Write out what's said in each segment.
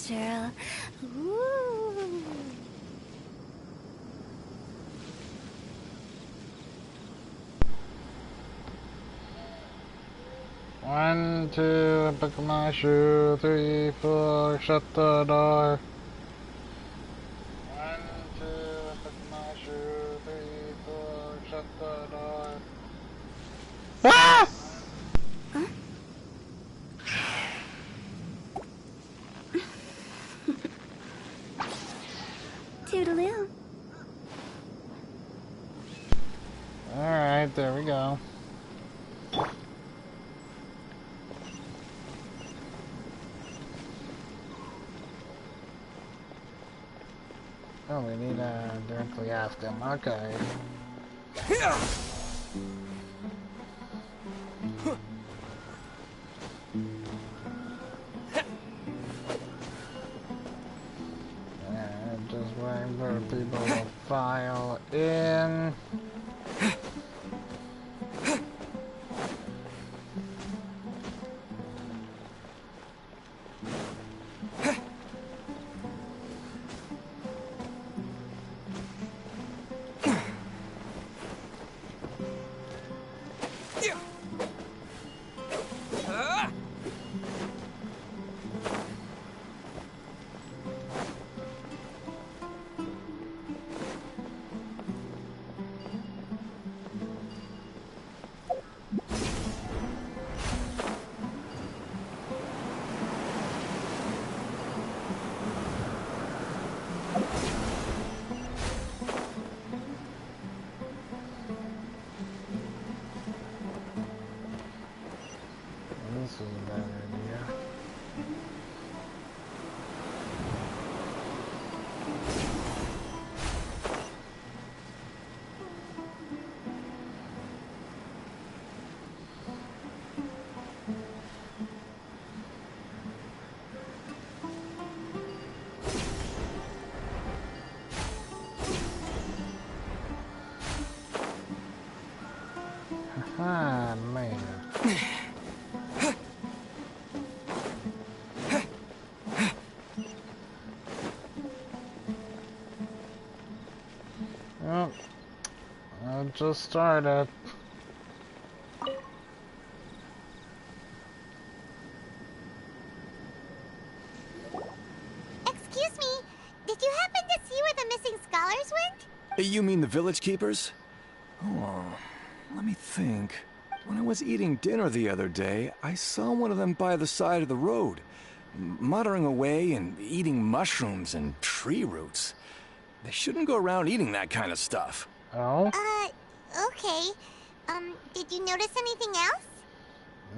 natural. Ooh. One, two, buckle my shoe. 3, 4, shut the door. 1, 2, buckle my shoe. 3, 4, shut the door. Ah! Huh? Toodaloo. Alright, there we go. Oh, we need to directly ask him. Okay. And just waiting for people to file in. This is a bad idea. Ah, man. Well, I just started. Excuse me, did you happen to see where the missing scholars went? You mean the village keepers? Oh, let me think. When I was eating dinner the other day, I saw one of them by the side of the road, muttering away and eating mushrooms and tree roots. They shouldn't go around eating that kind of stuff. Oh? Okay. Did you notice anything else?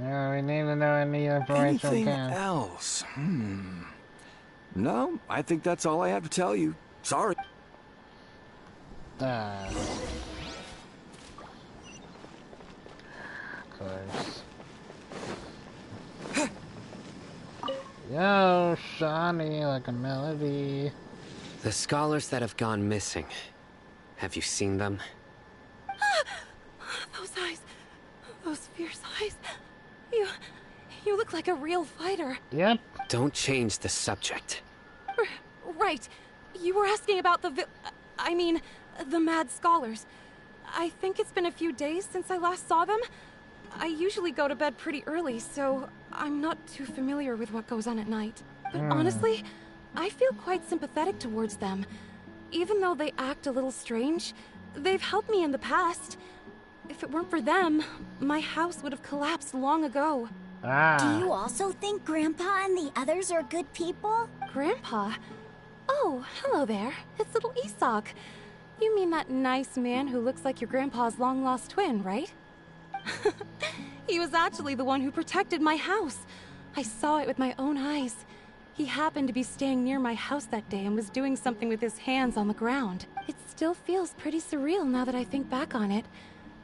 Yeah, we need to know any information we Anything can. else? No, I think that's all I have to tell you. Sorry. Of course. Yo, shiny like a melody. The scholars that have gone missing. Have you seen them? Those eyes. Those fierce eyes. You look like a real fighter. Yep. Don't change the subject. Right. You were asking about the mad scholars. I think it's been a few days since I last saw them. I usually go to bed pretty early, so I'm not too familiar with what goes on at night. But honestly, I feel quite sympathetic towards them. Even though they act a little strange, they've helped me in the past. If it weren't for them, my house would have collapsed long ago. Do you also think Grandpa and the others are good people? Grandpa? Oh, hello there. It's little Isak. You mean that nice man who looks like your grandpa's long-lost twin, right? He was actually the one who protected my house. I saw it with my own eyes. He happened to be staying near my house that day and was doing something with his hands on the ground. It still feels pretty surreal now that I think back on it.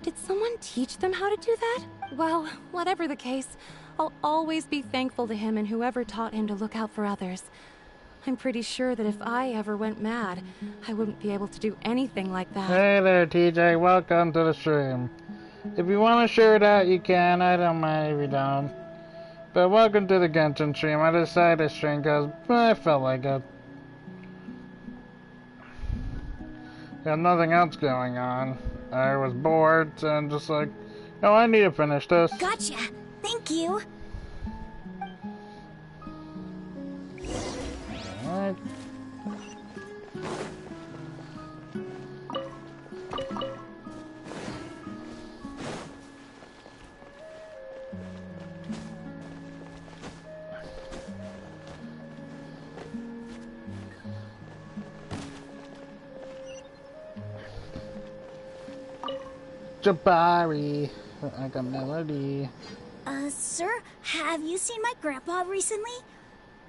Did someone teach them how to do that? Well, whatever the case, I'll always be thankful to him and whoever taught him to look out for others. I'm pretty sure that if I ever went mad, I wouldn't be able to do anything like that. Hey there, TJ. Welcome to the stream. If you want to share that, you can. I don't mind if you don't. But welcome to the Genshin stream. I decided to stream because I felt like it. Had nothing else going on. I was bored and just like, oh, I need to finish this. Gotcha. Thank you. Alright. Jabari. I got Melody. Sir, have you seen my grandpa recently?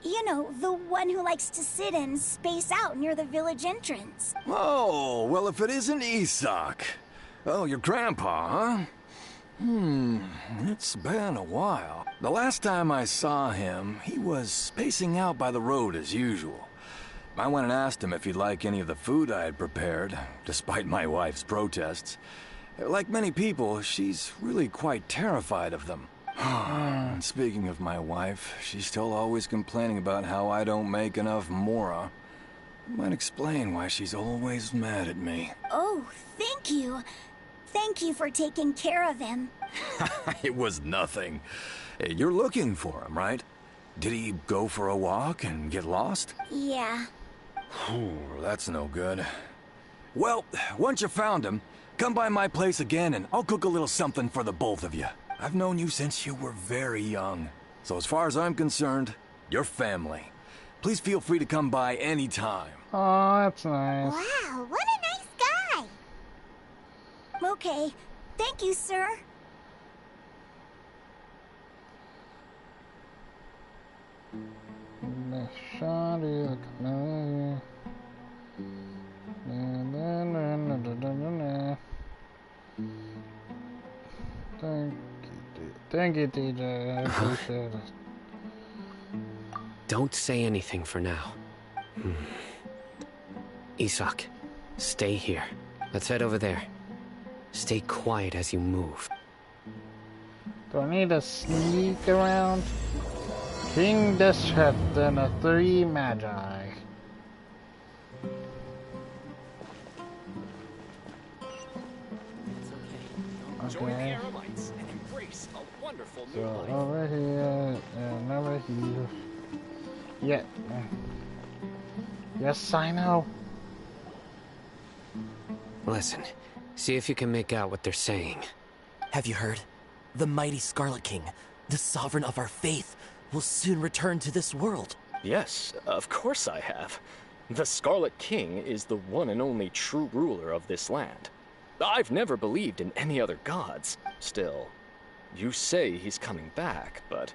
You know, the one who likes to sit and space out near the village entrance. Oh, well, if it isn't Isak. Oh, your grandpa, huh? It's been a while. The last time I saw him, he was spacing out by the road as usual. I went and asked him if he'd like any of the food I had prepared, despite my wife's protests. Like many people, she's really quite terrified of them. And speaking of my wife, she's still always complaining about how I don't make enough mora. Might explain why she's always mad at me. Oh, thank you. Thank you for taking care of him. It was nothing. Hey, you're looking for him, right? Did he go for a walk and get lost? Yeah. That's no good. Well, once you found him, come by my place again and I'll cook a little something for the both of you. I've known you since you were very young. So as far as I'm concerned, you're family. Please feel free to come by anytime. Oh, that's nice. Wow, what a nice guy. Okay. Thank you, sir. Thank you, TJ. I appreciate it. Don't say anything for now. Isak, stay here. Let's head over there. Stay quiet as you move. Do I need to sneak around? King Deathshot and the three magi. Okay. So over here and over here. Yeah. Yes, I know. Listen, see if you can make out what they're saying. Have you heard? The mighty Scarlet King, the sovereign of our faith, will soon return to this world. Yes, of course I have. The Scarlet King is the one and only true ruler of this land. I've never believed in any other gods. Still, you say he's coming back, but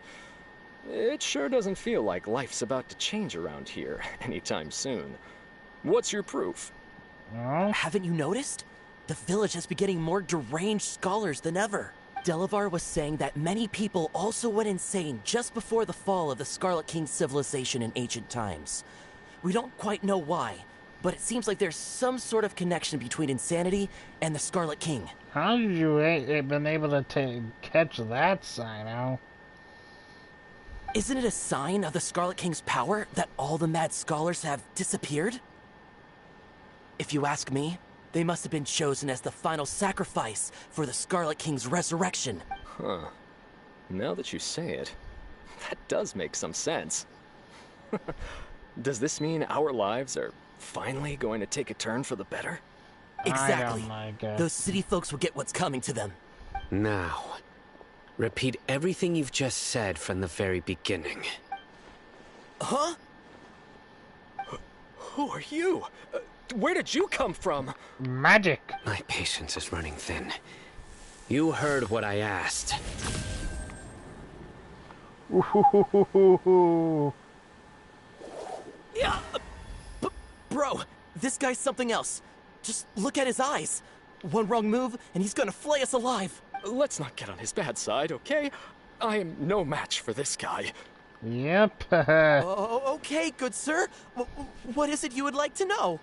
it sure doesn't feel like life's about to change around here anytime soon. What's your proof? Haven't you noticed? The village has been getting more deranged scholars than ever. Delavar was saying that many people also went insane just before the fall of the Scarlet King's civilization in ancient times. We don't quite know why, but it seems like there's some sort of connection between insanity and the Scarlet King. How did you been able to catch that sign out? Isn't it a sign of the Scarlet King's power that all the mad scholars have disappeared? If you ask me, they must have been chosen as the final sacrifice for the Scarlet King's resurrection. Huh. Now that you say it, that does make some sense. Does this mean our lives are finally going to take a turn for the better? Exactly. I don't like it. Those city folks will get what's coming to them. Now, repeat everything you've just said from the very beginning. Huh? Who are you? Where did you come from? Magic. My patience is running thin. You heard what I asked. Ooh. Yeah, bro, this guy's something else. Just look at his eyes. One wrong move, and he's gonna flay us alive. Let's not get on his bad side, okay? I am no match for this guy. Yep. Oh, okay, good sir. What is it you would like to know?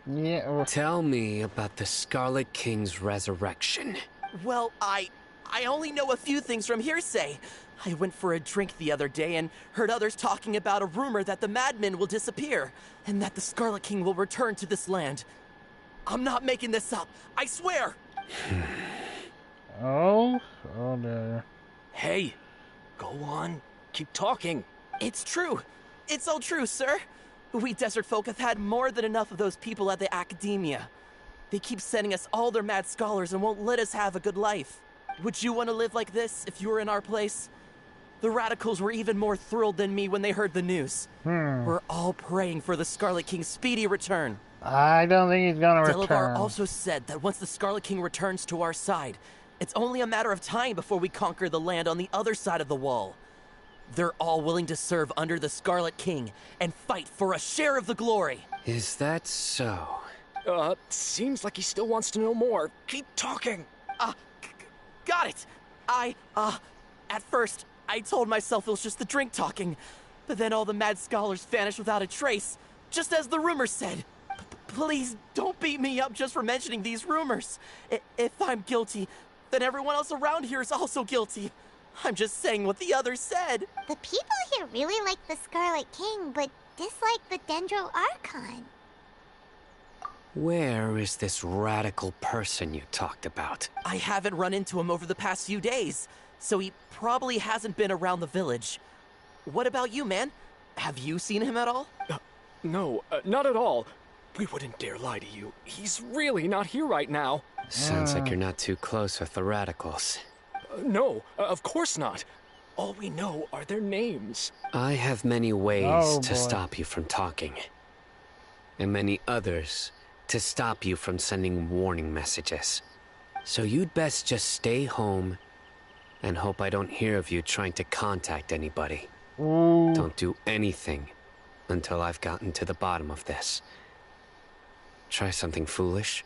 Yeah. Tell me about the Scarlet King's resurrection. Well, I only know a few things from hearsay. I went for a drink the other day and heard others talking about a rumor that the madmen will disappear and that the Scarlet King will return to this land. I'm not making this up, I swear! Oh dear. Hey, go on. Keep talking. It's true. It's all true, sir. We desert folk have had more than enough of those people at the academia. They keep sending us all their mad scholars and won't let us have a good life. Would you want to live like this if you were in our place? The radicals were even more thrilled than me when they heard the news. We're all praying for the Scarlet King's speedy return. I don't think he's gonna Delavar return. also said that once the Scarlet King returns to our side, it's only a matter of time before we conquer the land on the other side of the wall. They're all willing to serve under the Scarlet King and fight for a share of the glory. Is that so? Seems like he still wants to know more. Keep talking. Got it. At first, I told myself it was just the drink talking, but then all the mad scholars vanished without a trace, just as the rumors said. Please don't beat me up just for mentioning these rumors. If I'm guilty, then everyone else around here is also guilty. I'm just saying what the others said. The people here really like the Scarlet King, but dislike the Dendro Archon. Where is this radical person you talked about? I haven't run into him over the past few days, so he probably hasn't been around the village. What about you, man? Have you seen him at all? No, not at all. We wouldn't dare lie to you. He's really not here right now. Sounds like you're not too close with the radicals. No, of course not. All we know are their names. I have many ways to boy. stop you from talking. And many others to stop you from sending warning messages. So you'd best just stay home and hope I don't hear of you trying to contact anybody. Ooh. Don't do anything until I've gotten to the bottom of this. Try something foolish,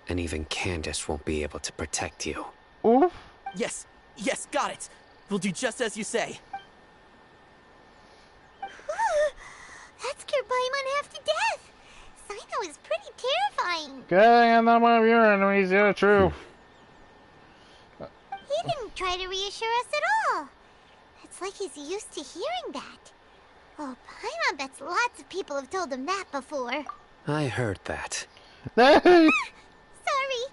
and even Candace won't be able to protect you. Ooh. Yes, got it. We'll do just as you say. That scared Paimon half to death. Sino is pretty terrifying. Getting in the one of your enemies, yeah, true. He didn't try to reassure us at all. It's like he's used to hearing that. Oh, Paimon bets lots of people have told him that before. I heard that. Hey! Sorry.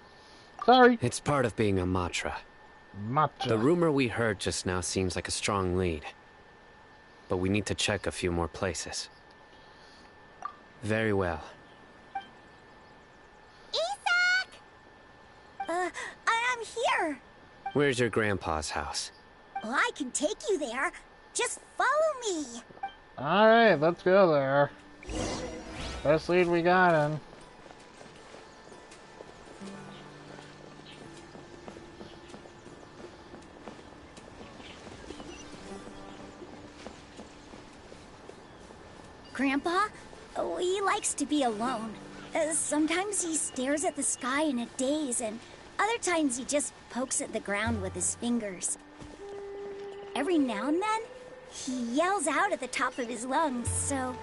Sorry. It's part of being a Matra. Matcha. The rumor we heard just now seems like a strong lead. But we need to check a few more places. Very well. Isak! I'm here. Where's your grandpa's house? Well, I can take you there. Just follow me. Alright, let's go there. Best lead we got in. Grandpa, he likes to be alone. Sometimes he stares at the sky in a daze, and other times he just pokes at the ground with his fingers. Every now and then, he yells out at the top of his lungs, so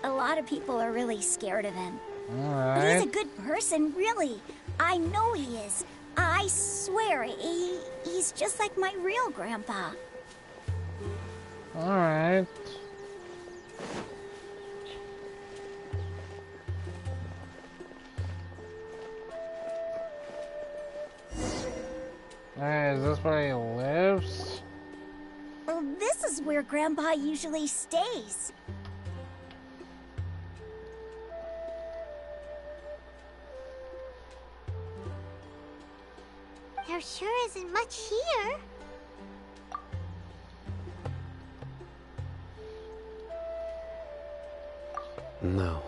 a lot of people are really scared of him. But he's Alright. a good person, really. I know he is. I swear, he's just like my real grandpa. Alright. Alright, is this where he lives? Well, this is where Grandpa usually stays. There sure isn't much here. No.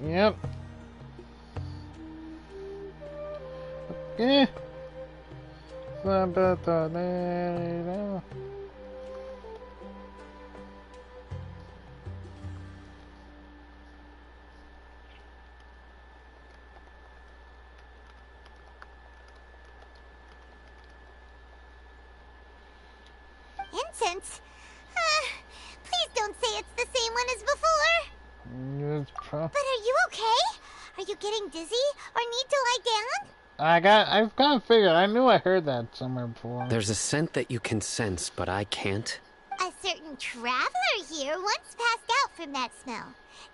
Yep. Okay. Incense? Please don't say it's the same one as before. But are you okay? Are you getting dizzy or need to lie down? I've kind of figured. I knew I heard that somewhere before. There's a scent that you can sense, but I can't. A certain traveler here once passed out from that smell.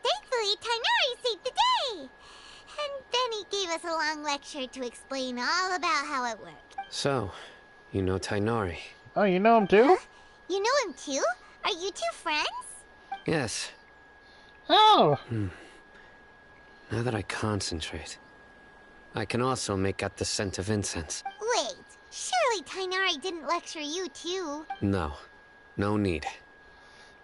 Thankfully, Tainari saved the day. And then he gave us a long lecture to explain all about how it worked. So, you know Tainari? Oh, you know him too? You know him too? Are you two friends? Yes. Oh! Now that I concentrate, I can also make out the scent of incense. Wait, surely Tainari didn't lecture you too? No. No need.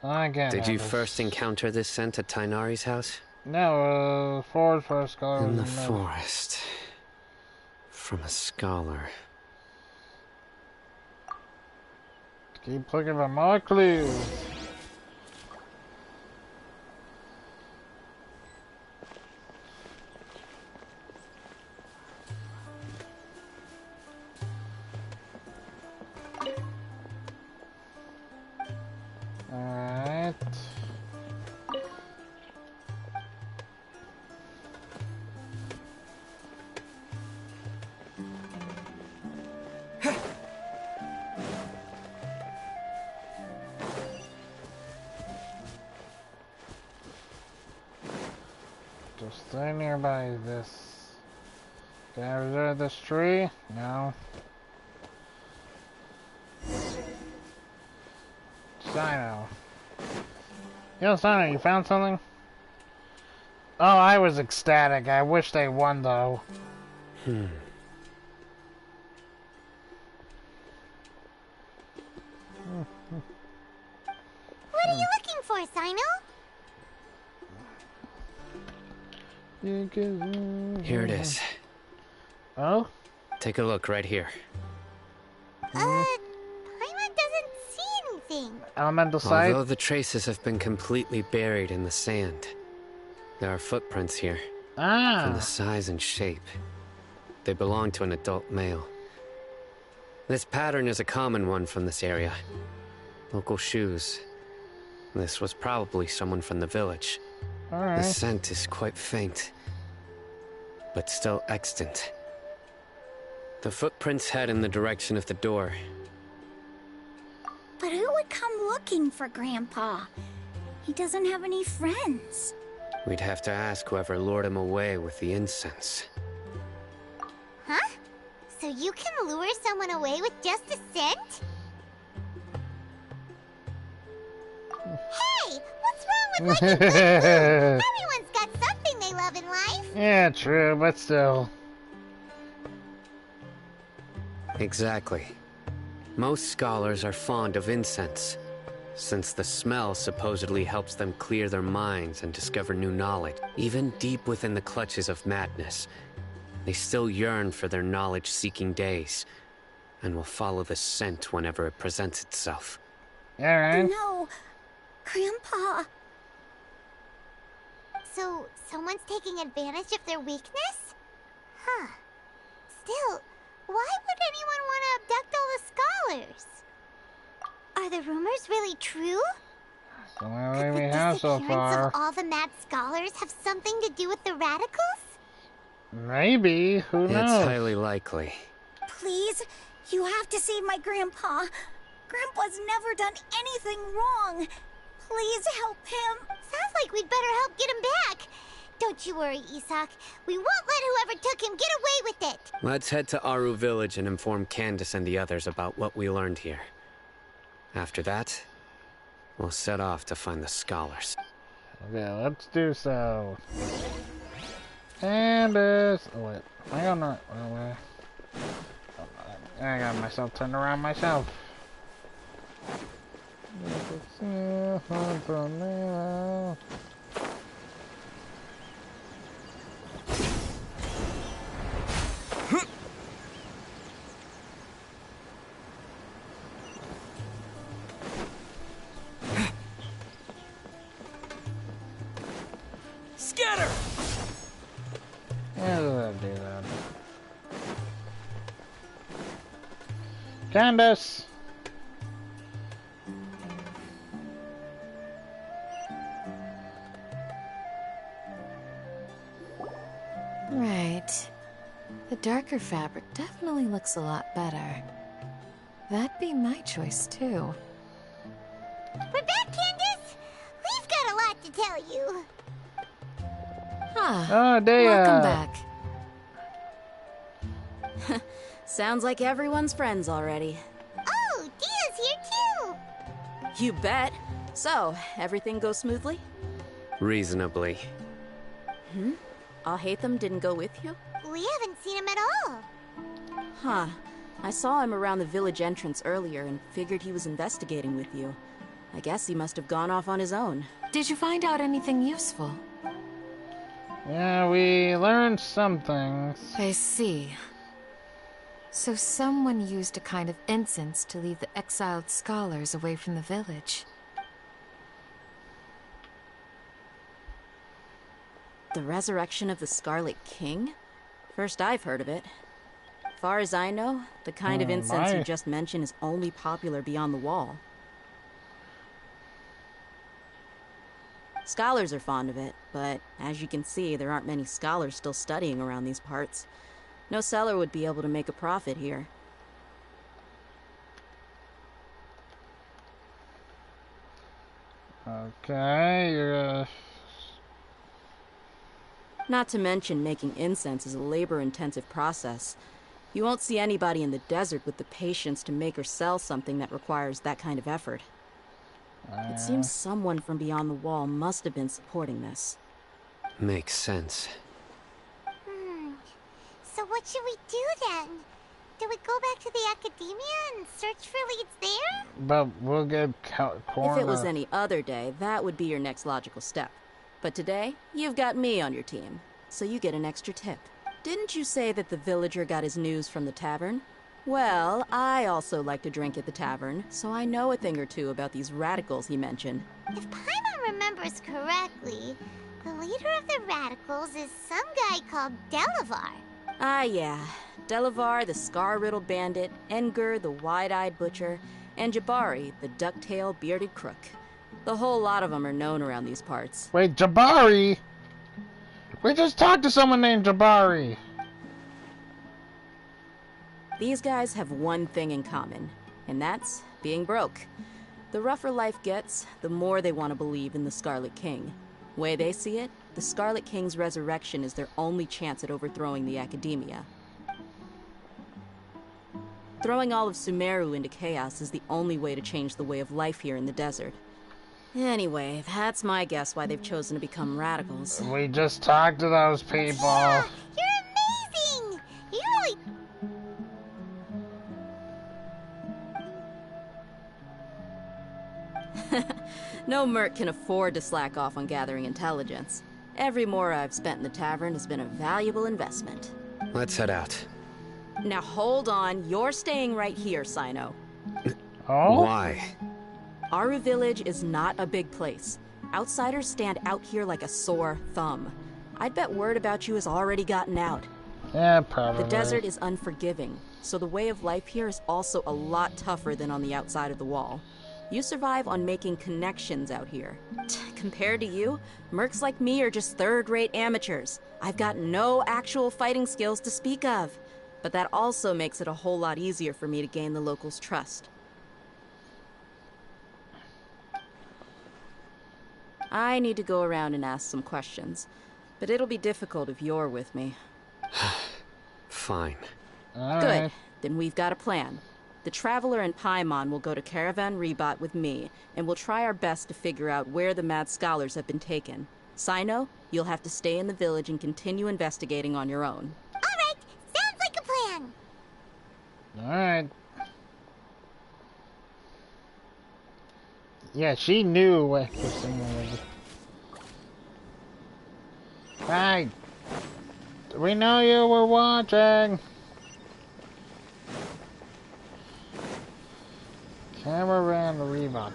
I get it. Did you first encounter this scent at Tainari's house? No, forest for a scholar. In the forest. From a scholar. Keep looking for more clues. Alright. Just stay nearby this. Can I reserve this tree? No. Sino. Yo, Sino, you found something? Oh, I was ecstatic. I wish they won, though. What are you looking for, Sino? Here it is. Oh? Take a look right here. Paimon doesn't see anything. Elemental site? Although the traces have been completely buried in the sand, there are footprints here. From the size and shape. They belong to an adult male. This pattern is a common one from this area. Local shoes. This was probably someone from the village. Alright. The scent is quite faint, but still extant. The footprints head in the direction of the door. But who would come looking for Grandpa? He doesn't have any friends. We'd have to ask whoever lured him away with the incense. Huh? So you can lure someone away with just a scent? Hey! What's wrong with liking good food? Everyone's got something they love in life. Yeah, true, but still. Exactly. Most scholars are fond of incense, since the smell supposedly helps them clear their minds and discover new knowledge. Even deep within the clutches of madness, they still yearn for their knowledge-seeking days, and will follow the scent whenever it presents itself. Alright. No, Grandpa. So, someone's taking advantage of their weakness? Huh. Still, why would anyone want to abduct all the scholars? Are the rumors really true? So what Could we the have so disappearance far? of all the mad scholars have something to do with the radicals? Maybe. Who knows? It's highly likely. Please, you have to save my Grandpa. Grandpa's never done anything wrong. Please help him. Sounds like we'd better help get him back. Don't you worry, Isak. We won't let whoever took him get away with it. Let's head to Aru Village and inform Candace and the others about what we learned here. After that, we'll set off to find the scholars. Okay, let's do so. Candace. Oh wait, I got not. I got myself turned around myself. Scatter! Yeah, let's do that. Candace! darker fabric definitely looks a lot better. That'd be my choice, too. We're back, Candace! We've got a lot to tell you. Ah, Oh, Dea. welcome back. Sounds like everyone's friends already. Oh, Dia's here too! You bet. So, everything goes smoothly? Reasonably. Alhaitham didn't go with you? We haven't seen him at all. Huh. I saw him around the village entrance earlier and figured he was investigating with you. I guess he must have gone off on his own. Did you find out anything useful? Yeah, we learned some things. I see. So someone used a kind of incense to lead the exiled scholars away from the village. The resurrection of the Scarlet King? First I've heard of it. Far as I know, the kind of incense you just mentioned is only popular beyond the wall. Scholars are fond of it, but as you can see, there aren't many scholars still studying around these parts. No seller would be able to make a profit here. Okay, you're Not to mention making incense is a labor-intensive process. You won't see anybody in the desert with the patience to make or sell something that requires that kind of effort. It seems someone from beyond the wall must have been supporting this. Makes sense. So what should we do then? Do we go back to the academia and search for leads there? But we'll get corner. If it was any other day, that would be your next logical step. But today, you've got me on your team, so you get an extra tip. Didn't you say that the villager got his news from the tavern? Well, I also like to drink at the tavern, so I know a thing or two about these radicals he mentioned. If Paimon remembers correctly, the leader of the radicals is some guy called Delavar. Ah, yeah. Delavar, the scar-riddled bandit, Engur, the wide-eyed butcher, and Jabari, the duck-tailed bearded crook. The whole lot of them are known around these parts. Wait, Jabari? We just talked to someone named Jabari. These guys have one thing in common, and that's being broke. The rougher life gets, the more they want to believe in the Scarlet King. Way they see it, the Scarlet King's resurrection is their only chance at overthrowing the academia. Throwing all of Sumeru into chaos is the only way to change the way of life here in the desert. Anyway, that's my guess why they've chosen to become radicals. We just talked to those people. Yeah, you're amazing! You really... No merc can afford to slack off on gathering intelligence. Every mora I've spent in the tavern has been a valuable investment. Let's head out. Now hold on, you're staying right here, Sino. Oh? Why? Aru Village is not a big place. Outsiders stand out here like a sore thumb. I'd bet word about you has already gotten out. Yeah, probably. The desert is unforgiving, so the way of life here is also a lot tougher than on the outside of the wall. You survive on making connections out here. Compared to you, mercs like me are just third-rate amateurs. I've got no actual fighting skills to speak of. But that also makes it a whole lot easier for me to gain the locals' trust. I need to go around and ask some questions, but it'll be difficult if you're with me. Fine. All Good. right. Then we've got a plan. The Traveler and Paimon will go to Caravan Rebot with me, and we'll try our best to figure out where the mad scholars have been taken. Sino, you'll have to stay in the village and continue investigating on your own. Alright, sounds like a plan. Alright. Yeah, she knew what Christina was. Right. We know you were watching. Camera around the Revon.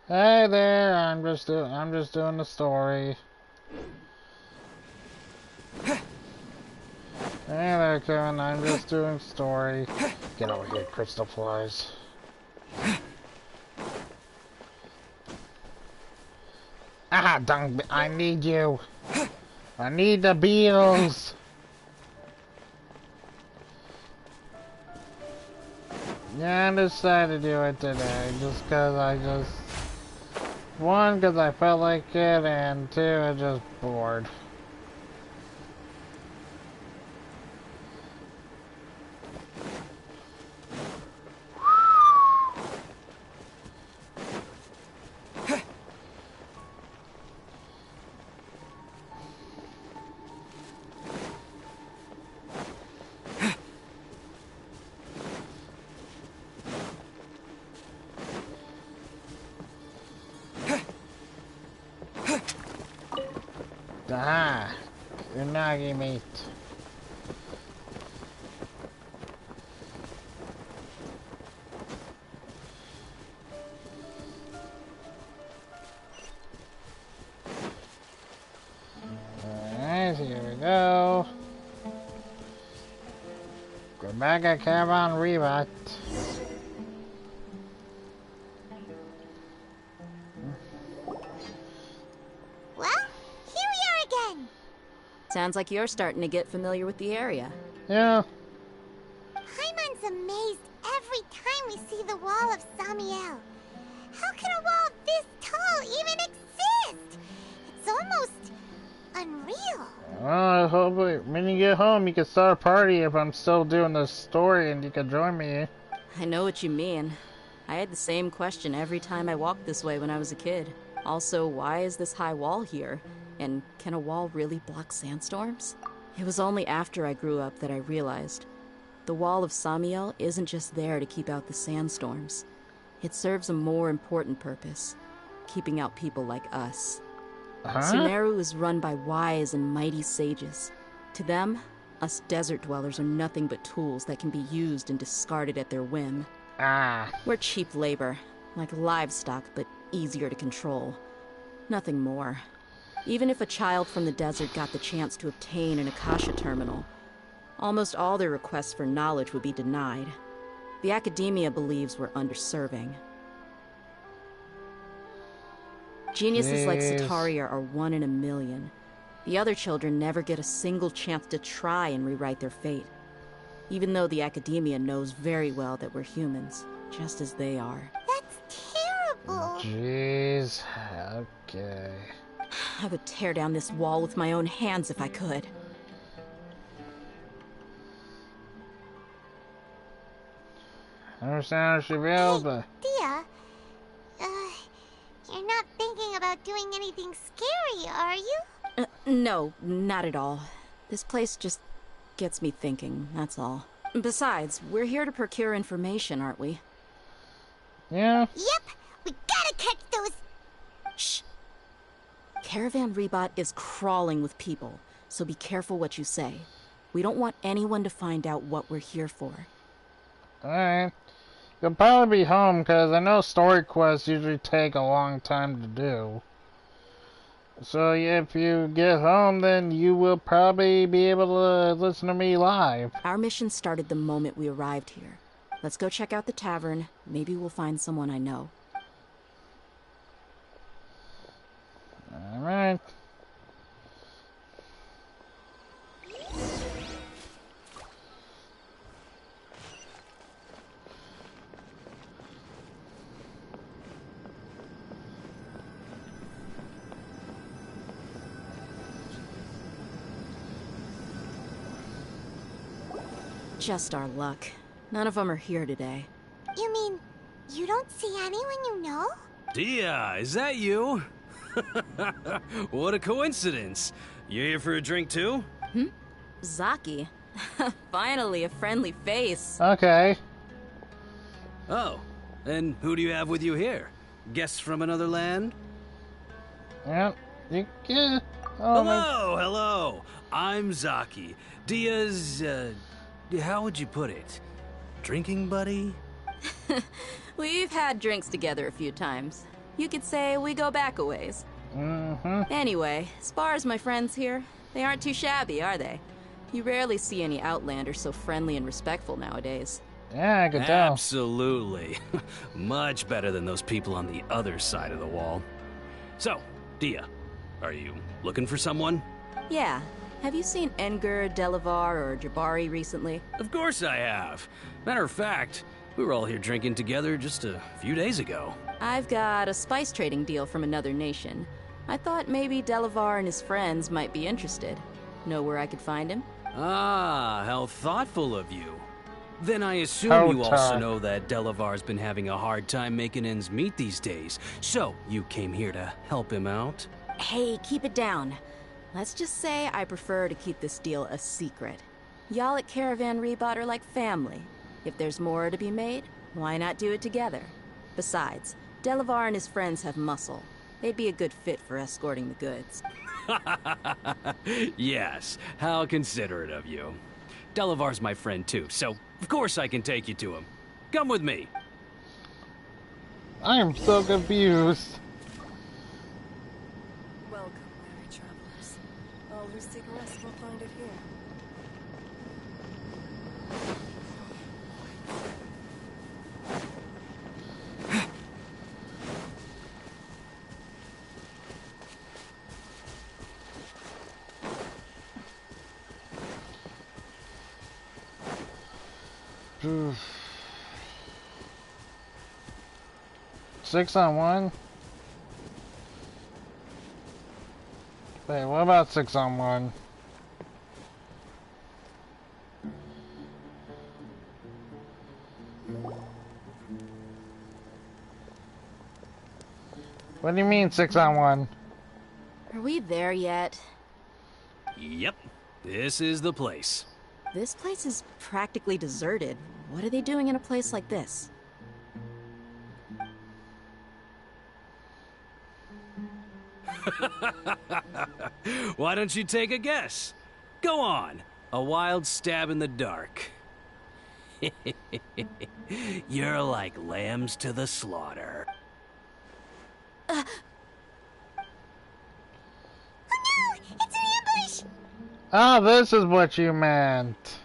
Hey there, I'm just doing the story. Hey there, Kevin. I'm just doing story. Get over here, crystal flies. Ah, dung! I need you. I need the beetles. Yeah, I decided to do it today, just because one, because I felt like it, and two, I'm just bored. Aha! Unagi meat. Alright, here we go. Rebecca Caravan Rebot. Sounds like you're starting to get familiar with the area. Yeah. Paimon's amazed every time we see the wall of Samiel. How can a wall this tall even exist? It's almost unreal. Well, I hope when you get home you can start a party if I'm still doing this story and you can join me. I know what you mean. I had the same question every time I walked this way when I was a kid. Also, why is this high wall here? And can a wall really block sandstorms? It was only after I grew up that I realized the wall of Samiel isn't just there to keep out the sandstorms. It serves a more important purpose, keeping out people like us. Sumeru is run by wise and mighty sages. To them, us desert dwellers are nothing but tools that can be used and discarded at their whim. We're cheap labor, like livestock, but easier to control. Nothing more. Even if a child from the desert got the chance to obtain an Akasha terminal, almost all their requests for knowledge would be denied. The academia believes we're underserving. Geniuses like Sataria are 1 in a million. The other children never get a single chance to try and rewrite their fate, even though the academia knows very well that we're humans, just as they are. That's terrible. Jeez. Okay. I would tear down this wall with my own hands if I could. I understand how she feels, but... Dia, you're not thinking about doing anything scary, are you? No, not at all. This place just gets me thinking, that's all. Besides, we're here to procure information, aren't we? Yeah. Yep, we gotta catch those... Shh. Caravan Rebot is crawling with people, so be careful what you say. We don't want anyone to find out what we're here for. Alright. You'll probably be home, because I know story quests usually take a long time to do. So if you get home, then you will probably be able to listen to me live. Our mission started the moment we arrived here. Let's go check out the tavern. Maybe we'll find someone I know. Alright. Just our luck. None of them are here today. You mean, you don't see anyone you know? Dia, is that you? What a coincidence. You here for a drink too? Zaki. Finally, a friendly face. Okay. Oh, and who do you have with you here? Guests from another land? Yep. You get... Oh, Hello. I'm Zaki. Dia's, how would you put it? Drinking buddy? We've had drinks together a few times. You could say we go back a ways. Anyway, as far as my friends here, they aren't too shabby, are they? You rarely see any Outlanders so friendly and respectful nowadays. Yeah, I could tell. Absolutely. Much better than those people on the other side of the wall. So, Dia, are you looking for someone? Yeah. Have you seen Enger, Delavar, or Jabari recently? Of course I have. Matter of fact, we were all here drinking together just a few days ago. I've got a spice trading deal from another nation. I thought maybe Delavar and his friends might be interested. Know where I could find him? Ah, how thoughtful of you. Then I assume you also Kotar. know that Delavar's been having a hard time making ends meet these days. So, you came here to help him out? Hey, keep it down. Let's just say I prefer to keep this deal a secret. Y'all at Caravan Rebot are like family. If there's more to be made, why not do it together? Besides, Delavar and his friends have muscle. They'd be a good fit for escorting the goods. Yes, how considerate of you. Delavar's my friend too, so of course I can take you to him. Come with me. I am so confused. Welcome, weary travelers. All who seek rest will find it here. Oof. 6-on-1? Wait, what about 6-on-1? What do you mean 6-on-1? Are we there yet? Yep, this is the place. This place is practically deserted. What are they doing in a place like this? Why don't you take a guess? Go on. A wild stab in the dark. You're like lambs to the slaughter. Oh no! It's an ambush! Oh, this is what you meant.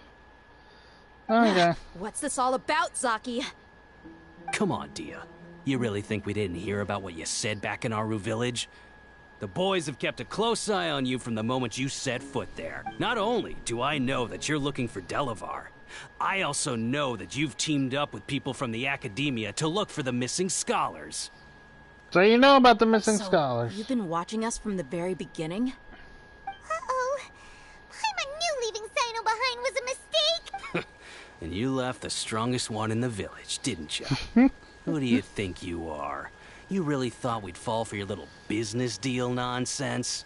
Okay. What's this all about, Zaki? Come on, Dia. You really think we didn't hear about what you said back in Aru village? The boys have kept a close eye on you from the moment you set foot there. Not only do I know that you're looking for Delavar, I also know that you've teamed up with people from the academia to look for the missing scholars. So you know about the missing So, scholars. You've been watching us from the very beginning? Uh-oh. Paimon knew leaving Sino behind was a mistake! And you left the strongest one in the village, didn't you? Who do you think you are? You really thought we'd fall for your little business deal nonsense?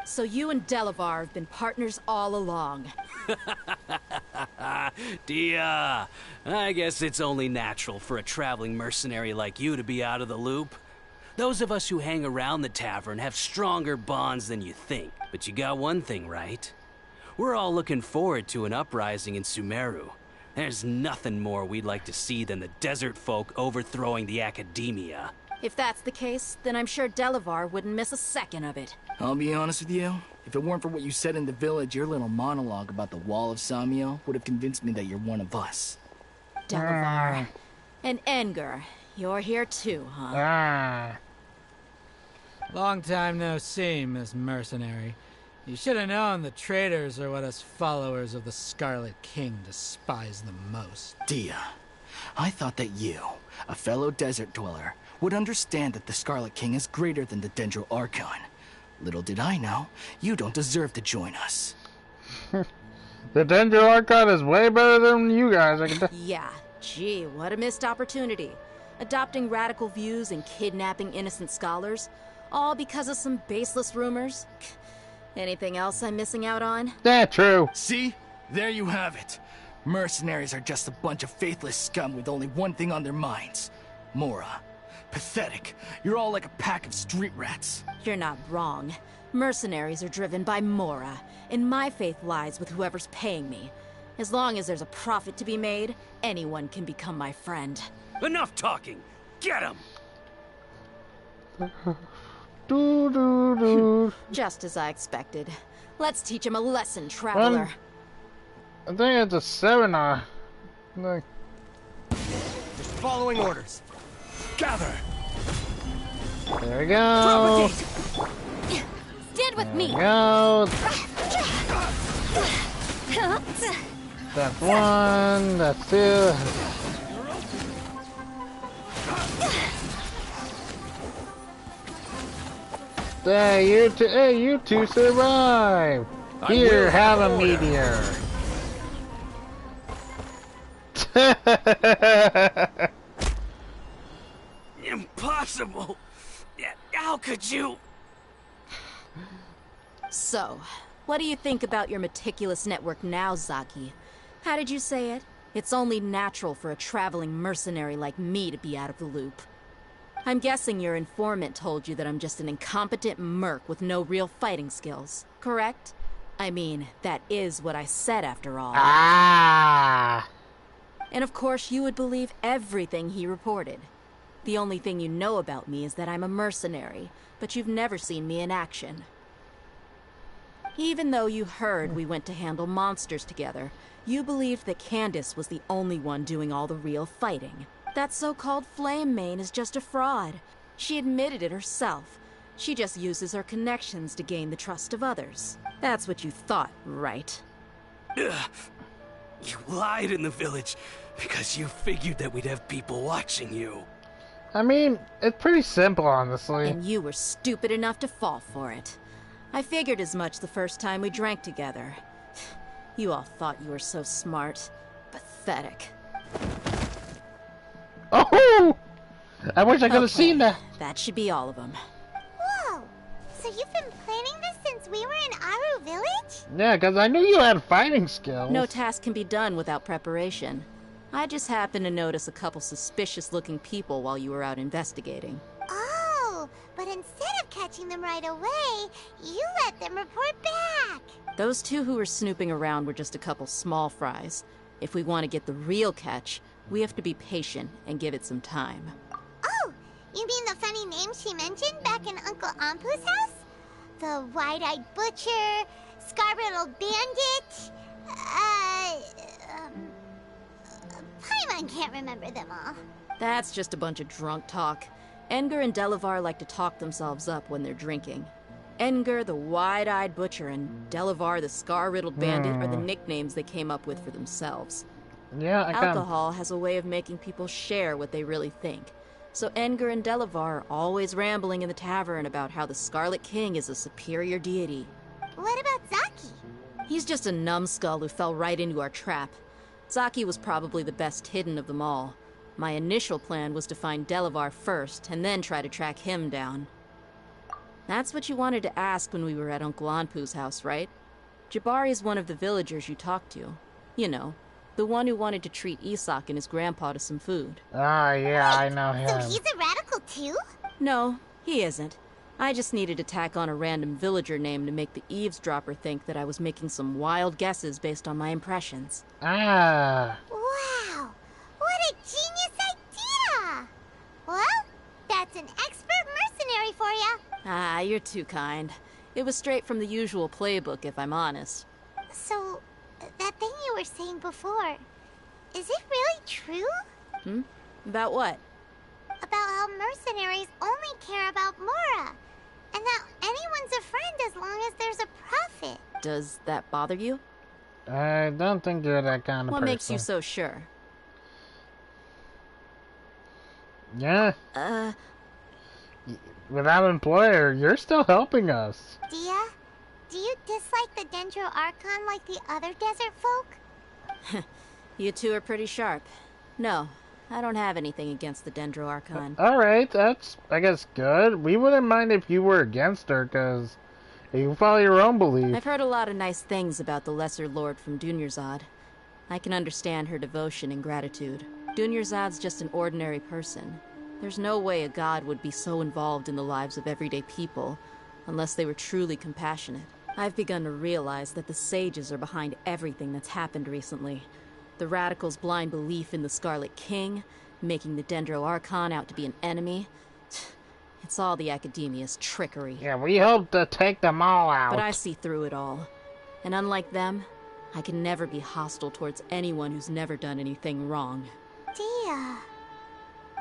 So you and Delavar have been partners all along. Dia, I guess it's only natural for a traveling mercenary like you to be out of the loop. Those of us who hang around the tavern have stronger bonds than you think. But you got one thing right. We're all looking forward to an uprising in Sumeru. There's nothing more we'd like to see than the desert folk overthrowing the academia. If that's the case, then I'm sure Delavar wouldn't miss a second of it. I'll be honest with you. If it weren't for what you said in the village, your little monologue about the Wall of Samiel would have convinced me that you're one of us. Delavar. And Enger, you're here too, huh? Ah. Long time no see, Miss Mercenary. You should have known the traitors are what us followers of the Scarlet King despise the most. Dia, I thought that you, a fellow desert dweller, would understand that the Scarlet King is greater than the Dendro Archon. Little did I know, you don't deserve to join us. The Dendro Archon is way better than you guys. I can tell. Yeah, gee, what a missed opportunity. Adopting radical views and kidnapping innocent scholars, all because of some baseless rumors. Anything else I'm missing out on? Yeah, true. See? There you have it. Mercenaries are just a bunch of faithless scum with only one thing on their minds. Mora. Pathetic. You're all like a pack of street rats. You're not wrong. Mercenaries are driven by Mora, and my faith lies with whoever's paying me. As long as there's a profit to be made, anyone can become my friend. Enough talking! Get him! Do do do. Just as I expected. Let's teach him a lesson, traveler. I think it's a seminar. Like, Just following orders. Gather! there we go. Stand with me. Go. That's one. That's two. Hey, you two survived. Here, have a meteor. Impossible! How could you? So, what do you think about your meticulous network now, Zaki? How did you say it? It's only natural for a traveling mercenary like me to be out of the loop. I'm guessing your informant told you that I'm just an incompetent merc with no real fighting skills, correct? I mean, that is what I said after all. Ah. And of course you would believe everything he reported. The only thing you know about me is that I'm a mercenary, but you've never seen me in action. Even though you heard we went to handle monsters together, you believed that Candace was the only one doing all the real fighting. That so-called Flame Mane is just a fraud. She admitted it herself. She just uses her connections to gain the trust of others. That's what you thought, right? Ugh. You lied in the village because you figured that we'd have people watching you. I mean, it's pretty simple, honestly. And you were stupid enough to fall for it. I figured as much the first time we drank together. You all thought you were so smart. Pathetic. Oh! I wish I could have seen that. That should be all of them. Whoa! So you've been planning this since we were in Aru Village? Yeah, because I knew you had fighting skills. No task can be done without preparation. I just happened to notice a couple suspicious-looking people while you were out investigating. Oh, but instead of catching them right away, you let them report back. Those two who were snooping around were just a couple small fries. If we want to get the real catch, we have to be patient and give it some time. Oh, you mean the funny name she mentioned back in Uncle Ampu's house? The wide-eyed butcher, scar-riddled bandit, Paimon can't remember them all. That's just a bunch of drunk talk. Edgar and Delavar like to talk themselves up when they're drinking. Edgar, the wide-eyed butcher, and Delavar, the scar-riddled bandit, are the nicknames they came up with for themselves. Yeah, Alcohol has a way of making people share what they really think. So Edgar and Delavar are always rambling in the tavern about how the Scarlet King is a superior deity. What about Zaki? He's just a numbskull who fell right into our trap. Zaki was probably the best hidden of them all. My initial plan was to find Delavar first, and then try to track him down. That's what you wanted to ask when we were at Uncle Anpu's house, right? Jabari is one of the villagers you talked to. You know, the one who wanted to treat Isak and his grandpa to some food. Ah, yeah, I know him. So he's a radical too? No, he isn't. I just needed to tack on a random villager name to make the eavesdropper think that I was making some wild guesses based on my impressions. Ah. Wow! What a genius idea! Well, that's an expert mercenary for ya. Ah, you're too kind. It was straight from the usual playbook, if I'm honest. So, that thing you were saying before, is it really true? About what? About how mercenaries only care about Mora, and that anyone's a friend as long as there's a profit. Does that bother you? I don't think you're that kind of What person. makes you so sure? Yeah. Without an employer, you're still helping us. Dia, do you dislike the Dendro Archon like the other desert folk? You two are pretty sharp. No, I don't have anything against the Dendro Archon. Alright, that's, I guess, good. We wouldn't mind if you were against her, because you follow your own belief. I've heard a lot of nice things about the Lesser Lord from Dunyarzad. I can understand her devotion and gratitude. Dunyarzad's just an ordinary person. There's no way a god would be so involved in the lives of everyday people, unless they were truly compassionate. I've begun to realize that the sages are behind everything that's happened recently. The radicals' blind belief in the Scarlet King, making the Dendro Archon out to be an enemy. It's all the Academia's trickery. Yeah, we hope to take them all out. But I see through it all. And unlike them, I can never be hostile towards anyone who's never done anything wrong. Dia.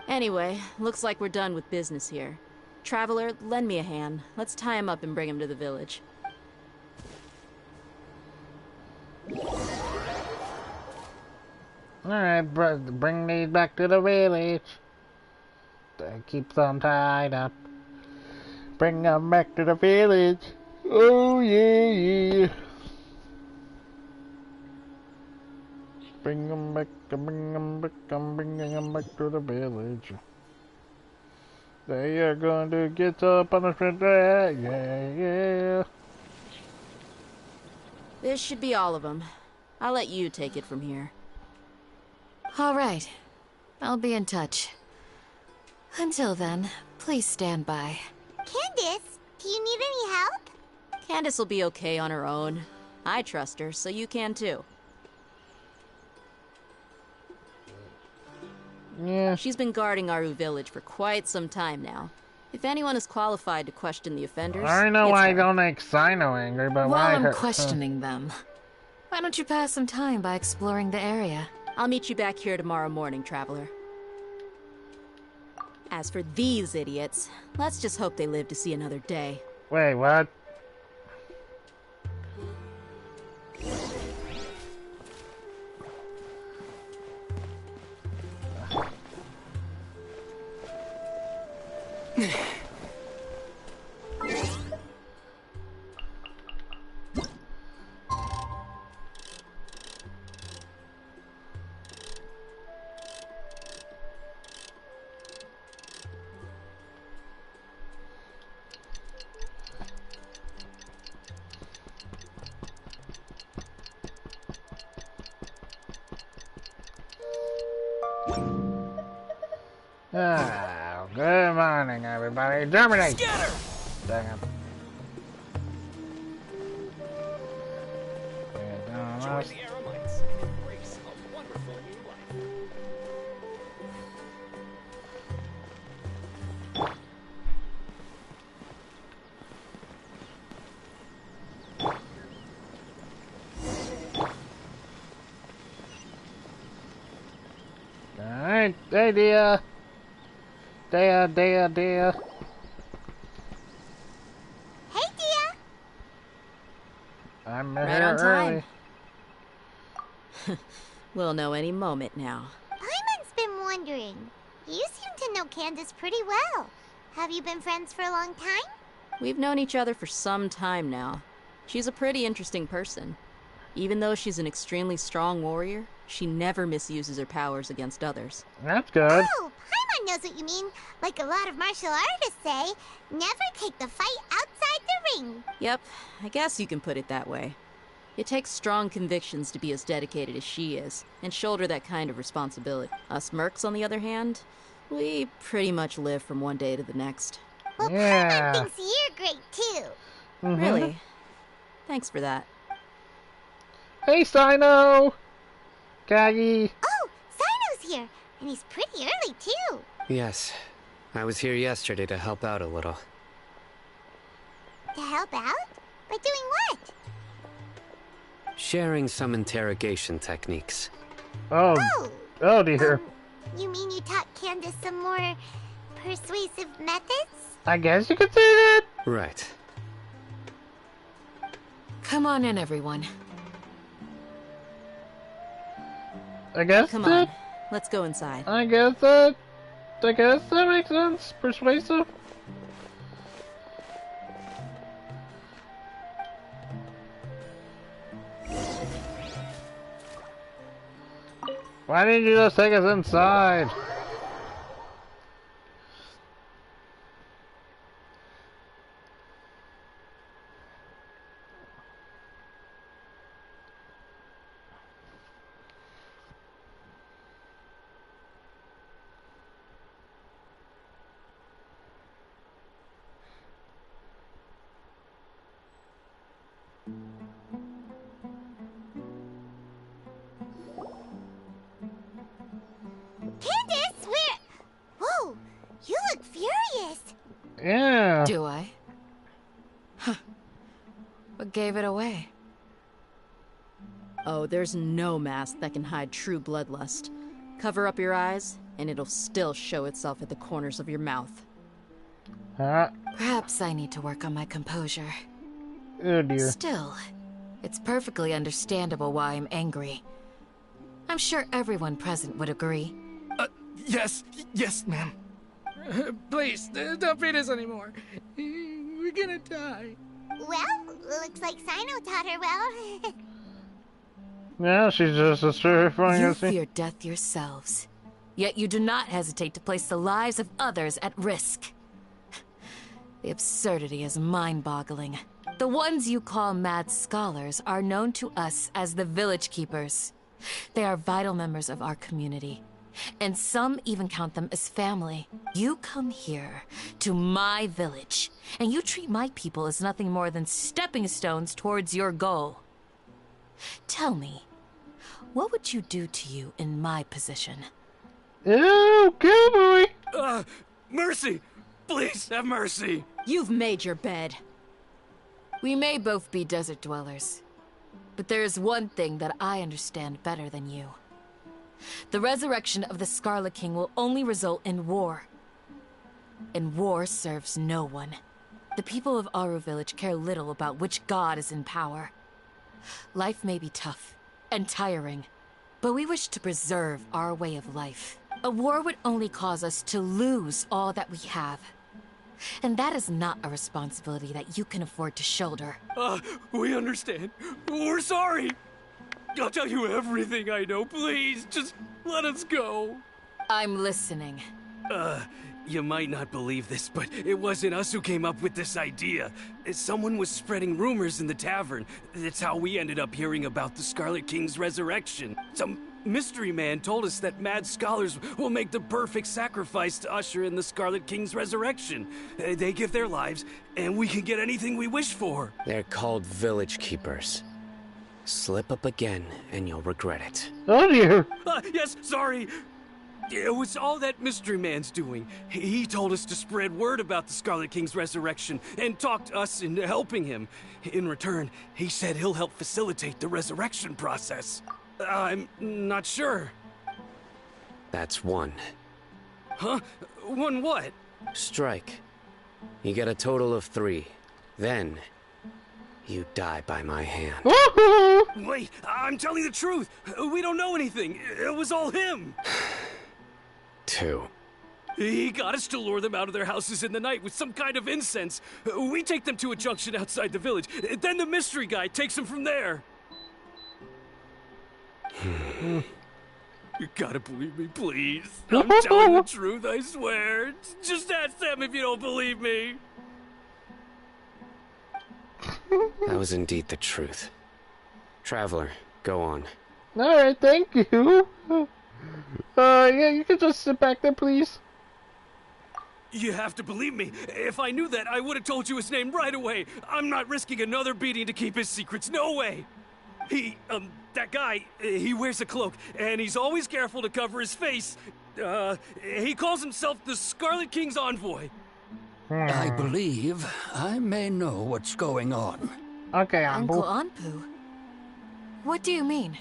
Anyway, looks like we're done with business here. Traveler, lend me a hand. Let's tie him up and bring him to the village. Alright, bring these back to the village. Keep them tied up. Bring them back to the village. Oh yeah, yeah. Bring them back, bring them back, I'm bringing them back to the village. They are going to get a punishment, yeah, yeah. This should be all of them. I'll let you take it from here. All right. I'll be in touch. Until then, please stand by. Candace, do you need any help? Candace will be okay on her own. I trust her, so you can too. Yeah. She's been guarding Aru village for quite some time now. If anyone is qualified to question the offenders, I already know it's why her. I don't make Sino angry, but why While I'm her? questioning them, why don't you pass some time by exploring the area? I'll meet you back here tomorrow morning, Traveler. As for these idiots, let's just hope they live to see another day. Wait, what? Oh, good morning, everybody. Germany! Scatter! Damn. Join the Aramites and embrace a wonderful new life. Alright, hey, Dia. Dia. Hey, Dia. I'm Right here on time. early. We'll know any moment now. Paimon's been wondering. You seem to know Candace pretty well. Have you been friends for a long time? We've known each other for some time now. She's a pretty interesting person. Even though she's an extremely strong warrior, she never misuses her powers against others. That's good. Oh, Paimon knows what you mean. Like a lot of martial artists say, never take the fight outside the ring. Yep, I guess you can put it that way. It takes strong convictions to be as dedicated as she is, and shoulder that kind of responsibility. Us mercs, on the other hand, we pretty much live from one day to the next. Well, Yeah. Paimon thinks you're great too. Mhm. Really? Thanks for that. Hey, Sino! Kagi! Oh, Sino's here, and he's pretty early too. Yes. I was here yesterday to help out a little. To help out? By doing what? Sharing some interrogation techniques. Oh, Oh, oh dear. you mean you taught Candace some more persuasive methods? I guess you could say that. Right. Come on in, everyone. I guess Come that. on, let's go inside. I guess that makes sense. Persuasive. Why didn't you just take us inside? Candace, Yeah. Do I? Huh. What gave it away? Oh, there's no mask that can hide true bloodlust. Cover up your eyes, and it'll still show itself at the corners of your mouth. Perhaps I need to work on my composure. Oh dear. Still, it's perfectly understandable why I'm angry. I'm sure everyone present would agree. Yes, ma'am. Please, don't beat us anymore. We're gonna die. Well, looks like Sino taught her well. Yeah, she's just as terrifying You as me. fear death yourselves, yet you do not hesitate to place the lives of others at risk. The absurdity is mind-boggling. The ones you call mad scholars are known to us as the Village Keepers. They are vital members of our community, and some even count them as family. You come here, to my village, and you treat my people as nothing more than stepping stones towards your goal. Tell me, what would you do to you in my position? Ew, cowboy! Mercy! Please, have mercy! You've made your bed. We may both be desert dwellers, but there is one thing that I understand better than you. The resurrection of the Scarlet King will only result in war. And war serves no one. The people of Aru Village care little about which god is in power. Life may be tough and tiring, but we wish to preserve our way of life. A war would only cause us to lose all that we have. And that is not a responsibility that you can afford to shoulder. We understand. We're sorry. I'll tell you everything I know. Please, just let us go. I'm listening. You might not believe this, but it wasn't us who came up with this idea. Someone was spreading rumors in the tavern. That's how we ended up hearing about the Scarlet King's resurrection. Some mystery man told us that mad scholars will make the perfect sacrifice to usher in the Scarlet King's resurrection. They give their lives, and we can get anything we wish for. They're called Village Keepers. Slip up again, and you'll regret it. Oh dear. Yes, sorry. It was all that mystery man's doing. He told us to spread word about the Scarlet King's resurrection and talked us into helping him. In return, he said he'll help facilitate the resurrection process. I'm not sure. That's one. Huh? One what? Strike. You get a total of 3. Then, you die by my hand. Wait, I'm telling the truth. We don't know anything. It was all him. 2. He got us to lure them out of their houses in the night with some kind of incense. We take them to a junction outside the village. Then the mystery guy takes them from there. You gotta believe me, please. I'm telling the truth, I swear. Just ask them if you don't believe me. That was indeed the truth. Traveler, go on. Alright, thank you. Yeah, you can just sit back there, please. You have to believe me. If I knew that, I would have told you his name right away. I'm not risking another beating to keep his secrets. No way. That guy, he wears a cloak, and he's always careful to cover his face. He calls himself the Scarlet King's envoy. I believe I may know what's going on. Okay, Uncle Anpu? What do you mean?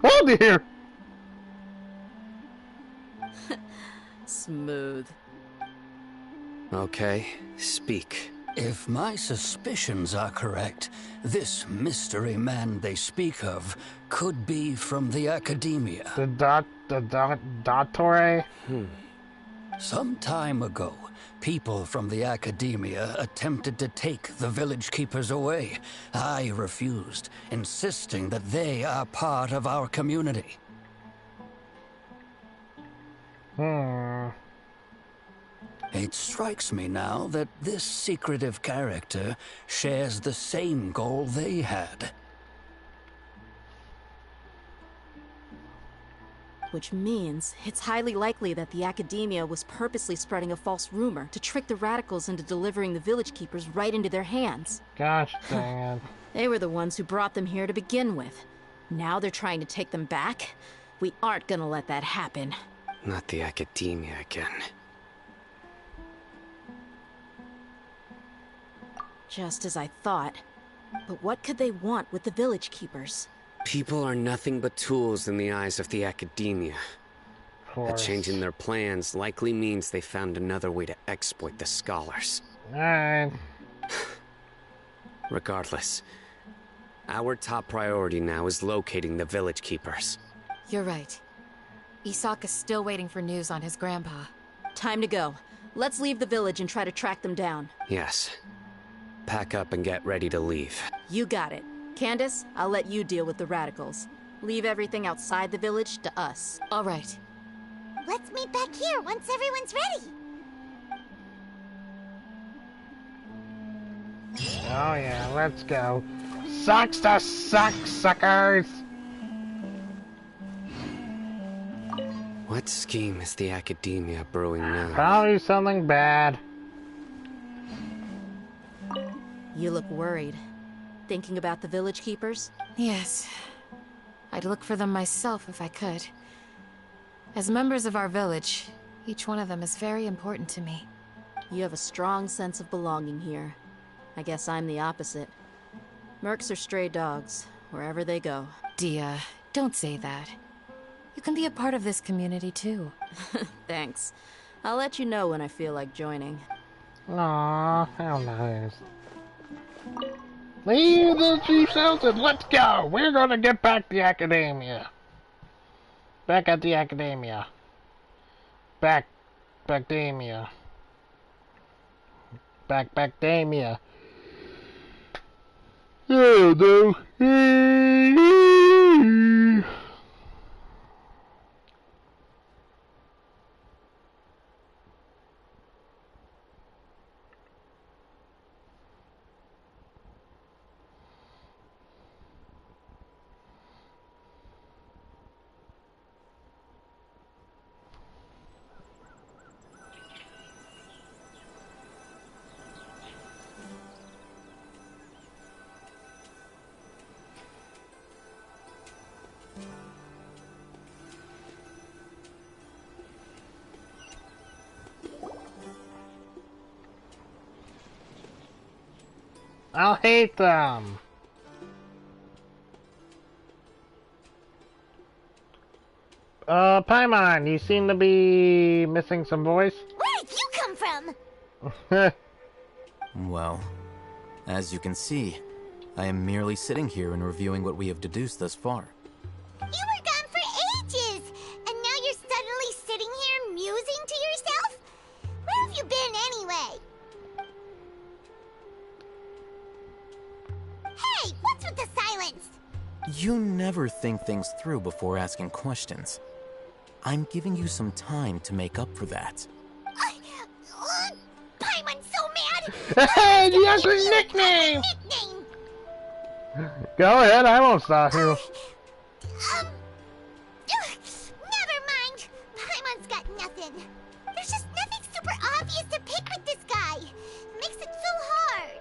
Oh dear! Smooth. Okay, speak. If my suspicions are correct, this mystery man they speak of could be from the Academia. The Dottore? Some time ago, people from the Academia attempted to take the Village Keepers away. I refused, insisting that they are part of our community. It strikes me now that this secretive character shares the same goal they had. Which means it's highly likely that the Academia was purposely spreading a false rumor to trick the radicals into delivering the Village Keepers right into their hands. Gosh dang it. They were the ones who brought them here to begin with. Now they're trying to take them back? We aren't gonna let that happen. Not the academia again. Just as I thought. But what could they want with the village keepers? People are nothing but tools in the eyes of the academia. A change in their plans likely means they found another way to exploit the scholars. Alright. Regardless, our top priority now is locating the village keepers. You're right. Isak is still waiting for news on his grandpa. Time to go. Let's leave the village and try to track them down. Yes. Pack up and get ready to leave. You got it. Candace, I'll let you deal with the radicals. Leave everything outside the village to us. All right. Let's meet back here once everyone's ready. Oh yeah, let's go. Sucks to suck, suckers! What scheme is the academia brewing now? Probably something bad. You look worried. Thinking about the village keepers? Yes. I'd look for them myself if I could. As members of our village, each one of them is very important to me. You have a strong sense of belonging here. I guess I'm the opposite. Mercs are stray dogs, wherever they go. Dia, don't say that. You can be a part of this community too. Thanks. I'll let you know when I feel like joining. Aww, how nice. Leave the chief's house and let's go! We're gonna get back the academia. Back at the academia. Backdamia. Backdamia. Oh no. I'll hate them. Paimon, you seem to be missing some voice. Where did you come from? Well, as you can see, I am merely sitting here and reviewing what we have deduced thus far. You were gone for ages, and now you're suddenly sitting here musing to yourself? Where have you been anyway? Hey, what's with the silence? You never think things through before asking questions. I'm giving you some time to make up for that. Paimon's so mad! Hey, you got your nickname! Go ahead, I won't stop you. Never mind. Paimon's got nothing. There's just nothing super obvious to pick with this guy. It makes it so hard.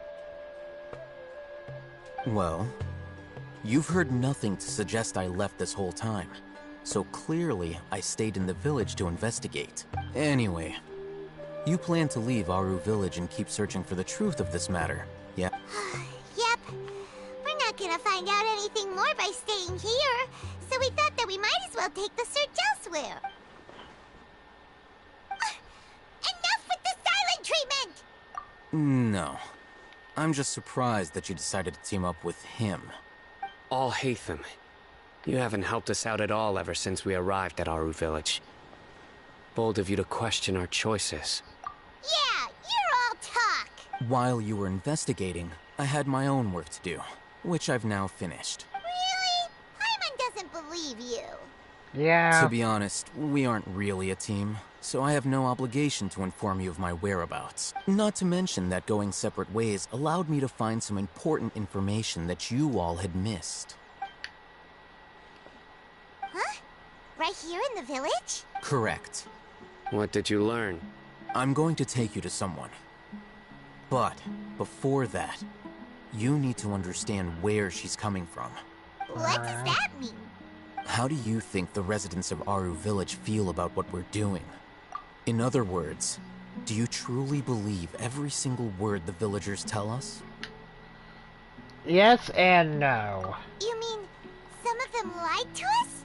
Well, you've heard nothing to suggest I left this whole time. So clearly, I stayed in the village to investigate. Anyway, you plan to leave Aru village and keep searching for the truth of this matter, yeah? Yep. We're not gonna find out anything more by staying here, so we thought that we might as well take the search elsewhere. Enough with the silent treatment! No. I'm just surprised that you decided to team up with him. All Hatham. You haven't helped us out at all ever since we arrived at Aru village. Bold of you to question our choices. Yeah, you're all talk. While you were investigating, I had my own work to do, which I've now finished. Really? Paimon doesn't believe you. Yeah. To be honest, we aren't really a team, so I have no obligation to inform you of my whereabouts. Not to mention that going separate ways allowed me to find some important information that you all had missed. Huh? Right here in the village? Correct. What did you learn? I'm going to take you to someone. But before that, you need to understand where she's coming from. What does that mean? How do you think the residents of Aru Village feel about what we're doing? In other words, do you truly believe every single word the villagers tell us? Yes and no. You mean some of them lied to us?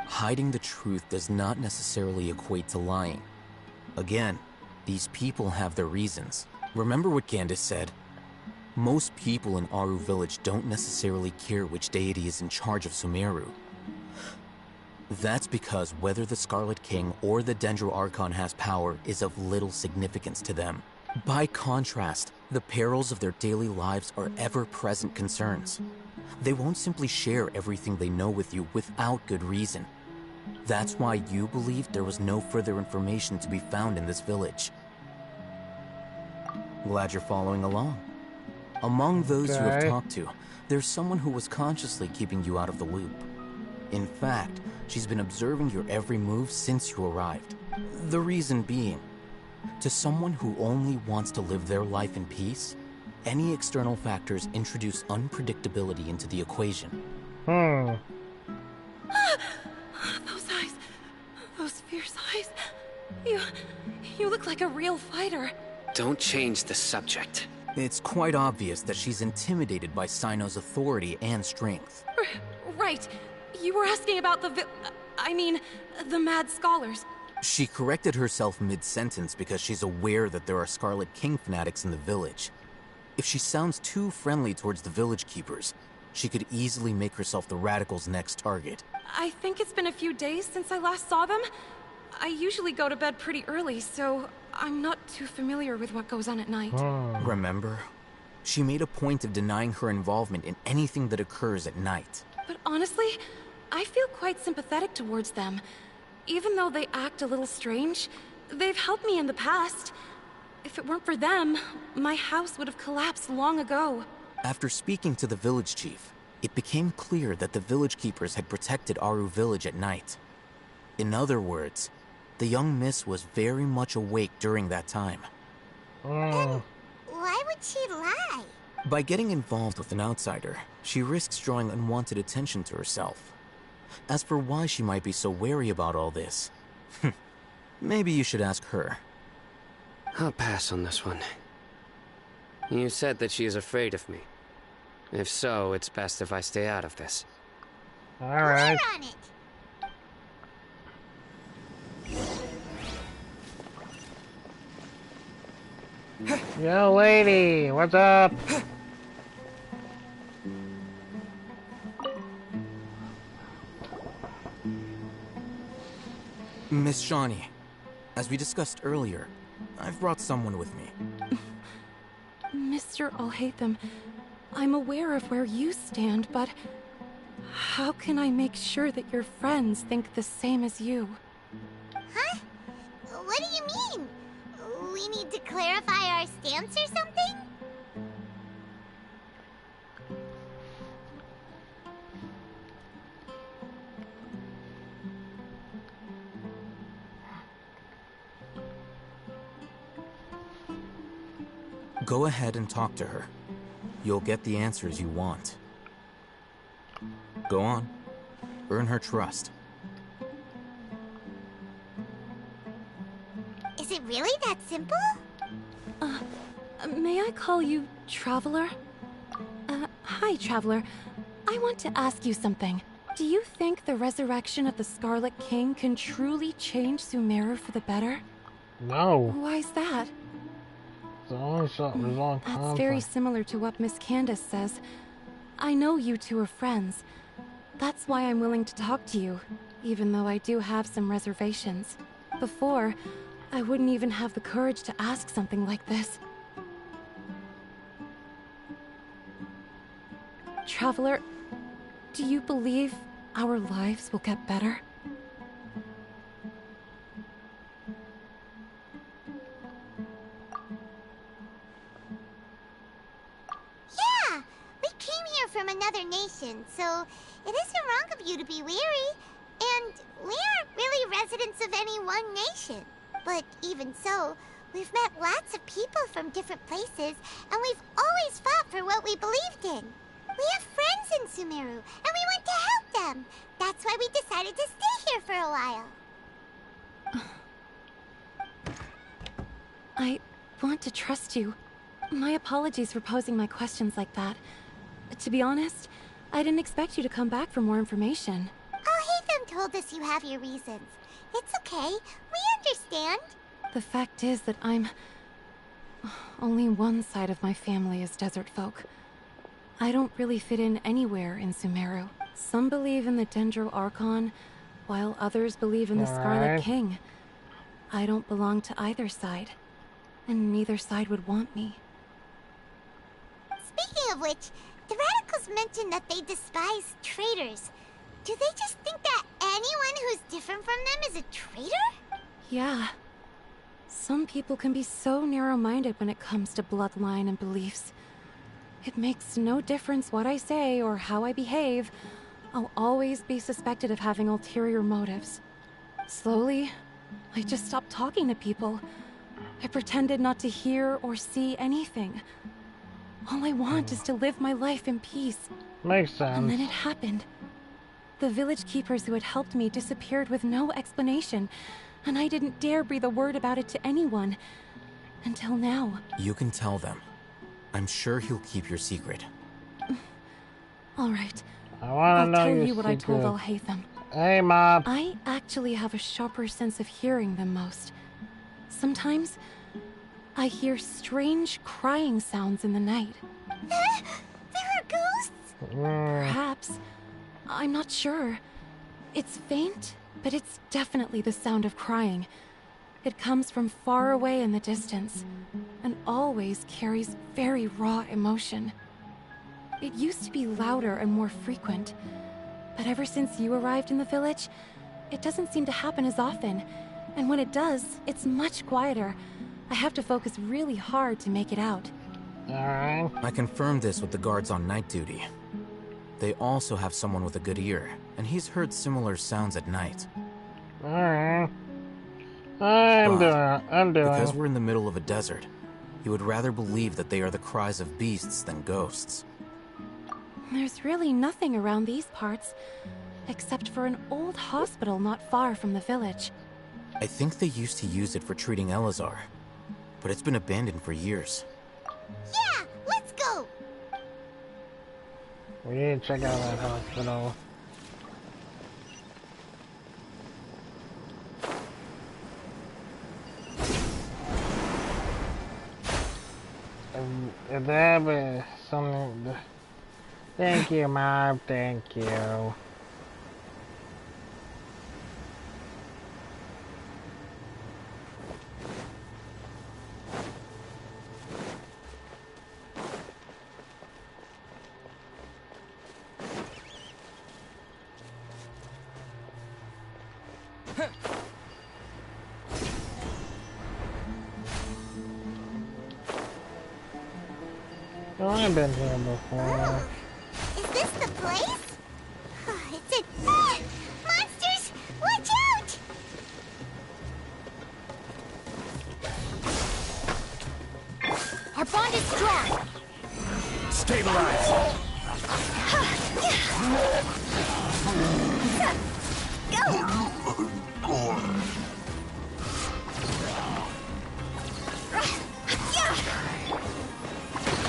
Hiding the truth does not necessarily equate to lying. Again, these people have their reasons. Remember what Gandalf said? Most people in Aru Village don't necessarily care which deity is in charge of Sumeru. That's because whether the Scarlet King or the Dendro Archon has power is of little significance to them. By contrast, the perils of their daily lives are ever-present concerns. They won't simply share everything they know with you without good reason. That's why you believed there was no further information to be found in this village. Glad you're following along. Among those you have talked to, there's someone who was consciously keeping you out of the loop. In fact, she's been observing your every move since you arrived. The reason being, to someone who only wants to live their life in peace, any external factors introduce unpredictability into the equation. Those eyes. Those fierce eyes. You look like a real fighter. Don't change the subject. It's quite obvious that she's intimidated by Sino's authority and strength. Right. You were asking about the Mad Scholars. She corrected herself mid-sentence because she's aware that there are Scarlet King fanatics in the village. If she sounds too friendly towards the village keepers, she could easily make herself the radicals' next target. I think it's been a few days since I last saw them. I usually go to bed pretty early, so I'm not too familiar with what goes on at night. Remember? She made a point of denying her involvement in anything that occurs at night. But honestly, I feel quite sympathetic towards them. Even though they act a little strange, they've helped me in the past. If it weren't for them, my house would have collapsed long ago. After speaking to the village chief, it became clear that the village keepers had protected Aru Village at night. In other words, the young miss was very much awake during that time. And why would she lie? By getting involved with an outsider, she risks drawing unwanted attention to herself. As for why she might be so wary about all this, maybe you should ask her. I'll pass on this one. You said that she is afraid of me. If so, it's best if I stay out of this. Alright. We're on it. Yo, lady, what's up? Miss Shawnee, as we discussed earlier, I've brought someone with me. Mr. Alhaitham, I'm aware of where you stand, but how can I make sure that your friends think the same as you? Huh? What do you mean? We need to clarify our stance or something? Go ahead and talk to her. You'll get the answers you want. Go on. Earn her trust. Is it really that simple? May I call you Traveler? Hi, Traveler. I want to ask you something. Do you think the resurrection of the Scarlet King can truly change Sumeru for the better? No. Why's that? The only shot was on That's very similar to what Miss Candace says. I know you two are friends. That's why I'm willing to talk to you, even though I do have some reservations. Before, I wouldn't even have the courage to ask something like this. Traveler, do you believe our lives will get better? Yeah! We came here from another nation, so it isn't wrong of you to be weary. And we aren't really residents of any one nation. But even so, we've met lots of people from different places, and we've always fought for what we believed in. We have friends in Sumeru, and we want to help them. That's why we decided decided to stay here for a while. I want to trust you. My apologies for posing my questions like that. To be honest, I didn't expect you to come back for more information. Hatham told us you have your reasons. It's okay. We understand. The fact is that only one side of my family is desert folk. I don't really fit in anywhere in Sumeru. Some believe in the Dendro Archon, while others believe in the Scarlet King. I don't belong to either side, and neither side would want me. Speaking of which, the Radicals mentioned that they despise traitors. Do they just think that anyone who's different from them is a traitor? Yeah. Some people can be so narrow-minded when it comes to bloodline and beliefs. It makes no difference what I say or how I behave. I'll always be suspected of having ulterior motives. Slowly, I just stopped talking to people. I pretended not to hear or see anything. All I want is to live my life in peace. Makes sense. And then it happened. The village keepers who had helped me disappeared with no explanation, and I didn't dare breathe a word about it to anyone. Until now. You can tell them. I'm sure he'll keep your secret. All right. I'll tell you what I told Al-Haytham. Hey, Mom. I actually have a sharper sense of hearing than most. Sometimes, I hear strange crying sounds in the night. There are ghosts? Perhaps. I'm not sure. It's faint, but it's definitely the sound of crying. It comes from far away in the distance, and always carries very raw emotion. It used to be louder and more frequent, but ever since you arrived in the village, it doesn't seem to happen as often, and when it does, it's much quieter. I have to focus really hard to make it out. Alright. I confirmed this with the guards on night duty. They also have someone with a good ear, and he's heard similar sounds at night. Alright. I'm doing. Because we're in the middle of a desert, you would rather believe that they are the cries of beasts than ghosts. There's really nothing around these parts, except for an old hospital not far from the village. I think they used to use it for treating Elazar, but it's been abandoned for years. Yeah, let's go! We need to check out that hospital. If they have something... Thank you, Mom. Thank you. Oh, I've been here before. Is this the place? It's a... monsters! Watch out! Our bond is strong! Stabilize!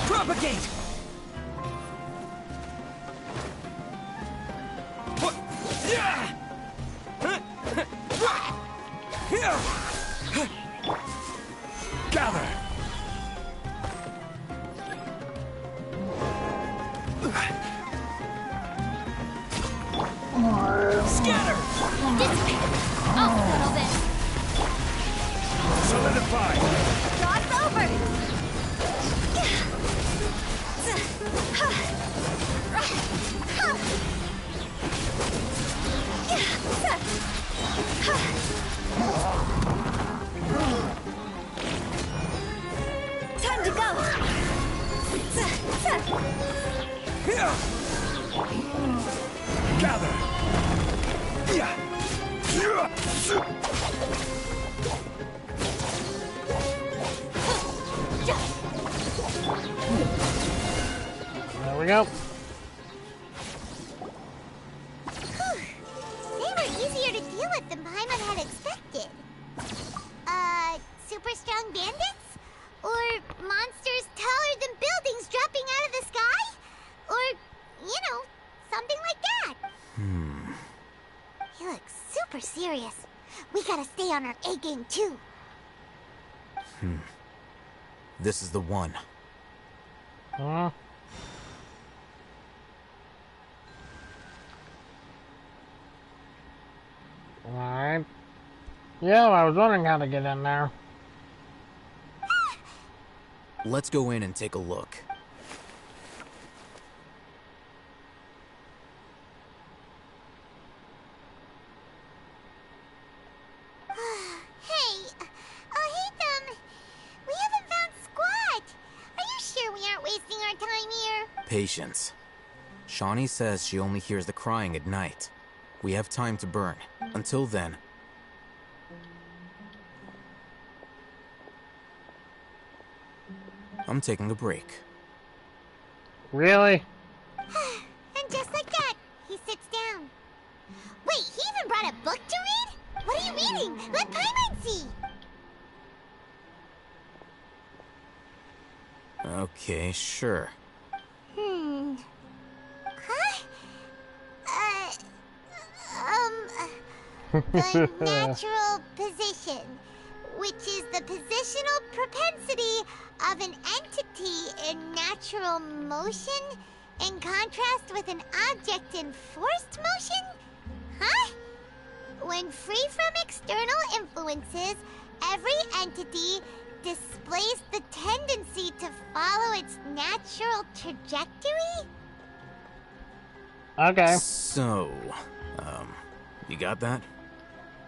Propagate! Gather! Scatter! I'll settle this! Solidify! Dog's over! Time to go! Gather! There we go. They were what the Paimon had expected. Super strong bandits? Or monsters taller than buildings dropping out of the sky? Or, something like that. He looks super serious. We gotta stay on our A game too. This is the one. Huh? Alright. Yeah, I was wondering how to get in there. Let's go in and take a look. Hey, we haven't found Squat. Are you sure we aren't wasting our time here? Patience. Shawnee says she only hears the crying at night. We have time to burn. Until then... I'm taking a break. Really? And just like that, he sits down. Wait, he even brought a book to read? What are you reading? Let Paimon see! Okay, sure. Huh? The natural position, which is the positional propensity of an entity in natural motion in contrast with an object in forced motion? Huh? When free from external influences, every entity displays the tendency to follow its natural trajectory? Okay. So, you got that?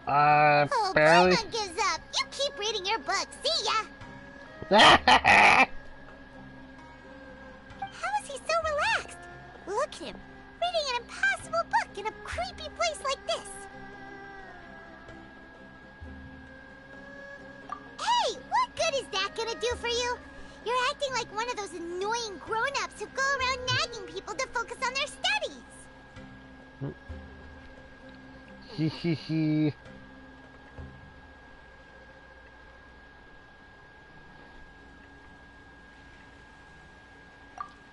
Oh, barely. Paimon gives up. You keep reading your book. See ya! How is he so relaxed? Look at him, reading an impossible book in a creepy place like this. Hey, what good is that gonna do for you? You're acting like one of those annoying grown-ups who go around nagging people to focus on their studies. Hee hee hee.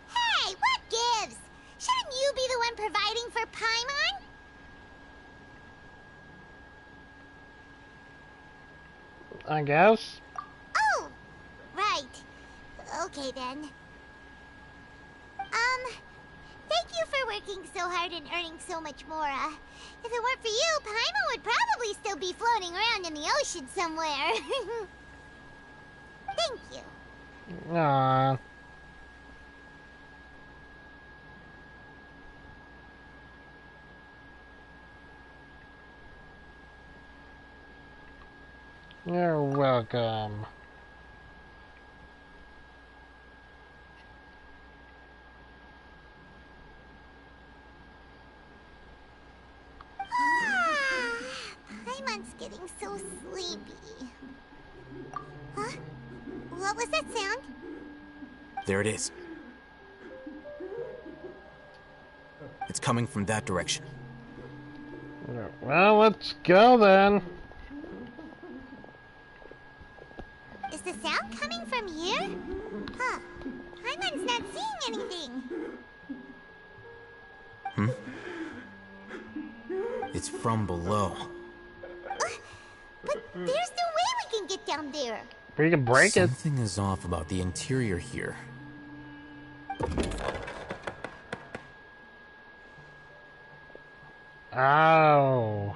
Hey, what gives? Shouldn't you be the one providing for Paimon? I guess. Oh, right. Okay then. Thank you for working so hard and earning so much more. If it weren't for you, Paimon would probably still be floating around in the ocean somewhere. Thank you. Aww. You're welcome. Paimon's getting so sleepy. Huh? What was that sound? There it is. It's coming from that direction. Well, let's go then. Is the sound coming from here? Huh. Paimon's not seeing anything. It's from below. But there's no way we can get down there. We can break it. Something is off about the interior here. Oh.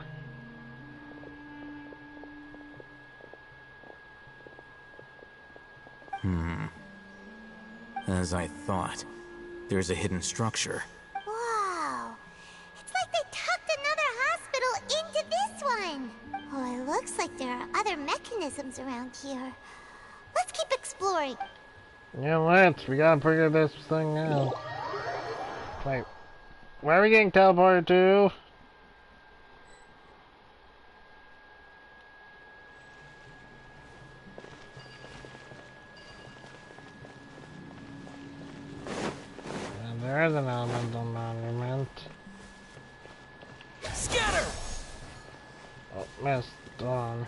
As I thought, there's a hidden structure. Wow. It's like they tucked another hospital into this one. Oh, it looks like there are other mechanisms around here. Let's keep exploring. Yeah, let's. We gotta figure this thing out. Wait. Where are we getting teleported to? And there is an elemental monument. Scatter! messed on.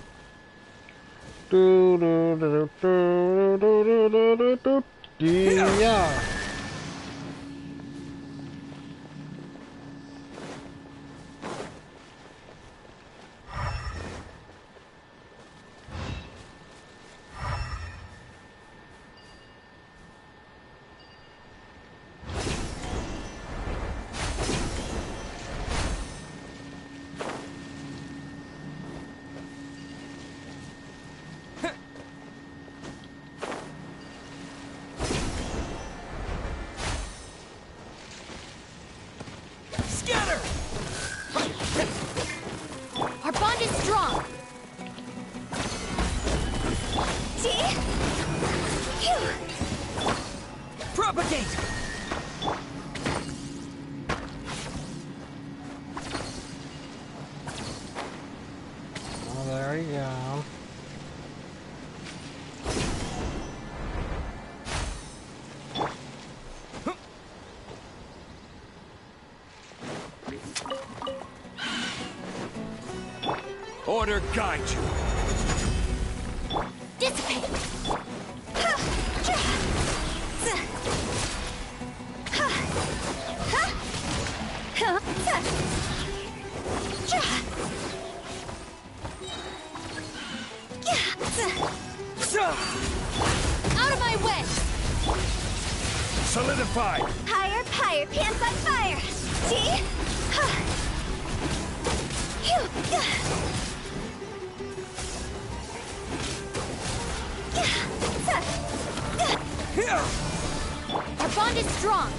Do do do do do do do do do do. Yeah. Our bond is strong. See? Phew. Propagate! Oh, there you go. Order guide you. Dissipate. Out of my way! Solidified. Higher, higher, pants on fire! See? Our bond is strong.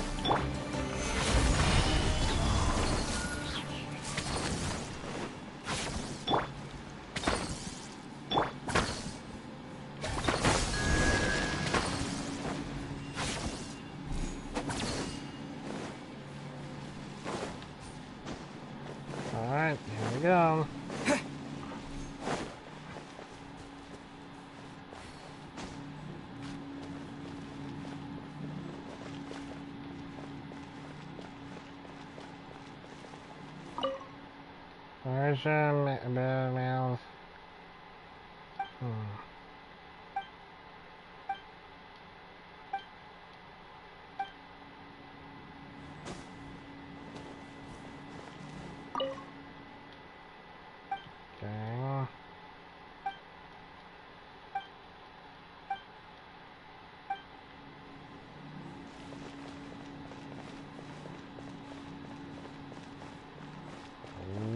Alright, here we go. Where's your mouth? Okay.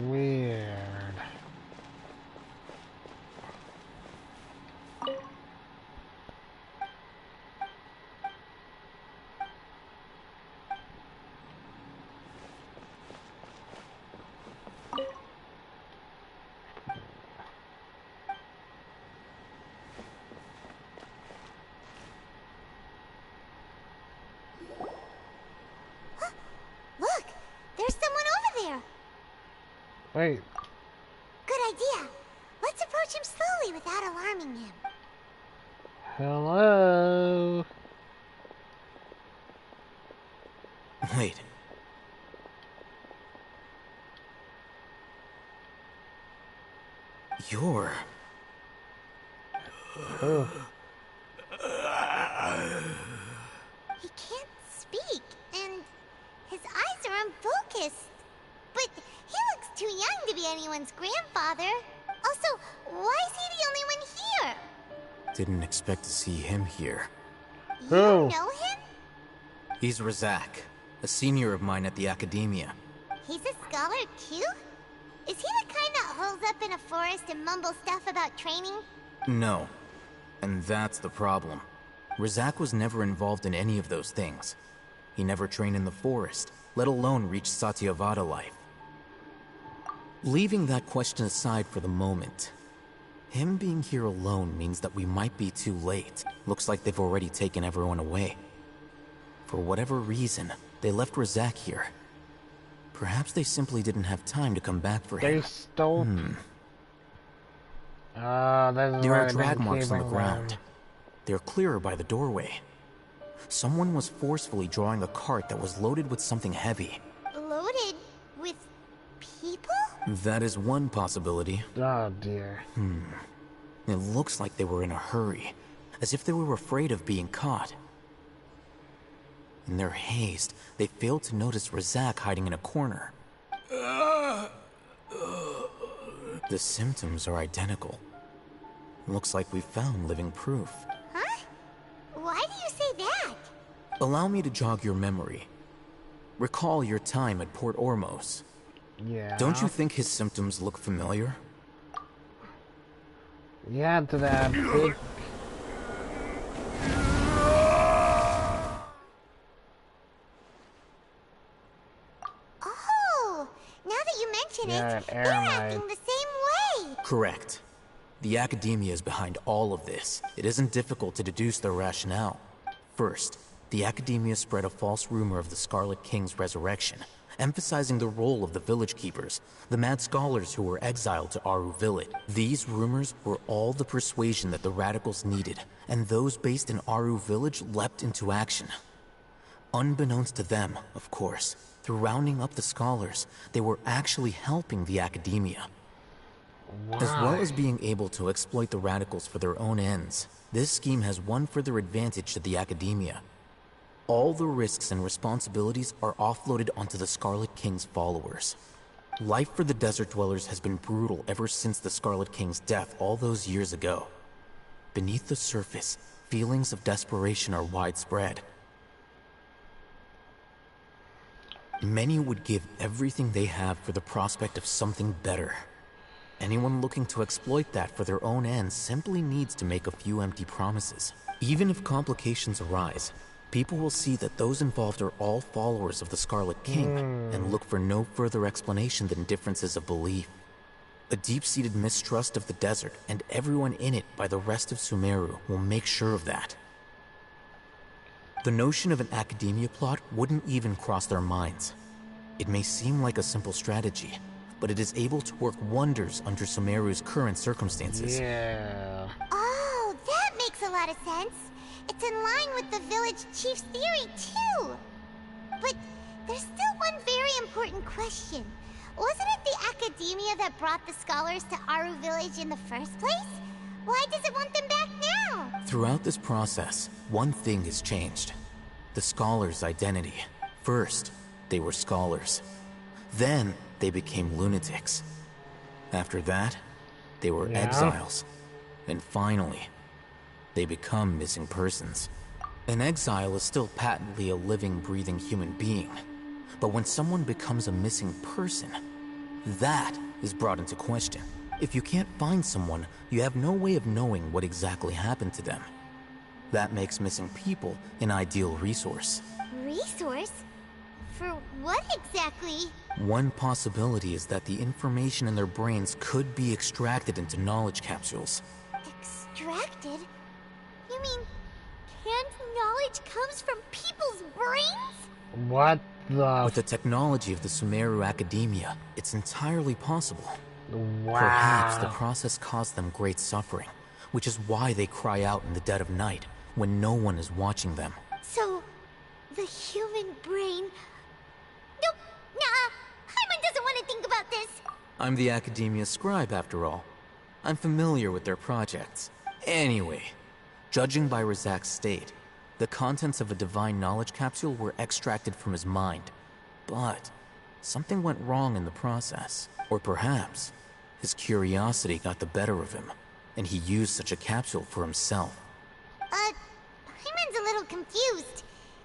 Weird. Look! There's someone over there! Wait. Good idea. Let's approach him slowly without alarming him. Hello. Wait. You're... Oh. He can't speak, and his eyes are unfocused. But he looks too young to be anyone's grandfather. Also, why is he the only one here? Didn't expect to see him here. You know him? He's Razak, a senior of mine at the Academia. He's a scholar too? Is he the kind that holes up in a forest and mumbles stuff about training? No. And that's the problem. Razak was never involved in any of those things. He never trained in the forest, let alone reach Satyavada life. Leaving that question aside for the moment, him being here alone means that we might be too late. Looks like they've already taken everyone away. For whatever reason, they left Razak here. Perhaps they simply didn't have time to come back for him. They stole. There are drag marks on the them. ground. They're clearer by the doorway. Someone was forcefully drawing a cart that was loaded with something heavy. Loaded with people? That is one possibility. Oh dear. It looks like they were in a hurry, as if they were afraid of being caught. In their haste, they failed to notice Razak hiding in a corner. The symptoms are identical. Looks like we found living proof. Huh? Why do you say that? Allow me to jog your memory. Recall your time at Port Ormos. Yeah. Don't you think his symptoms look familiar? Yeah, to that big... Oh, now that you mention it, they're acting the same way. Correct. The Academia is behind all of this. It isn't difficult to deduce their rationale. First, the Academia spread a false rumor of the Scarlet King's resurrection, emphasizing the role of the village keepers, the mad scholars who were exiled to Aru Village. These rumors were all the persuasion that the radicals needed, and those based in Aru Village leapt into action. Unbeknownst to them, of course, through rounding up the scholars, they were actually helping the Academia. As well as being able to exploit the radicals for their own ends, this scheme has one further advantage to the Academia. All the risks and responsibilities are offloaded onto the Scarlet King's followers. Life for the Desert Dwellers has been brutal ever since the Scarlet King's death all those years ago. Beneath the surface, feelings of desperation are widespread. Many would give everything they have for the prospect of something better. Anyone looking to exploit that for their own ends simply needs to make a few empty promises. Even if complications arise, people will see that those involved are all followers of the Scarlet King and look for no further explanation than differences of belief. A deep-seated mistrust of the desert and everyone in it by the rest of Sumeru will make sure of that. The notion of an Academia plot wouldn't even cross their minds. It may seem like a simple strategy, but it is able to work wonders under Sumeru's current circumstances. Yeah. Oh, that makes a lot of sense. It's in line with the village chief's theory, too. But there's still one very important question. Wasn't it the Academia that brought the scholars to Aru Village in the first place? Why does it want them back now? Throughout this process, one thing has changed. The scholars' identity. First, they were scholars. Then, they became lunatics. After that, they were exiles. And finally, they become missing persons. An exile is still patently a living, breathing human being. But when someone becomes a missing person, that is brought into question. If you can't find someone, you have no way of knowing what exactly happened to them. That makes missing people an ideal resource. Resource? For what exactly? One possibility is that the information in their brains could be extracted into knowledge capsules. Extracted? You mean canned knowledge comes from people's brains? What the... With the technology of the Sumeru Academia, it's entirely possible. Wow. Perhaps the process caused them great suffering, which is why they cry out in the dead of night, when no one is watching them. So, the human brain... Nope, nah, Hyman doesn't want to think about this. I'm the Academia scribe, after all. I'm familiar with their projects. Anyway, judging by Razak's state, the contents of a divine knowledge capsule were extracted from his mind. But something went wrong in the process. Or perhaps his curiosity got the better of him, and he used such a capsule for himself. Hyman's a little confused.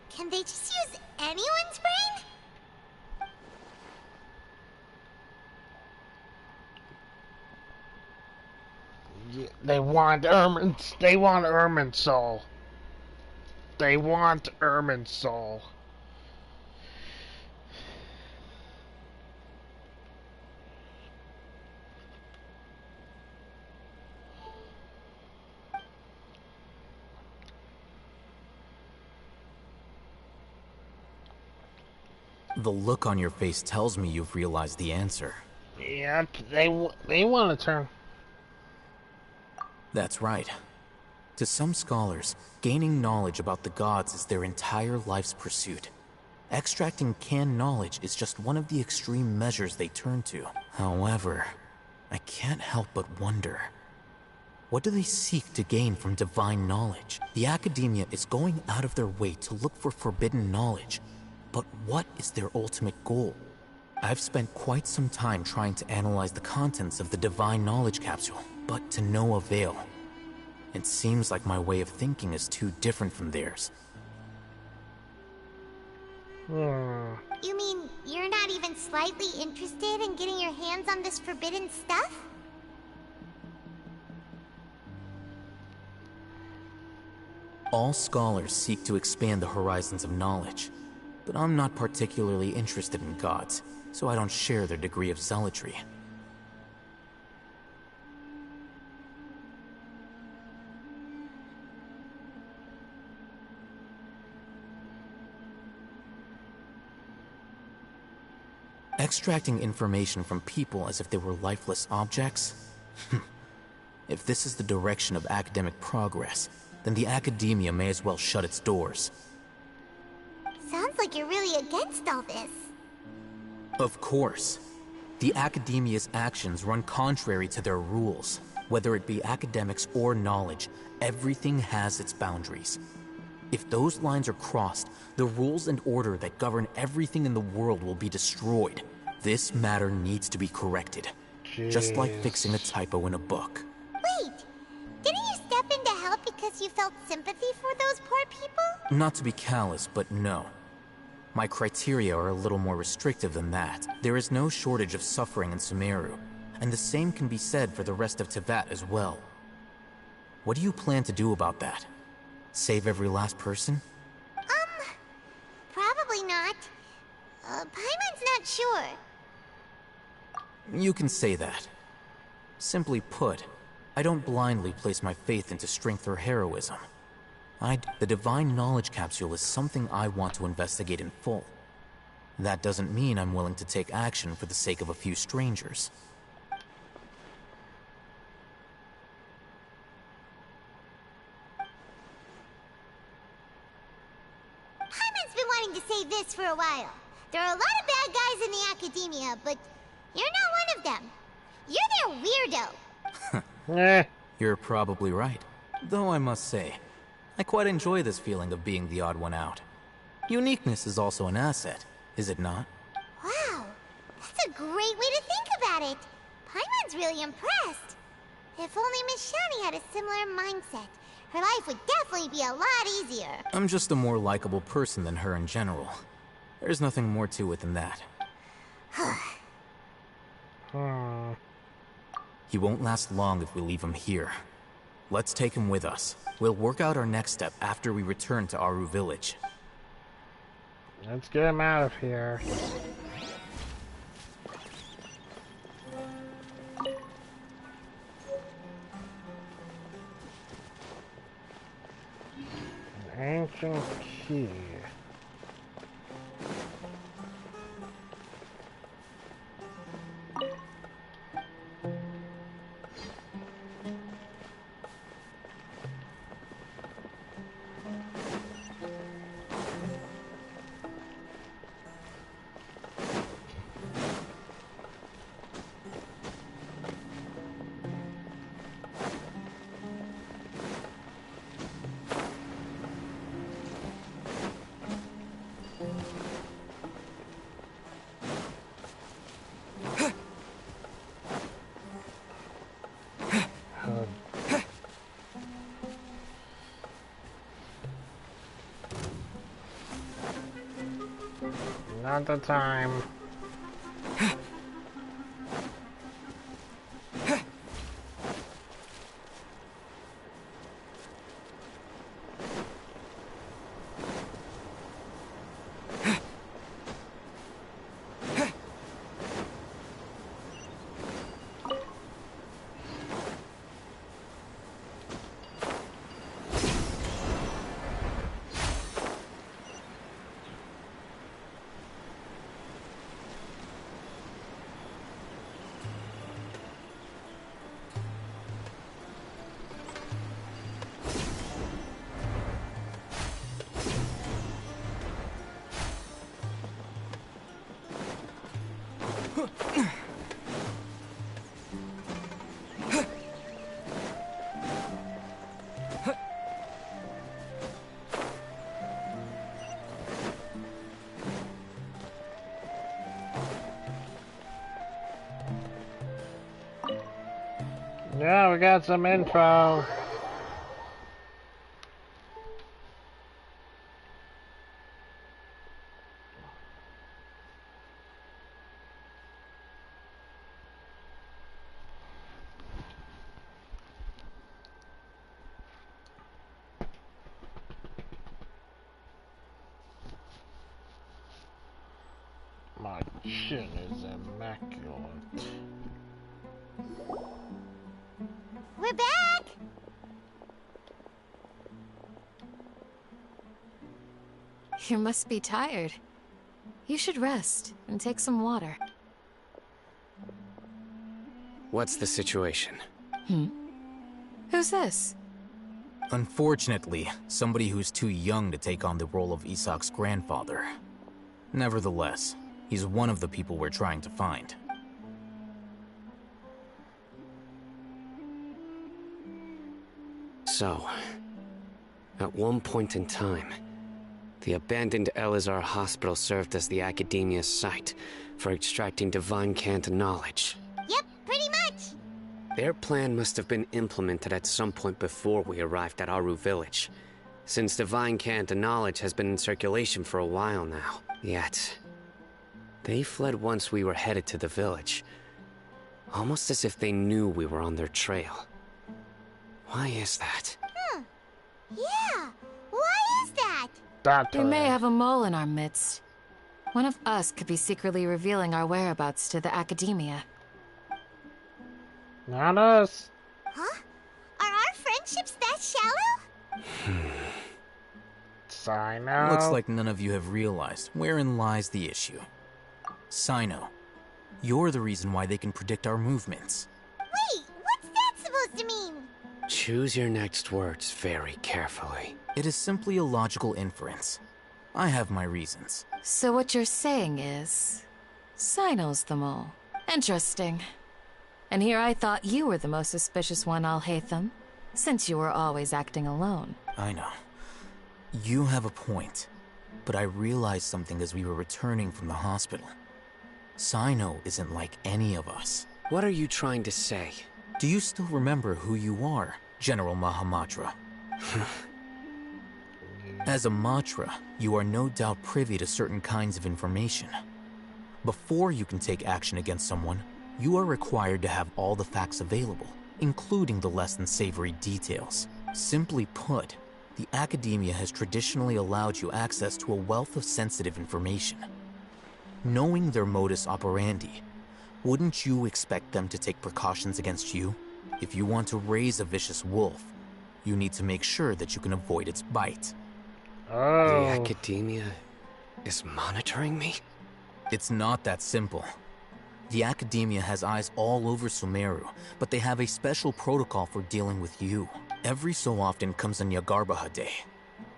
Can they just use anyone's brain? Yeah, they want Ermin's soul. They want Ermin's soul. The look on your face tells me you've realized the answer. Yeah, they want to turn. That's right. To some scholars, gaining knowledge about the gods is their entire life's pursuit. Extracting canned knowledge is just one of the extreme measures they turn to. However, I can't help but wonder, what do they seek to gain from divine knowledge? The academia is going out of their way to look for forbidden knowledge, but what is their ultimate goal? I've spent quite some time trying to analyze the contents of the divine knowledge capsule, but to no avail. It seems like my way of thinking is too different from theirs. You mean you're not even slightly interested in getting your hands on this forbidden stuff? All scholars seek to expand the horizons of knowledge, but I'm not particularly interested in gods, so I don't share their degree of zealotry. Extracting information from people as if they were lifeless objects? If this is the direction of academic progress, then the academia may as well shut its doors. Sounds like you're really against all this. Of course. The academia's actions run contrary to their rules. Whether it be academics or knowledge, everything has its boundaries. If those lines are crossed, the rules and order that govern everything in the world will be destroyed. This matter needs to be corrected. Just like fixing a typo in a book. Wait! Didn't you step in to help because you felt sympathy for those poor people? Not to be callous, but no. My criteria are a little more restrictive than that. There is no shortage of suffering in Sumeru, and the same can be said for the rest of Teyvat as well. What do you plan to do about that? Save every last person? Probably not. Paimon's not sure. You can say that. Simply put, I don't blindly place my faith into strength or heroism. The divine knowledge capsule is something I want to investigate in full. That doesn't mean I'm willing to take action for the sake of a few strangers. Paimon's been wanting to say this for a while. There are a lot of bad guys in the academia, but you're not one of them. You're their weirdo. You're probably right. Though I must say, I quite enjoy this feeling of being the odd one out. Uniqueness is also an asset, is it not? Wow, that's a great way to think about it. Paimon's really impressed. If only Miss Shani had a similar mindset, her life would definitely be a lot easier. I'm just a more likable person than her in general. There's nothing more to it than that. He won't last long if we leave him here. Let's take him with us. We'll work out our next step after we return to Aru Village. Let's get him out of here. An ancient key. Not the time. Yeah, we got some info. My chin is immaculate. We're back! You must be tired. You should rest and take some water. What's the situation? Who's this? Unfortunately, somebody who's too young to take on the role of Isak's grandfather. Nevertheless, he's one of the people we're trying to find. So, at one point in time, the abandoned Elazar Hospital served as the Academia's site for extracting divine cant knowledge. Yep, pretty much. Their plan must have been implemented at some point before we arrived at Aru Village, since divine cant knowledge has been in circulation for a while now. Yet, they fled once we were headed to the village, almost as if they knew we were on their trail. Why is that? Yeah, why is that? We may have a mole in our midst. One of us could be secretly revealing our whereabouts to the Academia. Not us. Huh? Are our friendships that shallow? Sino. Looks like none of you have realized wherein lies the issue. Sino, you're the reason why they can predict our movements. Wait, what's that supposed to mean? Choose your next words very carefully. It is simply a logical inference. I have my reasons. So what you're saying is... Sino's the mole. Interesting. And here I thought you were the most suspicious one, Alhaitham, since you were always acting alone. I know. You have a point. But I realized something as we were returning from the hospital. Sino isn't like any of us. What are you trying to say? Do you still remember who you are, General Mahamatra? As a Matra, you are no doubt privy to certain kinds of information. Before you can take action against someone, you are required to have all the facts available, including the less than savory details. Simply put, the Academia has traditionally allowed you access to a wealth of sensitive information. Knowing their modus operandi, wouldn't you expect them to take precautions against you? If you want to raise a vicious wolf, you need to make sure that you can avoid its bite. Oh. The Academia is monitoring me? It's not that simple. The Academia has eyes all over Sumeru, but they have a special protocol for dealing with you. Every so often comes a Nyagarbaha Day.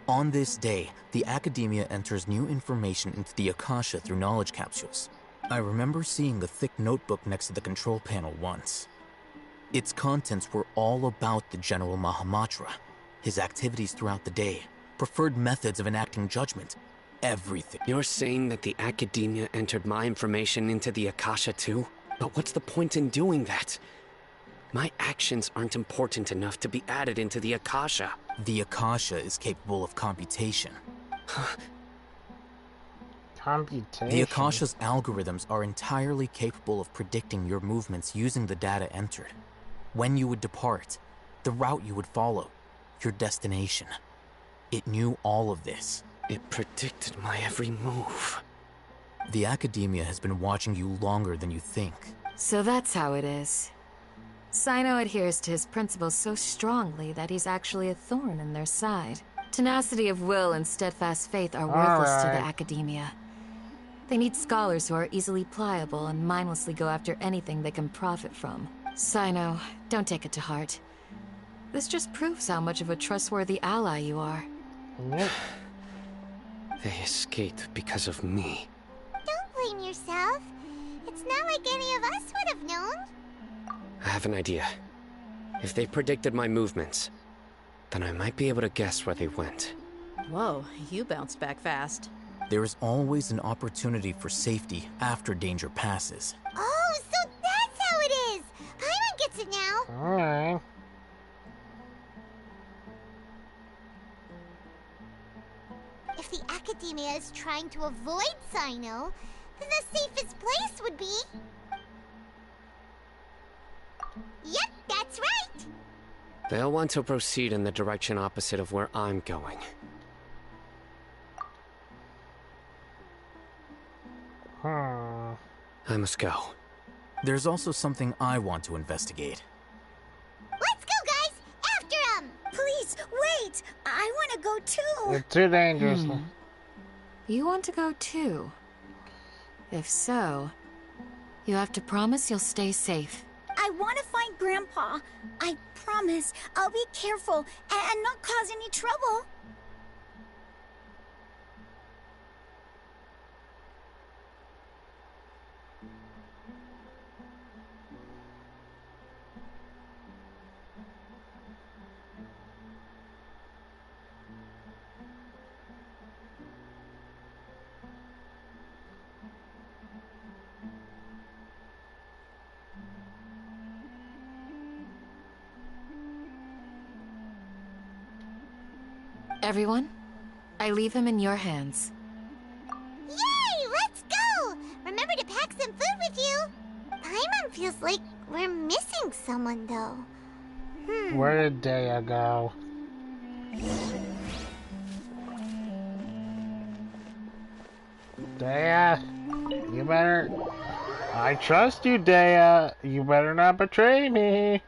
On this day, the Academia enters new information into the Akasha through knowledge capsules. I remember seeing a thick notebook next to the control panel once. Its contents were all about the General Mahamatra, his activities throughout the day, preferred methods of enacting judgment, everything. You're saying that the Academia entered my information into the Akasha too? But what's the point in doing that? My actions aren't important enough to be added into the Akasha. The Akasha is capable of computation. Computation? The Akasha's algorithms are entirely capable of predicting your movements using the data entered. When you would depart, the route you would follow, your destination. It knew all of this. It predicted my every move. The Academia has been watching you longer than you think. So that's how it is. Sino adheres to his principles so strongly that he's actually a thorn in their side. Tenacity of will and steadfast faith are worthless to the Academia. They need scholars who are easily pliable and mindlessly go after anything they can profit from. Sino, don't take it to heart. This just proves how much of a trustworthy ally you are. Yep. They escaped because of me. Don't blame yourself. It's not like any of us would have known. I have an idea. If they predicted my movements, then I might be able to guess where they went. Whoa, you bounced back fast. There is always an opportunity for safety after danger passes. Oh, so that's how it is! Paimon gets it now! Alright. Academia is trying to avoid Sino, then the safest place would be... Yep, that's right! They'll want to proceed in the direction opposite of where I'm going. I must go. There's also something I want to investigate. Let's go, guys! After him! Please, wait! I want to go too! It's too dangerous. You want to go too? If so, you have to promise you'll stay safe. I want to find Grandpa. I promise I'll be careful and not cause any trouble. Everyone, I leave him in your hands. Yay! Let's go! Remember to pack some food with you. Paimon feels like we're missing someone, though. Where did Dea go? Dea, you better... I trust you, Dea. You better not betray me.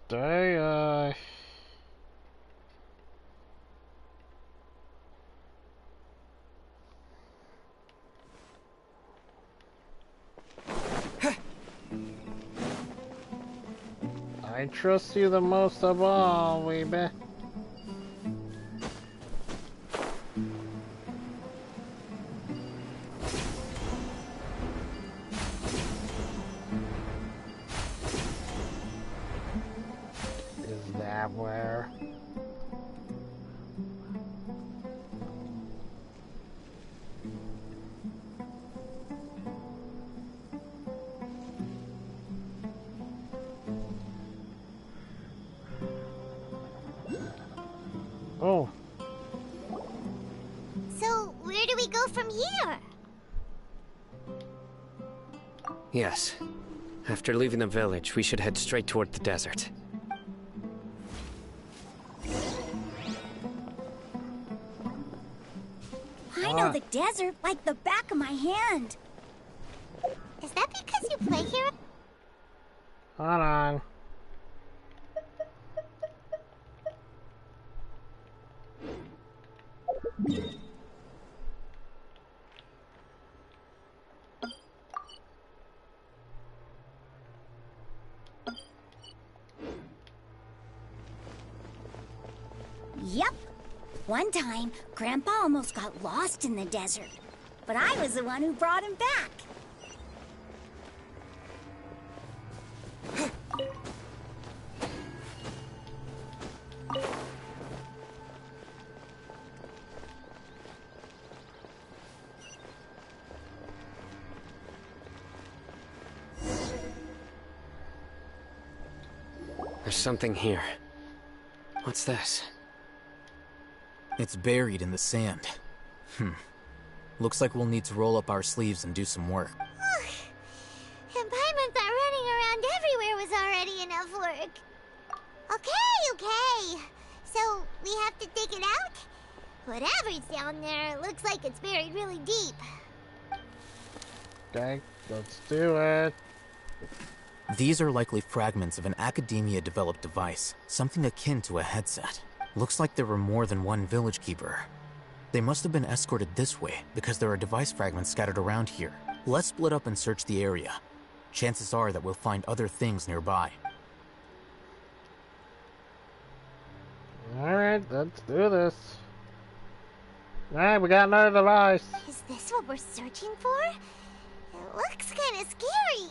Dea. I trust you the most of all, Weeby. Is that where? Oh. So, where do we go from here? Yes. After leaving the village, we should head straight toward the desert. I know the desert like the back of my hand. Is that because you play here? Hold on. Yep. One time, Grandpa almost got lost in the desert, but I was the one who brought him back. There's something here. What's this? It's buried in the sand. Looks like we'll need to roll up our sleeves and do some work. And Paimon thought running around everywhere was already enough work. Okay. So, we have to dig it out? Whatever's down there, it looks like it's buried really deep. Okay, let's do it. These are likely fragments of an Academia-developed device, something akin to a headset. Looks like there were more than one village keeper. They must have been escorted this way because there are device fragments scattered around here. Let's split up and search the area. Chances are that we'll find other things nearby. Alright, let's do this. Alright, we got another device. Is this what we're searching for? It looks kind of scary.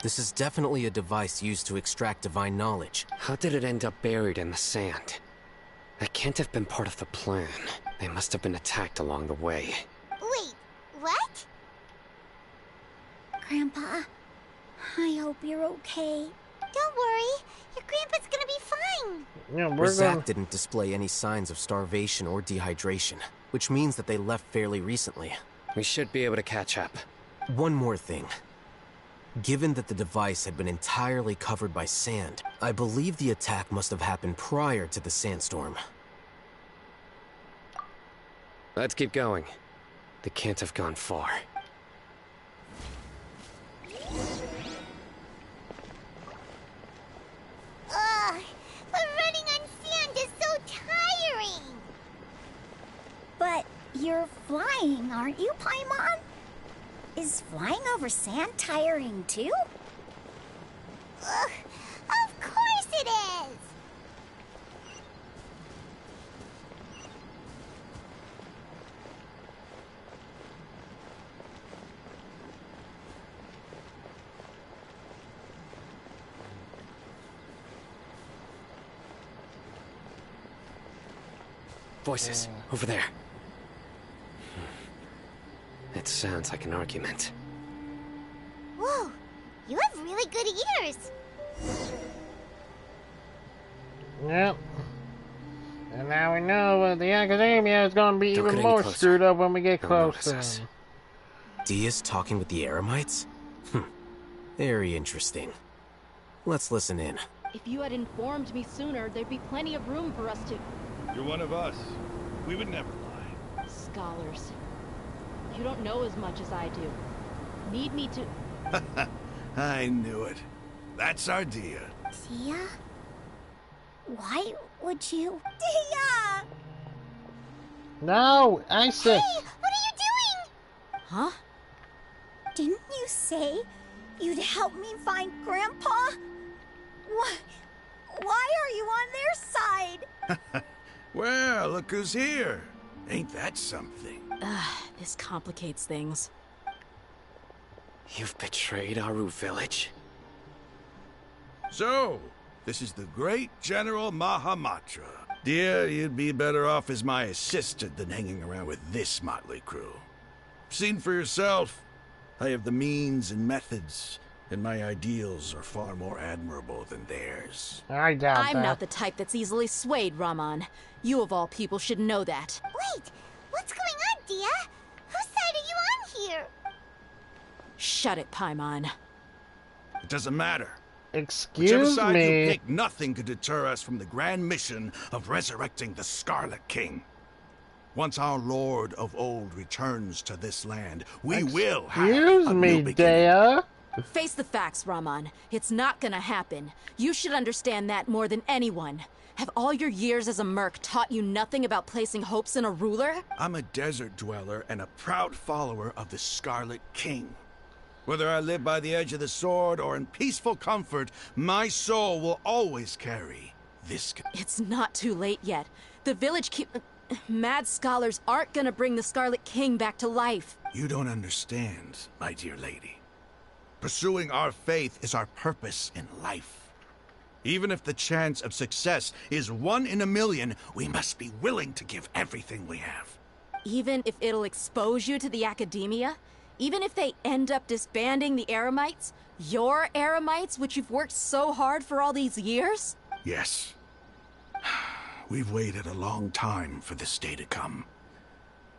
This is definitely a device used to extract divine knowledge. How did it end up buried in the sand? That can't have been part of the plan. They must have been attacked along the way. Wait, what? Grandpa, I hope you're okay. Don't worry, your grandpa's gonna be fine. Yeah, Razak didn't display any signs of starvation or dehydration, which means that they left fairly recently. We should be able to catch up. One more thing. Given that the device had been entirely covered by sand, I believe the attack must have happened prior to the sandstorm. Let's keep going. They can't have gone far. Ugh, but running on sand is so tiring. But you're flying, aren't you, Paimon? Is flying over sand tiring too? Ugh, of course it is. Voices, over there. It sounds like an argument. Whoa, you have really good ears. Yep. And now we know the academia is going to be Don't even get more any closer. screwed up when we get They'll closer. notice us. Dia's talking with the Eremites? Very interesting. Let's listen in. If you had informed me sooner, there'd be plenty of room for us to... You're one of us. We would never lie. Scholars. You don't know as much as I do. Need me to... I knew it. That's our Dia. Dia? Why would you? Dia! No, Isaac. Hey, what are you doing? Huh? Didn't you say you'd help me find Grandpa? Why are you on their side? Well, look who's here. Ain't that something? This complicates things. You've betrayed Aru village? So, this is the great General Mahamatra. Dear, you'd be better off as my assistant than hanging around with this motley crew. Seen for yourself. I have the means and methods, and my ideals are far more admirable than theirs. I doubt I'm that. not the type that's easily swayed, Raman. You of all people should know that. Wait, what's going on, Dia? Whose side are you on here? Shut it, Paimon. It doesn't matter. Whichever Excuse side me. you pick, nothing could deter us from the grand mission of resurrecting the Scarlet King. Once our Lord of Old returns to this land, we will have Excuse a me, new beginning. Dea. Face the facts, Raman. It's not gonna happen. You should understand that more than anyone. Have all your years as a merc taught you nothing about placing hopes in a ruler? I'm a desert dweller and a proud follower of the Scarlet King. Whether I live by the edge of the sword or in peaceful comfort, my soul will always carry this. It's not too late yet. The village mad scholars aren't gonna bring the Scarlet King back to life. You don't understand, my dear lady. Pursuing our faith is our purpose in life. Even if the chance of success is 1 in a million, we must be willing to give everything we have. Even if it'll expose you to the academia? Even if they end up disbanding the Eremites? Your Eremites, which you've worked so hard for all these years? Yes. We've waited a long time for this day to come.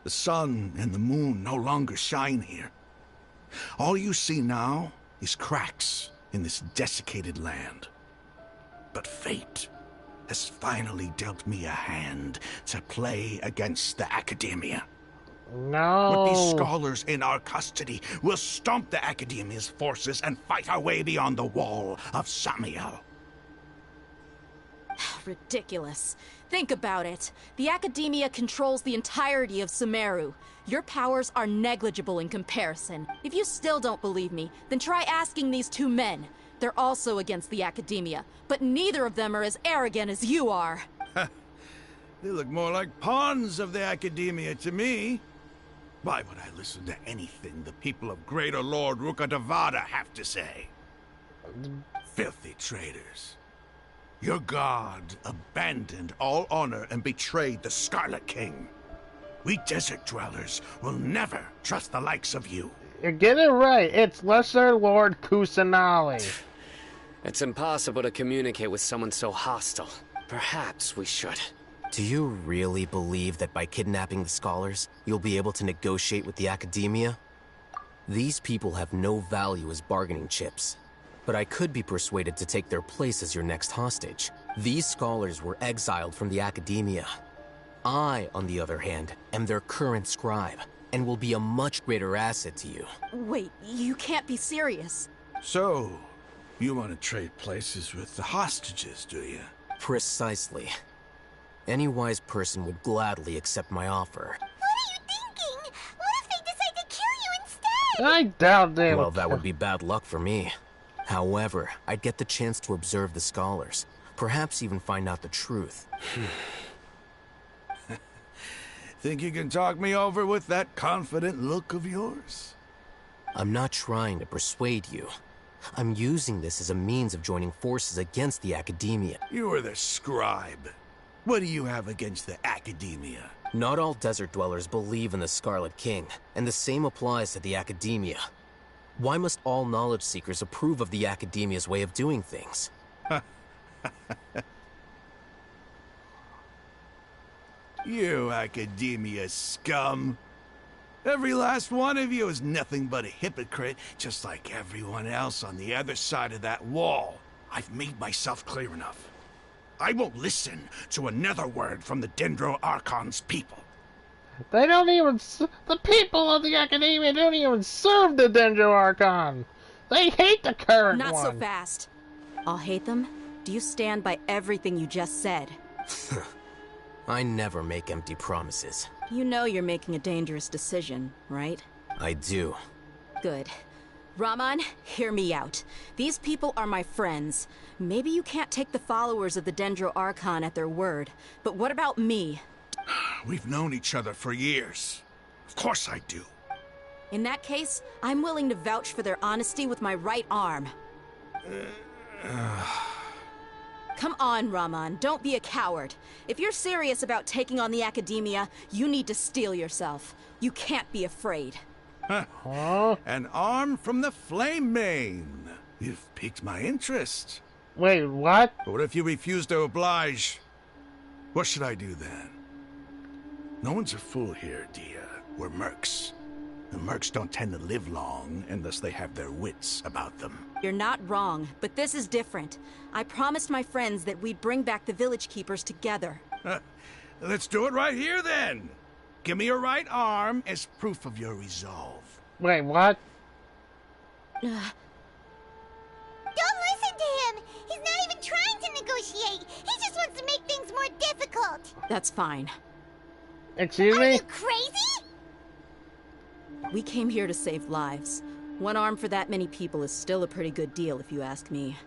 The sun and the moon no longer shine here. All you see now is cracks in this desiccated land. But fate has finally dealt me a hand to play against the academia. No. With these scholars in our custody, we'll stomp the academia's forces and fight our way beyond the wall of Samiel. Ridiculous. Think about it. The academia controls the entirety of Sumeru. Your powers are negligible in comparison. If you still don't believe me, then try asking these 2 men. They're also against the academia, but neither of them are as arrogant as you are. They look more like pawns of the academia to me. Why would I listen to anything the people of Greater Lord Rukkhadevada have to say? Filthy traitors. Your god abandoned all honor and betrayed the Scarlet King. We desert dwellers will never trust the likes of you. You get it right. It's Lesser Lord Kusanali. It's impossible to communicate with someone so hostile. Perhaps we should. Do you really believe that by kidnapping the scholars, you'll be able to negotiate with the Academia? These people have no value as bargaining chips. But I could be persuaded to take their place as your next hostage. These scholars were exiled from the Academia. I, on the other hand, am their current scribe, and will be a much greater asset to you. Wait, you can't be serious. So, you want to trade places with the hostages, do you? Precisely. Any wise person would gladly accept my offer. What are you thinking? What if they decide to kill you instead? I doubt they Well, that would be bad luck for me. However, I'd get the chance to observe the scholars. Perhaps even find out the truth. Think you can talk me over with that confident look of yours? I'm not trying to persuade you. I'm using this as a means of joining forces against the Academia. You are the scribe. What do you have against the Academia? Not all desert dwellers believe in the Scarlet King, and the same applies to the Academia. Why must all knowledge seekers approve of the Academia's way of doing things? You Academia scum. Every last one of you is nothing but a hypocrite, just like everyone else on the other side of that wall. I've made myself clear enough. I won't listen to another word from the Dendro Archon's people. They don't even... The people of the Academia don't even serve the Dendro Archon. They hate the current one. Not so fast. I'll hate them? Do you stand by everything you just said? I never make empty promises. You know you're making a dangerous decision, right? I do. Good. Raman, hear me out. These people are my friends. Maybe you can't take the followers of the Dendro Archon at their word, but what about me? We've known each other for years. Of course I do. In that case, I'm willing to vouch for their honesty with my right arm. Come on, Raman, don't be a coward. If you're serious about taking on the Academia, you need to steel yourself. You can't be afraid. An arm from the Flame Mane. You've piqued my interest. Wait, what? What if you refuse to oblige? What should I do then? No one's a fool here, Dia. We're mercs. And mercs don't tend to live long unless they have their wits about them. You're not wrong, but this is different. I promised my friends that we'd bring back the village keepers together. Let's do it right here then. Give me your right arm as proof of your resolve. Wait, what? Don't listen to him! He's not even trying to negotiate! He just wants to make things more difficult! That's fine. Excuse Are me? you crazy? We came here to save lives. One arm for that many people is still a pretty good deal, if you ask me.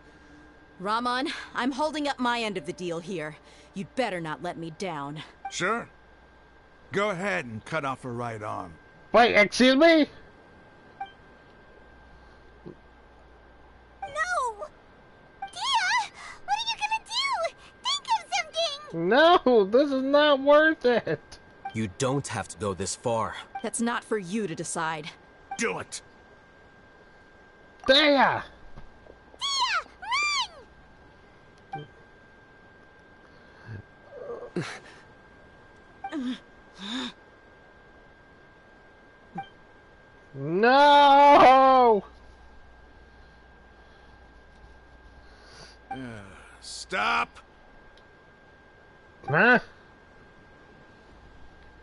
Raman, I'm holding up my end of the deal here. You'd better not let me down. Sure. Go ahead and cut off her right arm. Wait, excuse me? No! Dia! What are you gonna do? Think of something! No, this is not worth it. You don't have to go this far. That's not for you to decide. Do it! There! No! Stop! Huh?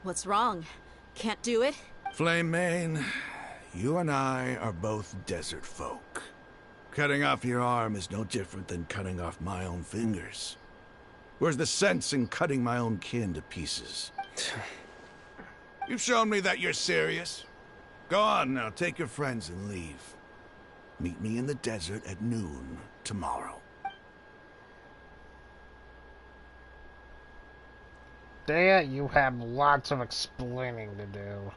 What's wrong? Can't do it? Flame Mane, you and I are both desert folk. Cutting off your arm is no different than cutting off my own fingers. Where's the sense in cutting my own kin to pieces? You've shown me that you're serious. Go on now, take your friends and leave. Meet me in the desert at noon tomorrow. There, you have lots of explaining to do.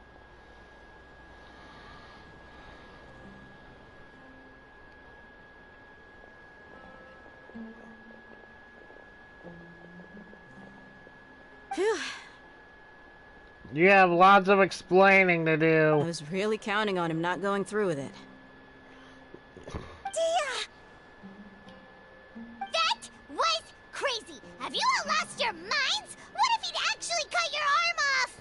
Phew. You have lots of explaining to do. I was really counting on him not going through with it. Dia! That was crazy! Have you all lost your minds? What if he'd actually cut your arm off?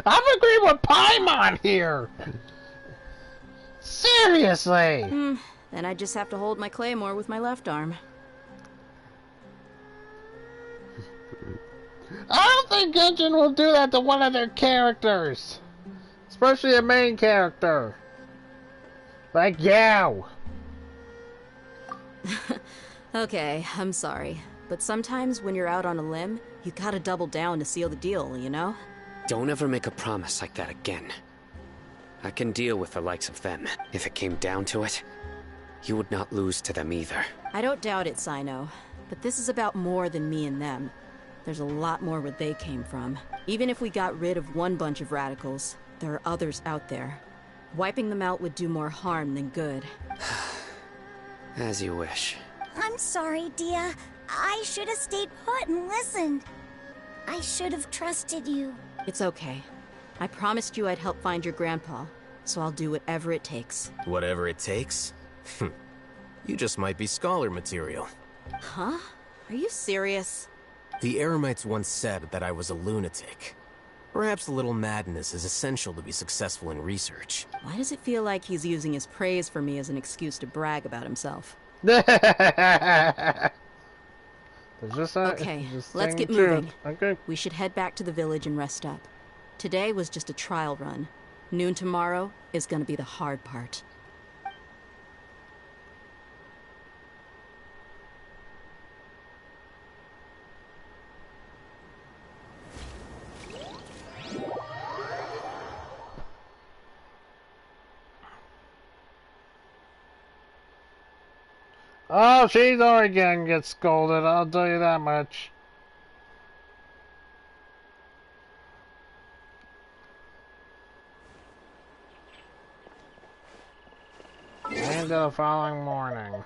I'm agreeing with Paimon here! Seriously! Then I just have to hold my claymore with my left arm. I don't think Genshin will do that to one of their characters. Especially a main character. Like Yao. Okay, I'm sorry. But sometimes when you're out on a limb, you gotta double down to seal the deal, you know? Don't ever make a promise like that again. I can deal with the likes of them. If it came down to it, you would not lose to them either. I don't doubt it, Sino. But this is about more than me and them. There's a lot more where they came from. Even if we got rid of one bunch of radicals, there are others out there. Wiping them out would do more harm than good. As you wish. I'm sorry, Dia. I should have stayed put and listened. I should have trusted you. It's okay. I promised you I'd help find your grandpa, so I'll do whatever it takes. Whatever it takes? You just might be scholar material. Huh? Are you serious? The Eremites once said that I was a lunatic. Perhaps a little madness is essential to be successful in research. Why does it feel like he's using his praise for me as an excuse to brag about himself? Okay, Okay, let's get moving. Okay. We should head back to the village and rest up. Today was just a trial run. Noon tomorrow is gonna be the hard part. Oh, she's already gonna get scolded, I'll tell you that much. And the following morning.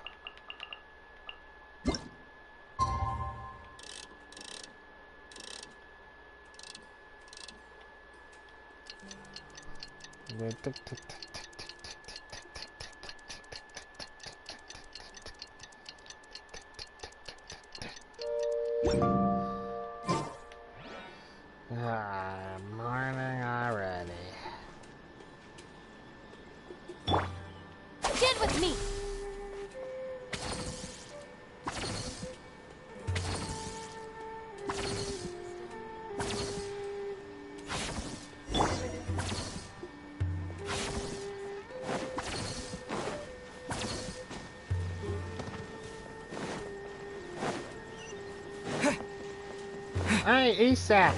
Morning already. Get with me! Hey, Isak.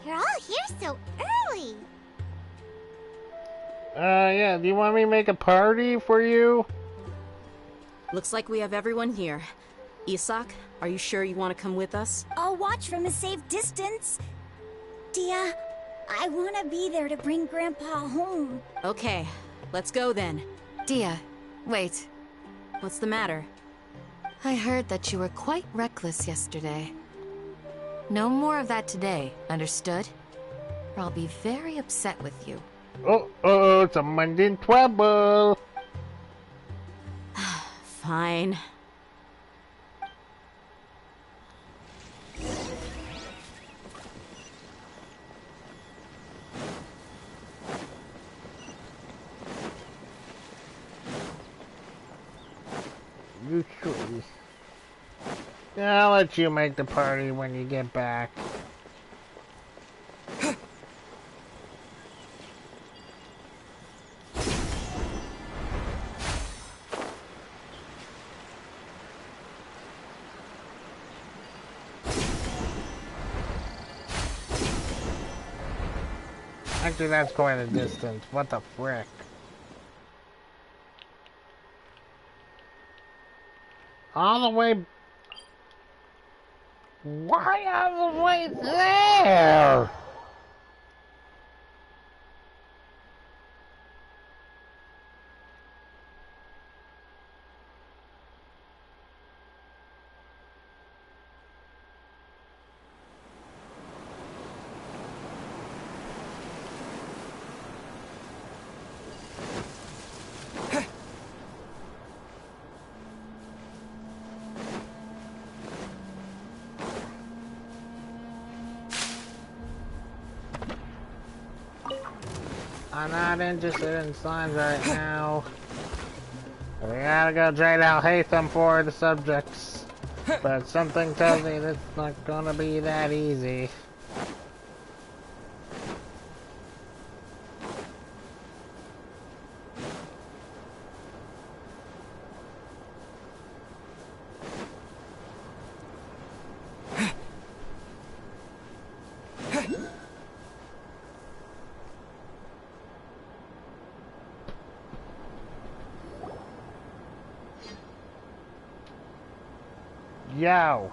You're all here so early. Yeah, do you want me to make a party for you? Looks like we have everyone here. Isak, are you sure you want to come with us? I'll watch from a safe distance. Dia, I want to be there to bring Grandpa home. Okay, let's go then. Dia, wait. What's the matter? I heard that you were quite reckless yesterday. No more of that today, understood? Or I'll be very upset with you. Oh, someone's in trouble. Fine. You choice. Yeah, I'll let you make the party when you get back. Actually, that's quite a distance. What the frick? All the way... Why all the way there? I'm not interested in signs right now. We gotta go trade out Hatham for the subjects. But something tells me that's not gonna be that easy. Yo.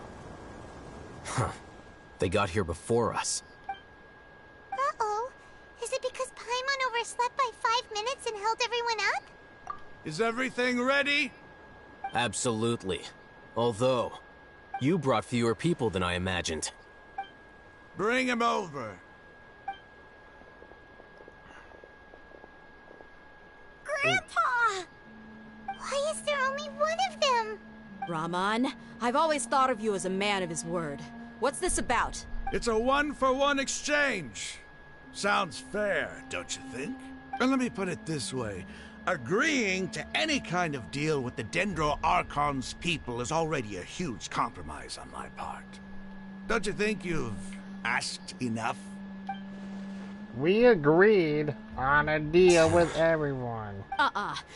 Huh. They got here before us. Uh-oh. Is it because Paimon overslept by 5 minutes and held everyone up? Is everything ready? Absolutely. Although, you brought fewer people than I imagined. Bring him over. Grandpa! Why is there only one of them? Rahman, I've always thought of you as a man of his word. What's this about? It's a one-for-one exchange. Sounds fair, don't you think? And let me put it this way. Agreeing to any kind of deal with the Dendro Archon's people is already a huge compromise on my part. Don't you think you've asked enough? We agreed on a deal with everyone.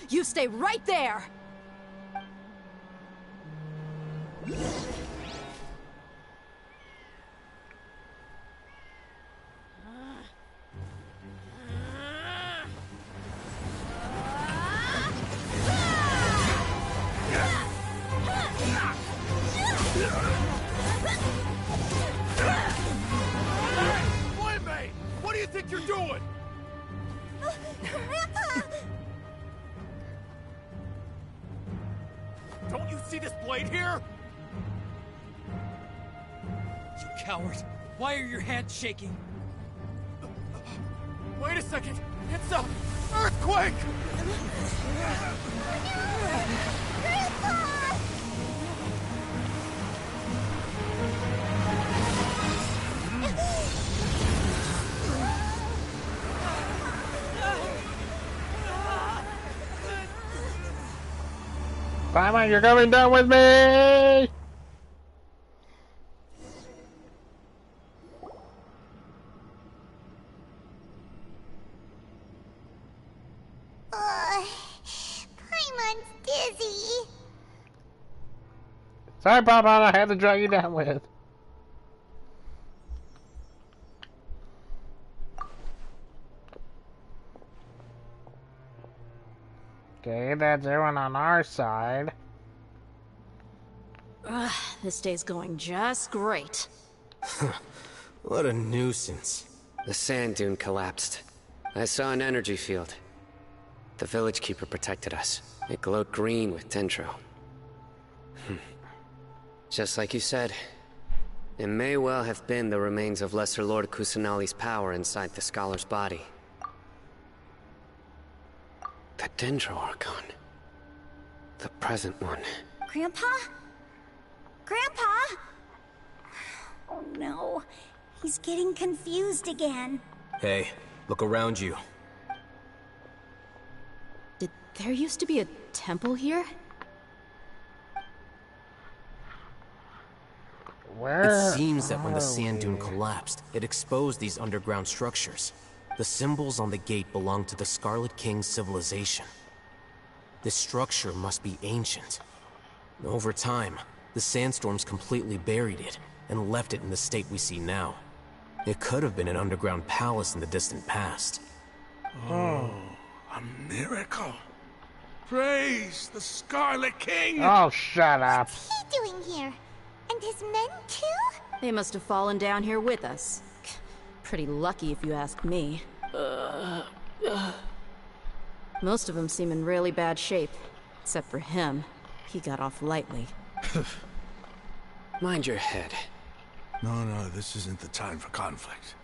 You stay right there! Boy, what do you think you're doing? Grandpa! Don't you see this blade here? You coward! Why are your hands shaking? Wait a second! It's a earthquake! Grandpa! Paimon, you're coming down with me! Paimon's dizzy. Sorry, Paimon, I had to drag you down with. Okay, that's everyone on our side. This day's going just great. What a nuisance. The sand dune collapsed. I saw an energy field. The village keeper protected us. It glowed green with dendro. Just like you said, it may well have been the remains of Lesser Lord Kusanali's power inside the scholar's body. The Dendro Archon. The present one. Grandpa? Grandpa? Oh no. He's getting confused again. Hey, look around you. Did there used to be a temple here? Where? It seems that when the sand dune collapsed, it exposed these underground structures. The symbols on the gate belong to the Scarlet King's civilization. This structure must be ancient. Over time, the sandstorms completely buried it and left it in the state we see now. It could have been an underground palace in the distant past. Oh, a miracle. Praise the Scarlet King! Oh, shut up. What's he doing here? And his men too? They must have fallen down here with us. Pretty lucky if you ask me. Most of them seem in really bad shape. Except for him. He got off lightly. Mind your head. No, this isn't the time for conflict.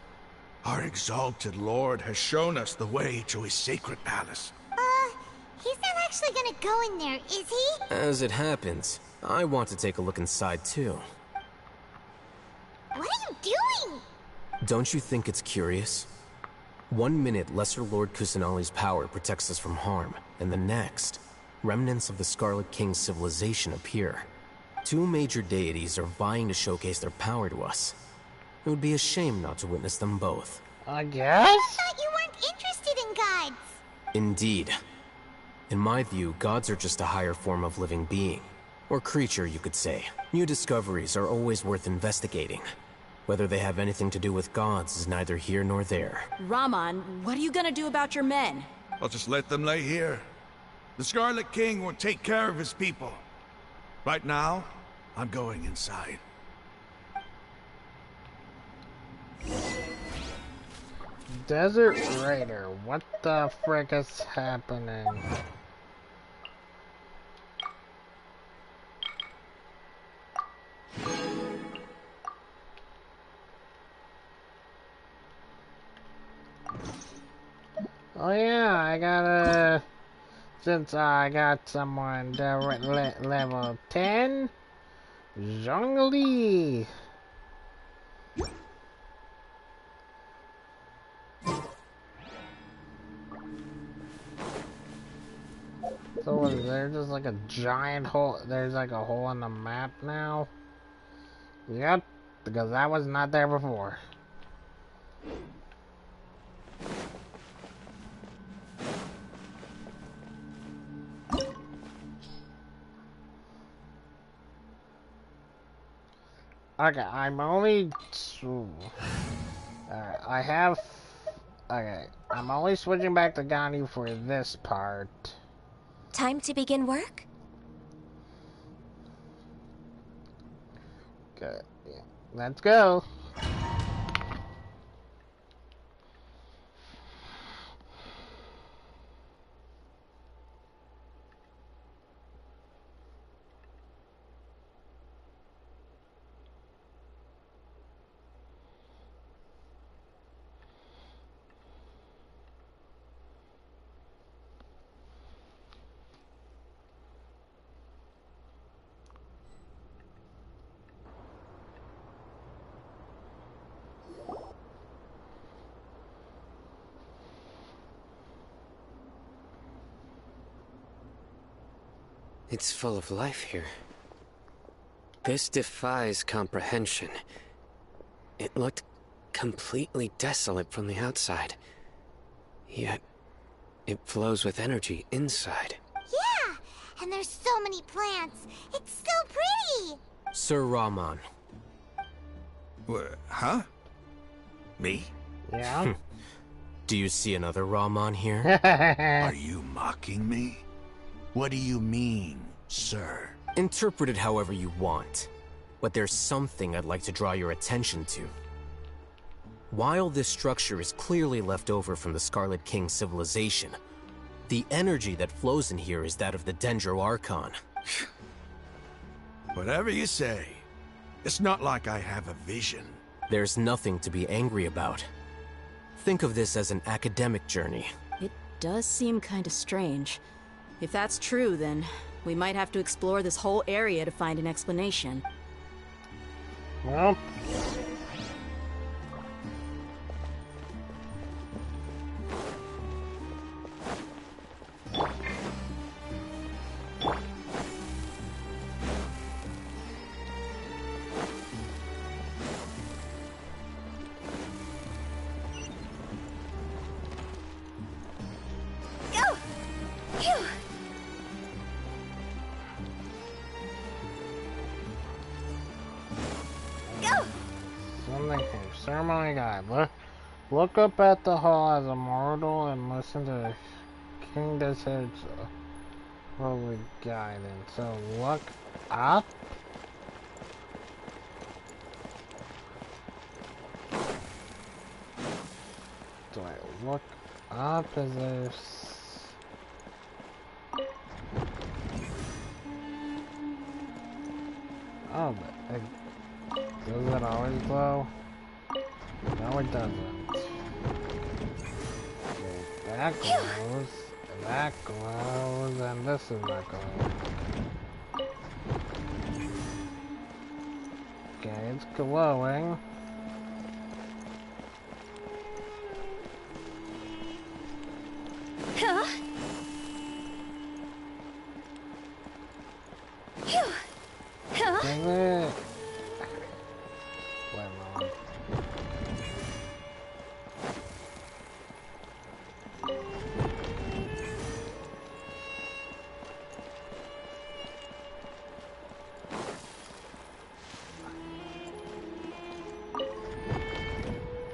Our exalted lord has shown us the way to his sacred palace. He's not actually gonna go in there, is he? As it happens, I want to take a look inside too. What are you doing? Don't you think it's curious? 1 minute, Lesser Lord Kusanali's power protects us from harm, and the next, remnants of the Scarlet King's civilization appear. 2 major deities are vying to showcase their power to us. It would be a shame not to witness them both. I guess? I thought you weren't interested in gods. Indeed. In my view, gods are just a higher form of living being. Or creature, you could say. New discoveries are always worth investigating. Whether they have anything to do with gods is neither here nor there. Rahman, what are you gonna do about your men? I'll just let them lay here. The Scarlet King will take care of his people. Right now, I'm going inside. Desert Raider, what the frick is happening? Oh yeah, I gotta... Since I got someone level 10, Zhongli. So was there just like a giant hole? There's like a hole in the map now? Yep, because that was not there before. Okay, I'm only... I have... Okay, I'm only switching back to Gandhi for this part. Time to begin work? Good. Yeah. Let's go. It's full of life here. This defies comprehension. It looked completely desolate from the outside. Yet, it flows with energy inside. Yeah, and there's so many plants. It's so pretty. Sir Rahman. Huh? Me? Yeah? Do you see another Rahman here? Are you mocking me? What do you mean, sir? Interpret it however you want. But there's something I'd like to draw your attention to. While this structure is clearly left over from the Scarlet King civilization, the energy that flows in here is that of the Dendro Archon. Whatever you say. It's not like I have a vision. There's nothing to be angry about. Think of this as an academic journey. It does seem kinda strange. If that's true, then we might have to explore this whole area to find an explanation. Well... Ceremony guide. Look up at the hall as a mortal and listen to King Desert's holy guidance. So look up. Do I look up? Is there... Oh, but does it always glow? No, it doesn't. Okay, that glows, and this is not glowing. Okay, it's glowing.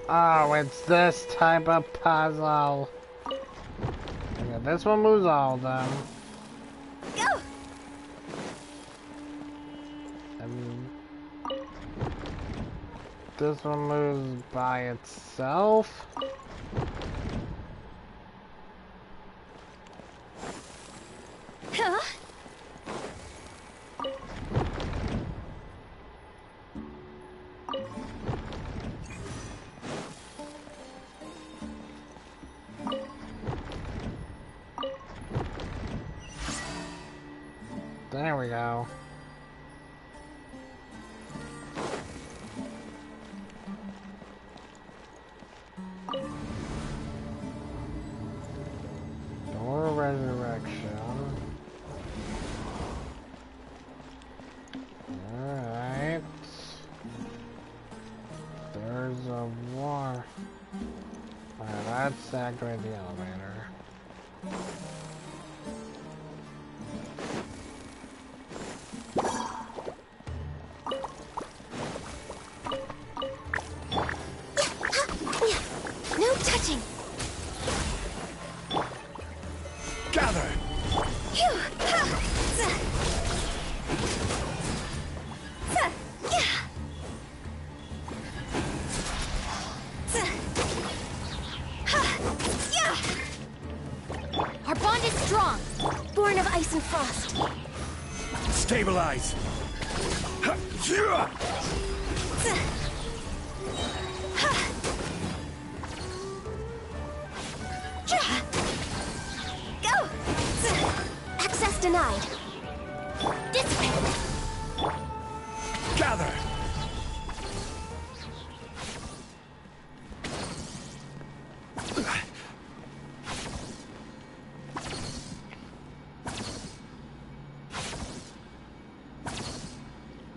Oh, it's this type of puzzle. Okay, this one moves all of them. Go! This one moves by itself. Huh? There we go. Door resurrection. Alright. There's a war. Alright, let's activate the elevator. No touching. Gather! Phew. Ha. Zuh. Zuh. Yeah. Zuh. Ha. Yeah. Our bond is strong. Born of ice and frost. Stabilize! Ha, yeah. Zuh. Ha. Ja. Go! Zuh. Access denied. Dissipate. Gather!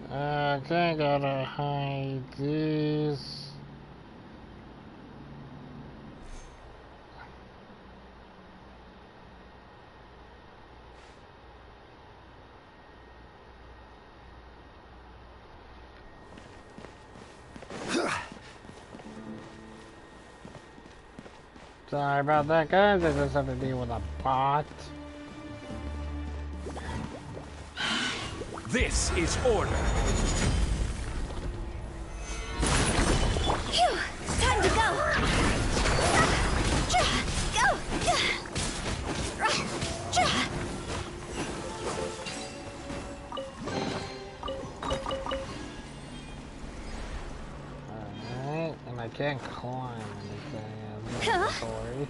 Okay, gotta hide these. Sorry about that, guys. I just have to deal with a bot. This is order. Phew! Time to go! Ja. Go! Ja. Alright, and I can't climb anything. Huh? Sorry.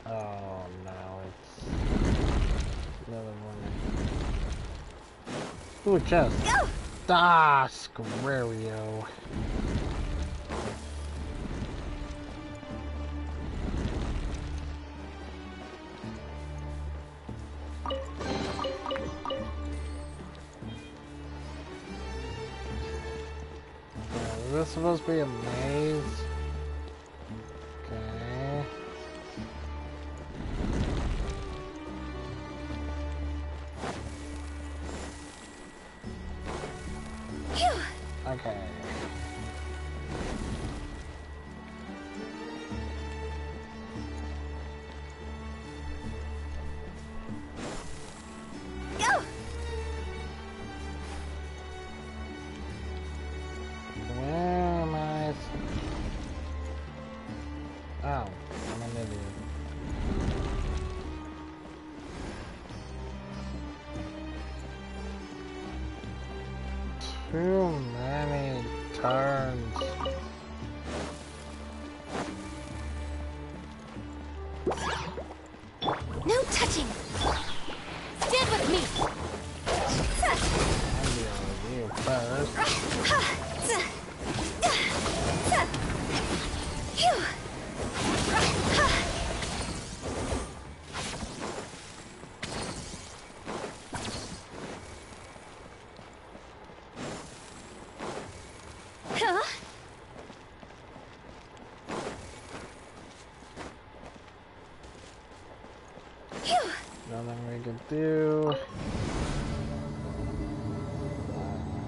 Oh no, it's another one. Ooh, chest. Go! Ah, Squario. Is this supposed to be a maze? Okay. Phew! Okay. Go! Where am I? Oh, I'm an idiot. Too many turns. No touching! Stand with me! I'm dealing with you first. Ha. Zuh. Zuh. Phew! Ha. Huh? nothing we can do.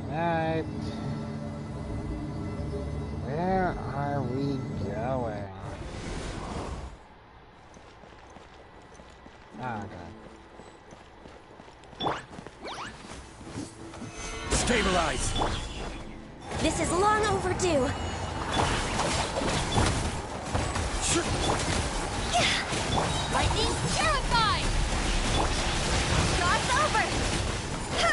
Alright. Where are we going? Oh, God. Stabilize! This is long overdue. Lightning terrified! God's over! Go!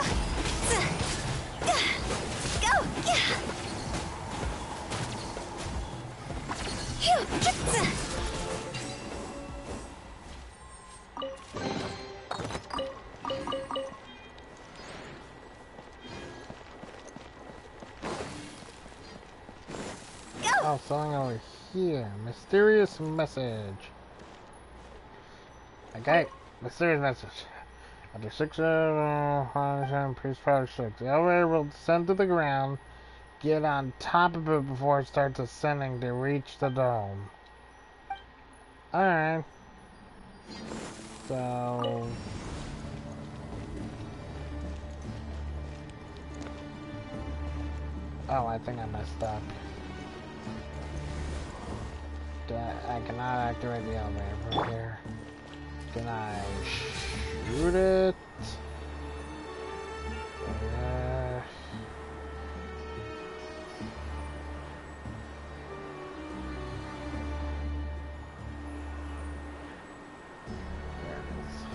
Oh, something over here. Mysterious message. Okay, mysterious message. After 6 hours, please follow 6. The elevator will descend to the ground. Get on top of it before it starts ascending to reach the dome. Alright. So... Oh, I think I messed up. I cannot activate the elevator from here. Can I shoot it? There it is.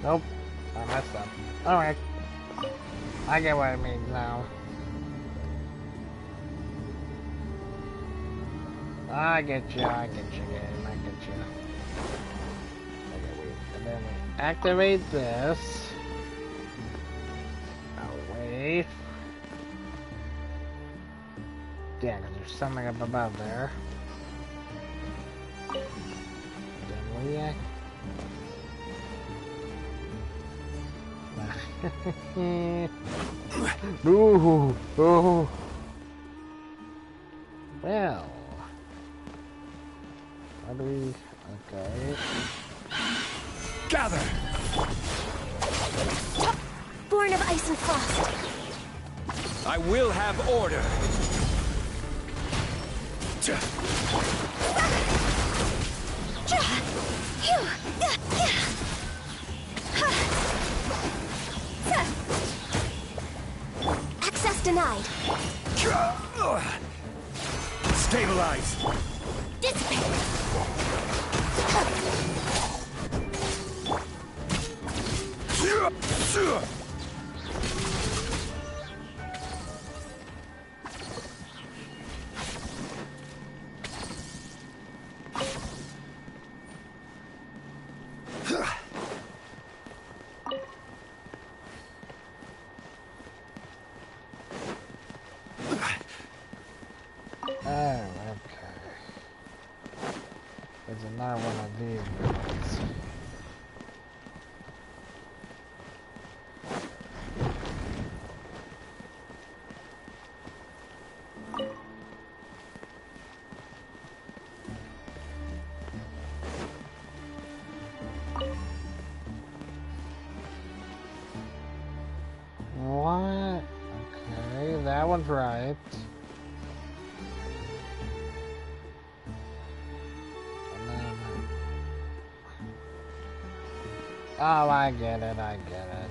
Nope, I messed up. Alright. I get what it means now. I get you, game. I get you. Okay, and then we activate this. Oh, wait. Yeah, because there's something up above there. Then we Ooh, ooh. Well, how do we? Okay. Gather. Born of ice and frost. I will have order. Access denied. Stabilize. Dissipate. Oh, okay. There's another one of these ones. What? Okay, that one's right. Oh, I get it, I get it.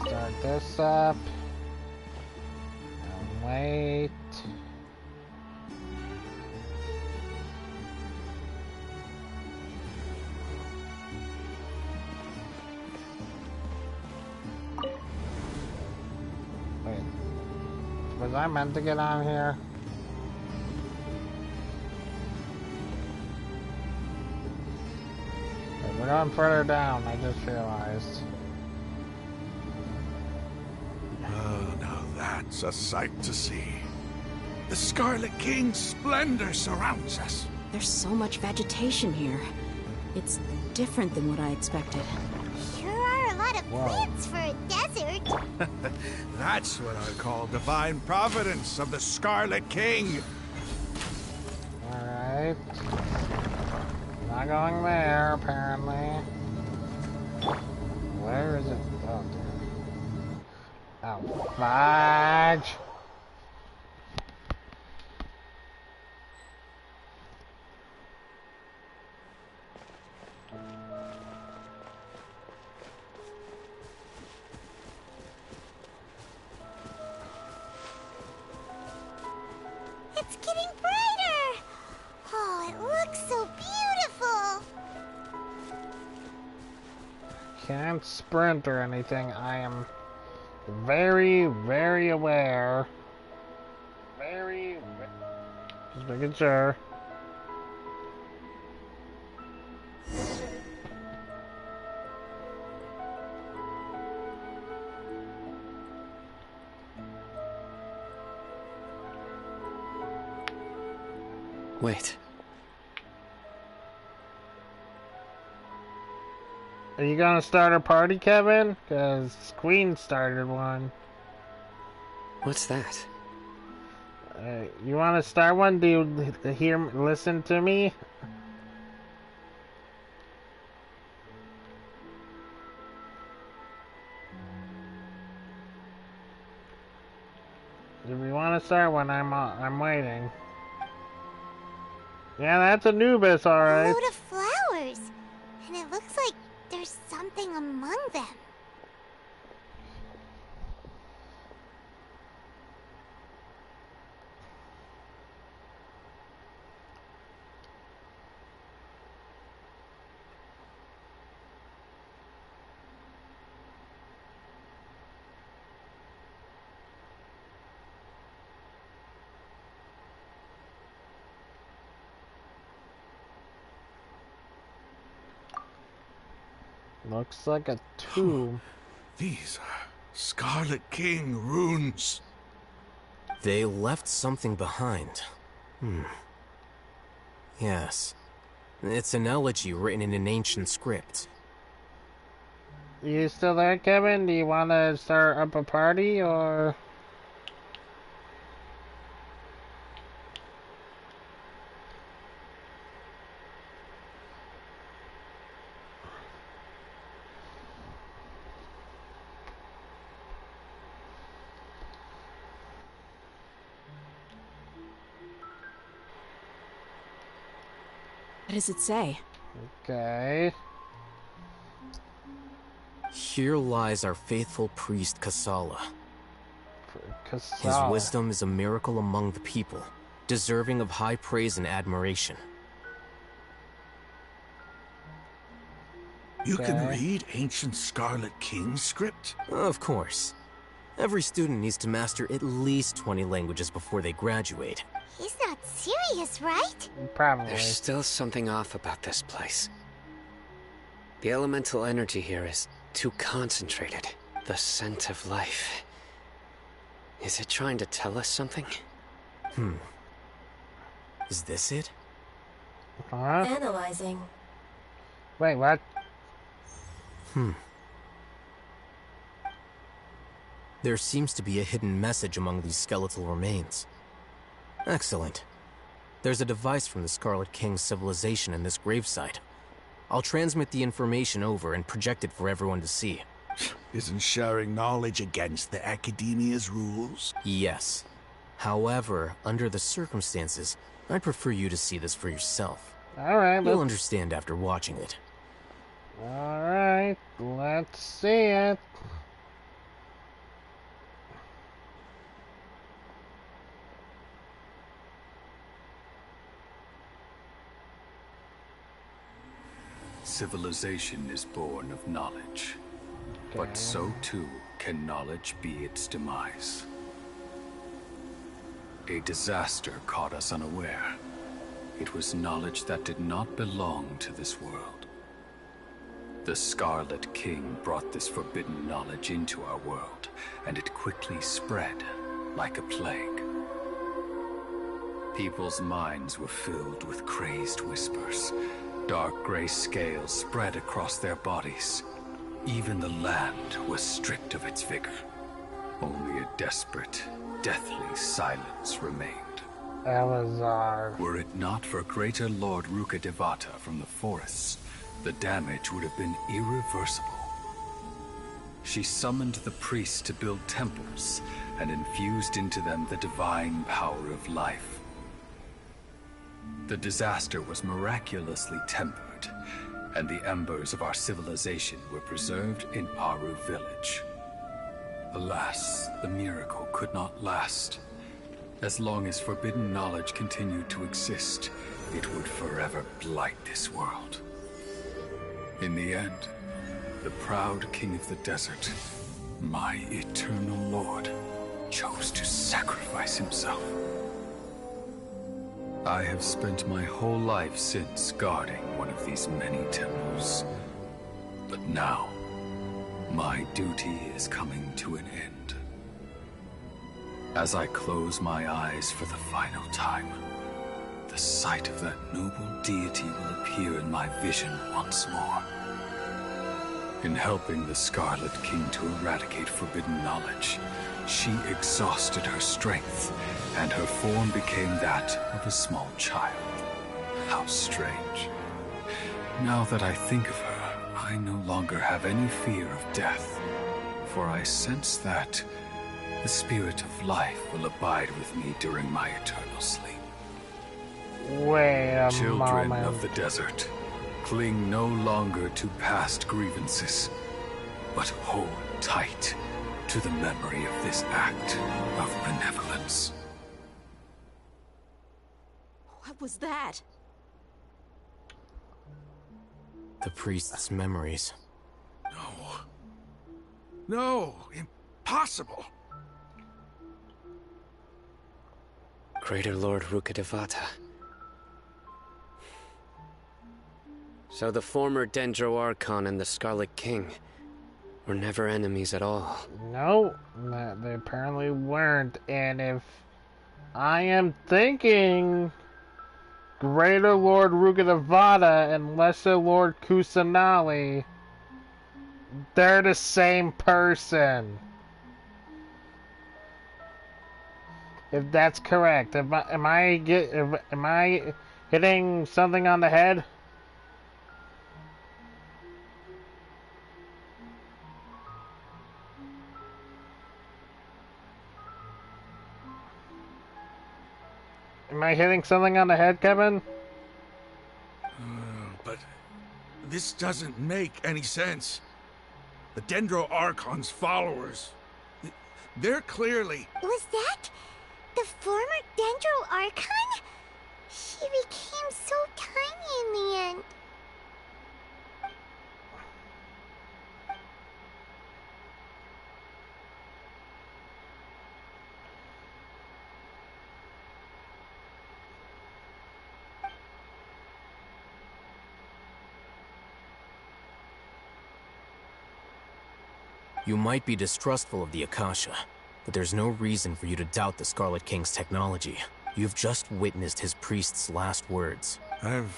Start this up. And wait. Was I meant to get on here? Okay, we're going further down, I just realized. Oh, now It's a sight to see. The Scarlet King's splendor surrounds us. There's so much vegetation here. It's different than what I expected. Sure are a lot of plants for a desert. That's what I call divine providence of the Scarlet King. Alright. Not going there, apparently. Where is it? Oh, dear. Oh, fudge! It's getting brighter. Oh, it looks so beautiful. Can't sprint or anything. I am very, very aware. Just making sure. Wait. Are you gonna start a party, Kevin? Because Queen started one. What's that? You want to start one? Do you listen to me? If you want to start one, I'm waiting. Yeah, that's Anubis, alright. A load of flowers. And it looks like there's something among them. Looks like a tomb. These are Scarlet King runes. They left something behind. Yes. It's an elegy written in an ancient script. You still there, Kevin? Do you want to start up a party, or...? What does it say? Okay. Here lies our faithful priest Kasala. His Kasala. wisdom is a miracle among the people, deserving of high praise and admiration. You can read ancient Scarlet King script? Of course. Every student needs to master at least 20 languages before they graduate. He's not serious, right? Probably. There's still something off about this place. The elemental energy here is too concentrated. The scent of life. Is it trying to tell us something? Is this it? Huh? Analyzing. Wait, what? There seems to be a hidden message among these skeletal remains. Excellent. There's a device from the Scarlet King's civilization in this gravesite. I'll transmit the information over and project it for everyone to see. Isn't sharing knowledge against the Academia's rules? Yes. However, under the circumstances, I'd prefer you to see this for yourself. Alright, You'll understand after watching it. Alright, let's see it. Civilization is born of knowledge, but so too can knowledge be its demise. A disaster caught us unaware. It was knowledge that did not belong to this world. The Scarlet King brought this forbidden knowledge into our world, and it quickly spread, like a plague. People's minds were filled with crazed whispers. Dark gray scales spread across their bodies. Even the land was stripped of its vigor. Only a desperate, deathly silence remained. Elazar. Were it not for Greater Lord Rukkhadevata from the forests, the damage would have been irreversible. She summoned the priests to build temples and infused into them the divine power of life. The disaster was miraculously tempered, and the embers of our civilization were preserved in Aru village. Alas, the miracle could not last. As long as forbidden knowledge continued to exist, it would forever blight this world. In the end, the proud king of the desert, my eternal lord, chose to sacrifice himself. I have spent my whole life since guarding one of these many temples. But now, my duty is coming to an end. As I close my eyes for the final time, the sight of that noble deity will appear in my vision once more. In helping the Scarlet King to eradicate forbidden knowledge, she exhausted her strength, and her form became that of a small child. How strange. Now that I think of her, I no longer have any fear of death, for I sense that the spirit of life will abide with me during my eternal sleep. Wait a Children moment. of the desert, cling no longer to past grievances, but hold tight to the memory of this act of benevolence. What was that? The priest's memories. No, impossible. Greater Lord Rukkhadevata. So the former Dendro Archon and the Scarlet King were never enemies at all. No, they apparently weren't. And if I am thinking, Greater Lord Rukkhadevata and Lesser Lord Kusanali, they're the same person. If that's correct, am I hitting something on the head? Am I hitting something on the head, Kevin? But this doesn't make any sense. The Dendro Archon's followers, they're clearly... Was that the former Dendro Archon? She became so tiny in the end. You might be distrustful of the Akasha, but there's no reason for you to doubt the Scarlet King's technology. You've just witnessed his priest's last words. I've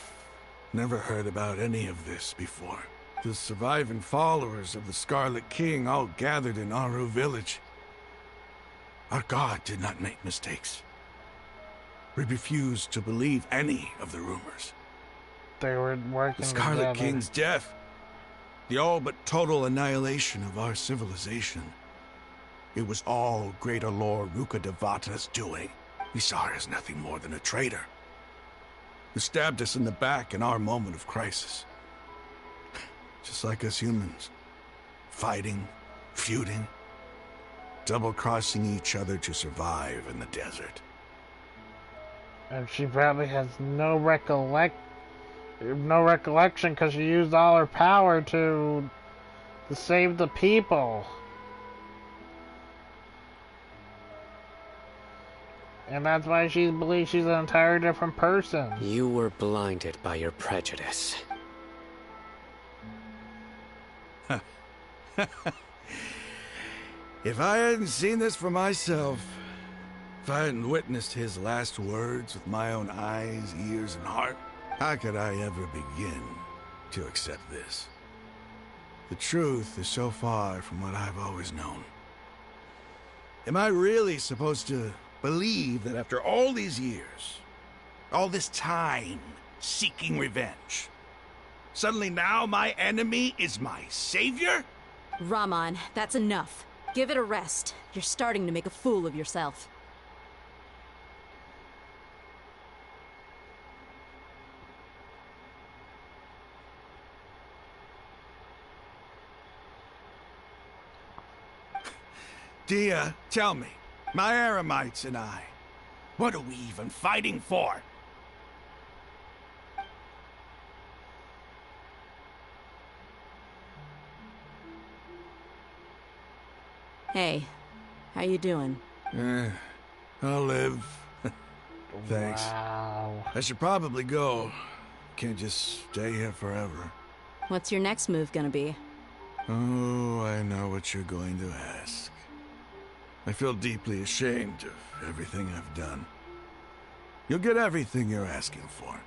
never heard about any of this before. The surviving followers of the Scarlet King all gathered in Aru village. Our god did not make mistakes. We refused to believe any of the rumors. They were working The Scarlet together. King's death, the all but total annihilation of our civilization. It was all Greater Lord Rukkhadevata's doing. We saw her as nothing more than a traitor, who stabbed us in the back in our moment of crisis. Just like us humans. Fighting, feuding, double-crossing each other to survive in the desert. And she probably has no recollection because she used all her power to save the people. And that's why she believes she's an entirely different person. You were blinded by your prejudice. If I hadn't seen this for myself, If I hadn't witnessed his last words with my own eyes, ears, and heart, how could I ever begin to accept this? The truth is so far from what I've always known. Am I really supposed to believe that after all these years, all this time seeking revenge, suddenly now my enemy is my savior? Rahman, that's enough. Give it a rest. You're starting to make a fool of yourself. Dia, tell me, my Aramites and I, what are we even fighting for? Hey, how you doing? I'll live. Thanks. Wow. I should probably go. Can't just stay here forever. What's your next move gonna be? Oh, I know what you're going to ask. I feel deeply ashamed of everything I've done. You'll get everything you're asking for.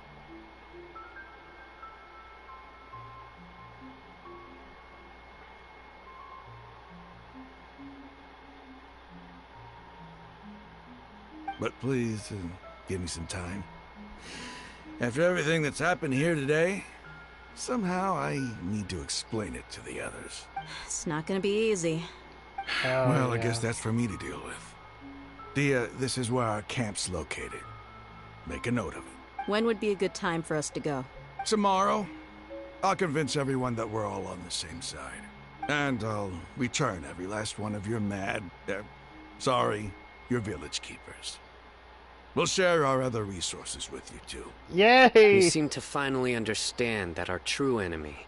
But please, give me some time. After everything that's happened here today, somehow I need to explain it to the others. It's not gonna be easy. Well, I guess that's for me to deal with. Dia, this is where our camp's located. Make a note of it. When would be a good time for us to go? Tomorrow, I'll convince everyone that we're all on the same side. And I'll return every last one of your your village keepers. We'll share our other resources with you, too. Yay! You seem to finally understand that our true enemy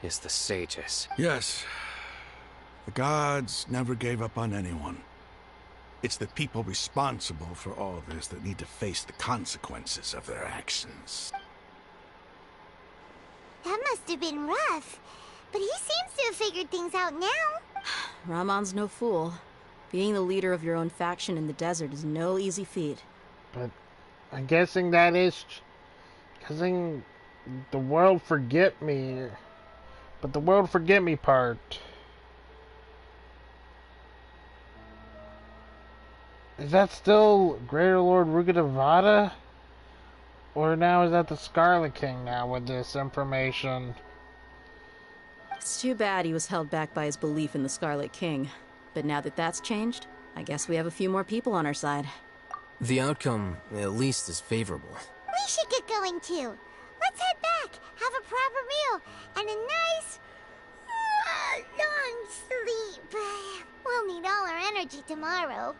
is the sages. Yes. The gods never gave up on anyone. It's the people responsible for all this that need to face the consequences of their actions. That must have been rough. But he seems to have figured things out now. Rahman's no fool. Being the leader of your own faction in the desert is no easy feat. But I'm guessing that is because the world forget me. But the world forget me part. Is that still Greater Lord Rugadavada? Or now is that the Scarlet King now with this information? It's too bad he was held back by his belief in the Scarlet King. But now that that's changed, I guess we have a few more people on our side. The outcome, at least, is favorable. We should get going too. Let's head back, have a proper meal, and a nice, long sleep. We'll need all our energy tomorrow.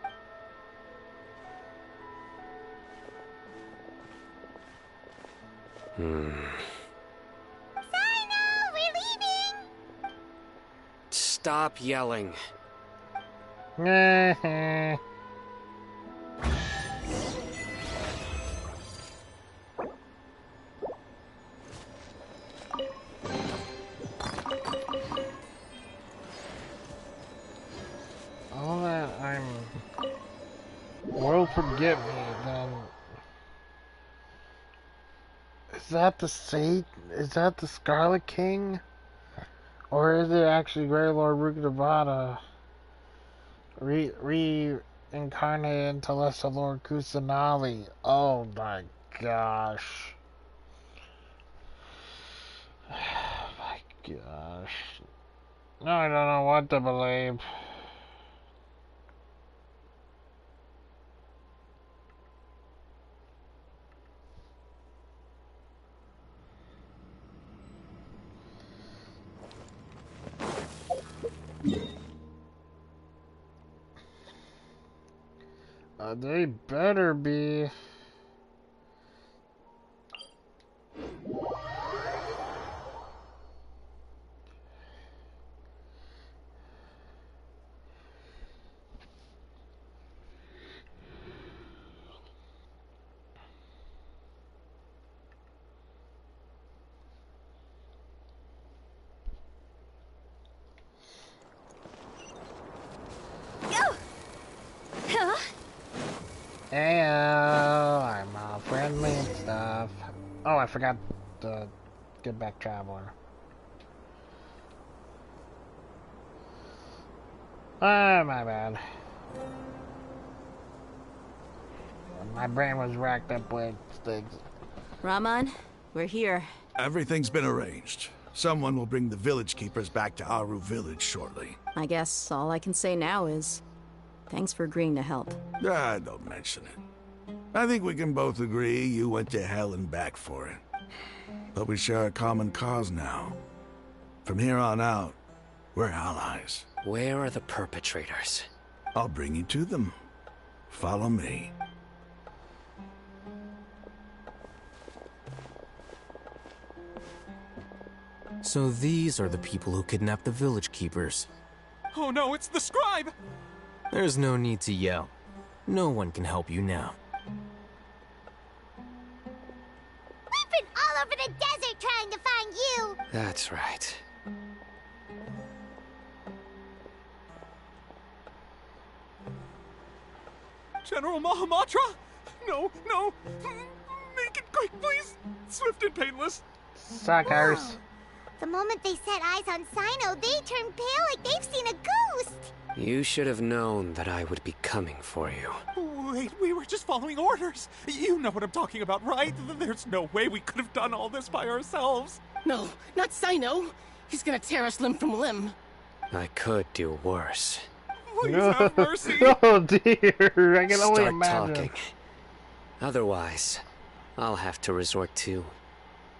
Hmm. Sino, we're leaving! Stop yelling. All that world forget me, then is that the Scarlet King? Or is it actually Grey Lord Rugadavada reincarnated into Lesser Lord Kusanali? Oh my gosh. My gosh. No, I don't know what to believe. They better be. Heyo, I'm all friendly and stuff. Oh, I forgot the Get Back Traveler. Ah, my bad. My brain was racked up with things. Rahman, we're here. Everything's been arranged. Someone will bring the village keepers back to Aru village shortly. I guess all I can say now is thanks for agreeing to help. Ah, don't mention it. I think we can both agree you went to hell and back for it. But we share a common cause now. From here on out, we're allies. Where are the perpetrators? I'll bring you to them. Follow me. So these are the people who kidnapped the village keepers. Oh no, it's the scribe! There's no need to yell. No one can help you now. We've been all over the desert trying to find you! That's right. General Mahamatra? No, no! Make it quick, please! Swift and painless. Suckers. The moment they set eyes on Sino, they turn pale like they've seen a ghost! You should have known that I would be coming for you. Wait, we were just following orders. You know what I'm talking about, right? There's no way we could have done all this by ourselves. No, not Sino. He's gonna tear us limb from limb. I could do worse. Please have mercy. Oh dear, I can only Start imagine. talking. Otherwise, I'll have to resort to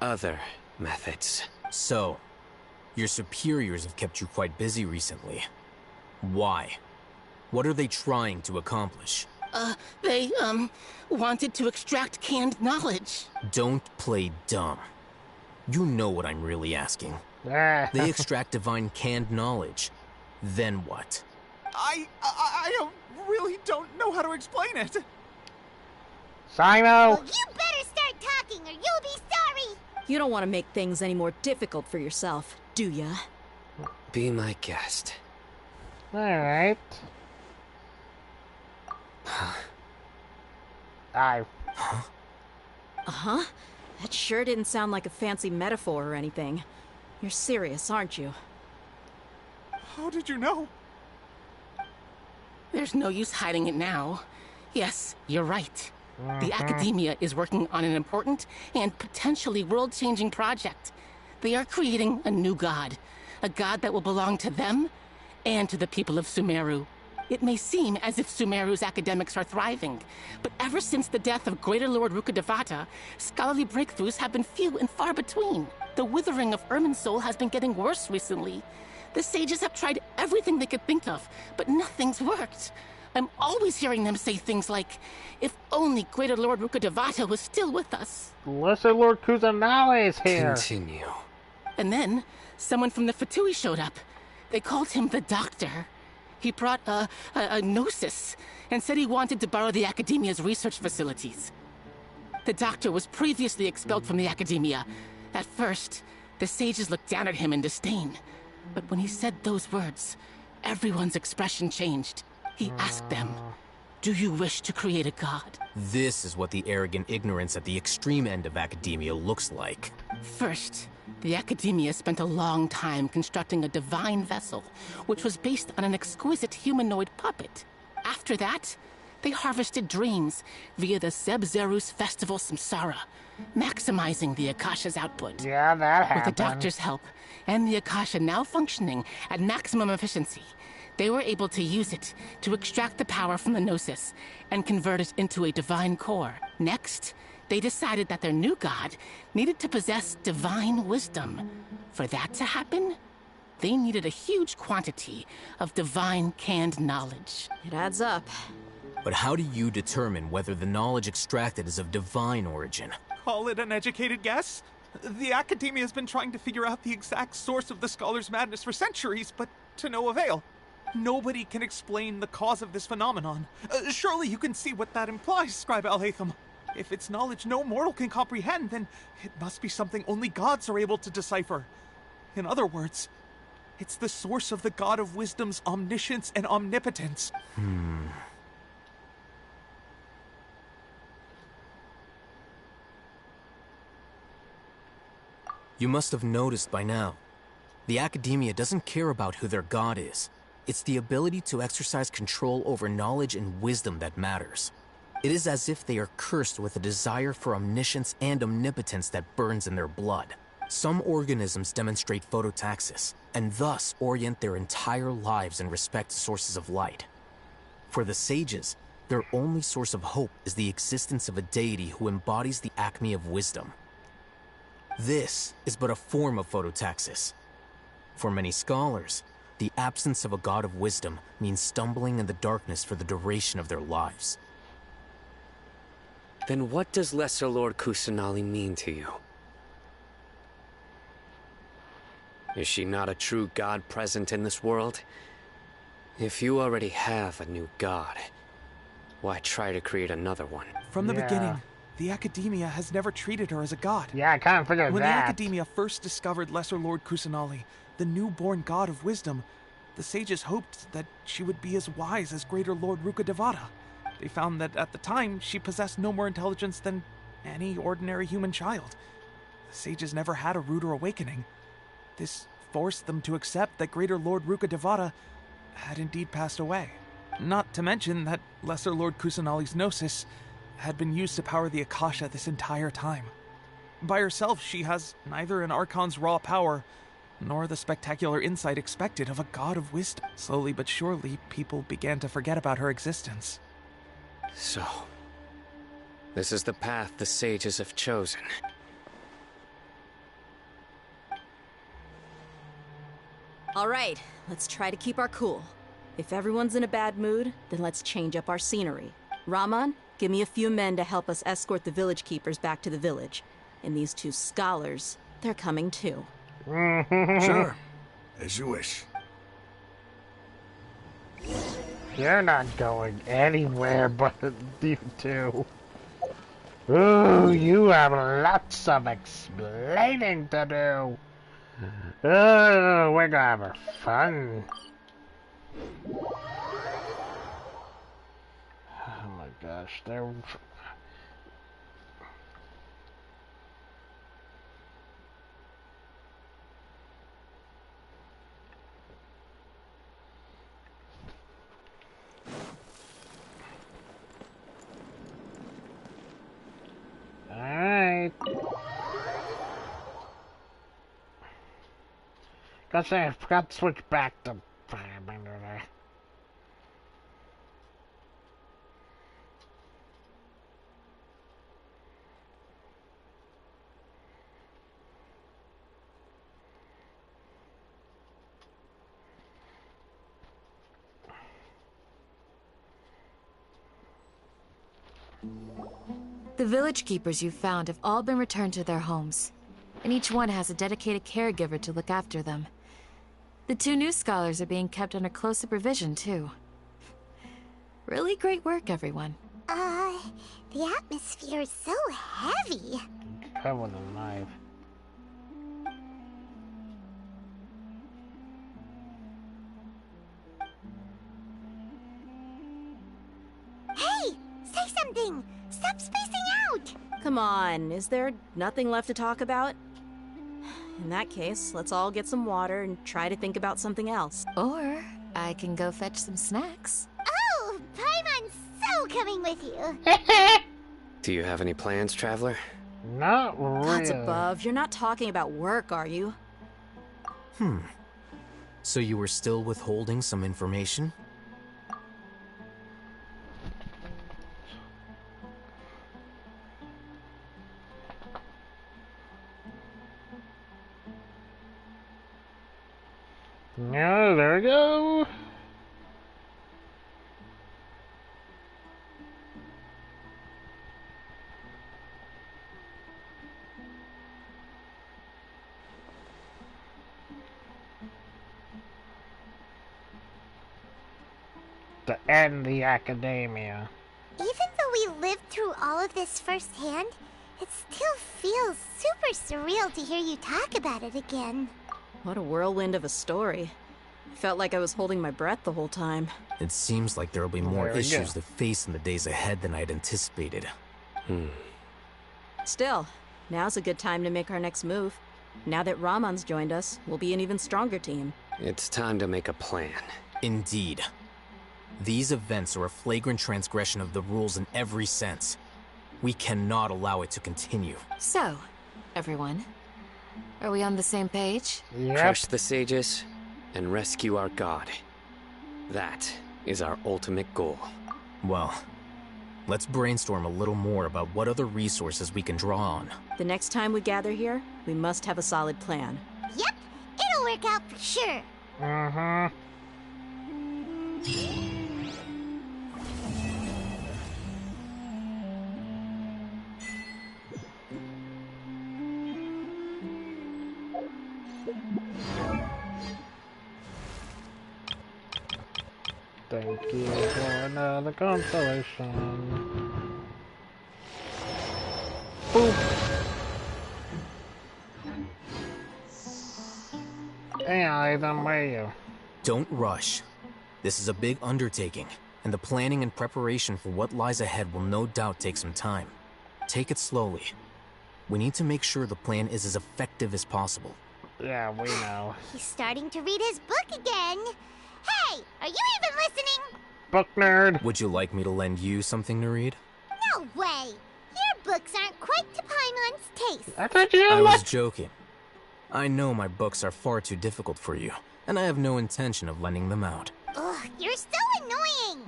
other methods. So, your superiors have kept you quite busy recently. Why? What are they trying to accomplish? They, wanted to extract canned knowledge. Don't play dumb. You know what I'm really asking. Ah. They extract divine canned knowledge. Then what? I really don't know how to explain it. Sino! Well, you better start talking or you'll be sorry! You don't want to make things any more difficult for yourself, do ya? Be my guest. Alright. Uh-huh. That sure didn't sound like a fancy metaphor or anything. You're serious, aren't you? How did you know? There's no use hiding it now. Yes, you're right. The Academia is working on an important and potentially world-changing project. They are creating a new god. A god that will belong to them and to the people of Sumeru. It may seem as if Sumeru's academics are thriving, but ever since the death of Greater Lord Rukkhadevata, scholarly breakthroughs have been few and far between. The withering of Irminsul has been getting worse recently. The sages have tried everything they could think of, but nothing's worked. I'm always hearing them say things like, if only Greater Lord Rukkhadevata was still with us. Lesser Lord Kusanale is here. Continue. And then, someone from the Fatui showed up. They called him the Doctor. He brought a gnosis and said he wanted to borrow the Academia's research facilities. The Doctor was previously expelled from the Academia. At first, the sages looked down at him in disdain. But when he said those words, everyone's expression changed. He asked them, do you wish to create a god? This is what the arrogant ignorance at the extreme end of academia looks like. First, the Academia spent a long time constructing a divine vessel, which was based on an exquisite humanoid puppet. After that, they harvested dreams via the Zeb-Zerus Festival Samsara, maximizing the Akasha's output. Yeah, that happened. With the Doctor's help, and the Akasha now functioning at maximum efficiency, they were able to use it to extract the power from the Gnosis and convert it into a divine core. Next, they decided that their new god needed to possess divine wisdom. For that to happen, they needed a huge quantity of divine canned knowledge. It adds up. But how do you determine whether the knowledge extracted is of divine origin? Call it an educated guess? The Academia has been trying to figure out the exact source of the Scholar's madness for centuries, but to no avail. Nobody can explain the cause of this phenomenon. Surely you can see what that implies, Scribe Al-Haytham. If it's knowledge no mortal can comprehend, then it must be something only gods are able to decipher. In other words, it's the source of the God of Wisdom's omniscience and omnipotence. You must have noticed by now. The Academia doesn't care about who their god is. It's the ability to exercise control over knowledge and wisdom that matters. It is as if they are cursed with a desire for omniscience and omnipotence that burns in their blood. Some organisms demonstrate phototaxis, and thus orient their entire lives in respect to sources of light. For the sages, their only source of hope is the existence of a deity who embodies the acme of wisdom. This is but a form of phototaxis. For many scholars, the absence of a god of wisdom means stumbling in the darkness for the duration of their lives. Then what does Lesser Lord Kusanali mean to you? Is she not a true god present in this world? If you already have a new god, why try to create another one? From the beginning, the Academia has never treated her as a god. Yeah, I kind of figured When that. the Academia first discovered Lesser Lord Kusanali, the newborn god of wisdom, the sages hoped that she would be as wise as Greater Lord Rukkhadevata. They found that at the time, she possessed no more intelligence than any ordinary human child. The sages never had a ruder awakening. This forced them to accept that Greater Lord Rukkhadevata had indeed passed away. Not to mention that Lesser Lord Kusanali's gnosis had been used to power the Akasha this entire time. By herself, she has neither an Archon's raw power, nor the spectacular insight expected of a god of wisdom. Slowly but surely, people began to forget about her existence. So, this is the path the sages have chosen. All right, let's try to keep our cool. If everyone's in a bad mood, then let's change up our scenery. Rahman, give me a few men to help us escort the village keepers back to the village. And these two scholars, they're coming too. Sure. As you wish. You're not going anywhere but you two. Ooh, you have lots of explaining to do. Oh, we're gonna have our fun. Oh my gosh, they're... Alright. Gotta say, I forgot to switch back to Firebender there. The village keepers you found have all been returned to their homes, and each one has a dedicated caregiver to look after them. The two new scholars are being kept under close supervision, too. Really great work, everyone. The atmosphere is so heavy. Come with a knife. Hey! Say something! Stop spacing out! Come on, is there nothing left to talk about? In that case, let's all get some water and try to think about something else. Or I can go fetch some snacks. Oh, Paimon's so coming with you. Do you have any plans, Traveler? Not really. That's above. You're not talking about work, are you? So you were still withholding some information? No, there we go. To end the Academia. Even though we lived through all of this firsthand, it still feels super surreal to hear you talk about it again. What a whirlwind of a story. I felt like I was holding my breath the whole time. It seems like there'll be more There we issues go. to face in the days ahead than I'd anticipated. Still, now's a good time to make our next move. Now that Ramon's joined us, we'll be an even stronger team. It's time to make a plan. Indeed. These events are a flagrant transgression of the rules in every sense. We cannot allow it to continue. So, everyone, are we on the same page? Yep. Crush the sages and rescue our god. That is our ultimate goal. Well, let's brainstorm a little more about what other resources we can draw on. The next time we gather here, we must have a solid plan. Yep, it'll work out for sure. Mm-hmm. Thank you for another consolation. Boop. Hey, Ethan, where are you? Don't rush. This is a big undertaking, and the planning and preparation for what lies ahead will no doubt take some time. Take it slowly. We need to make sure the plan is as effective as possible. Yeah, we know. He's starting to read his book again. Hey, are you even listening? Book nerd. Would you like me to lend you something to read? No way. Your books aren't quite to Paimon's taste. I thought you I was joking. I know my books are far too difficult for you, and I have no intention of lending them out. Ugh, you're so annoying.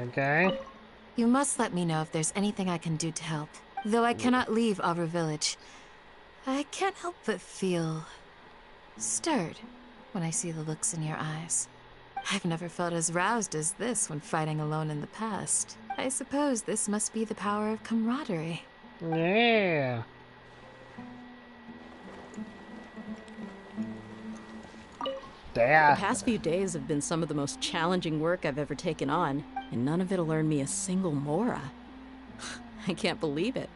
Okay. You must let me know if there's anything I can do to help. Though I cannot leave Aru Village, I can't help but feel stirred when I see the looks in your eyes. I've never felt as roused as this when fighting alone in the past. I suppose this must be the power of camaraderie. Yeah. The past few days have been some of the most challenging work I've ever taken on, and none of it'll earn me a single mora. I can't believe it.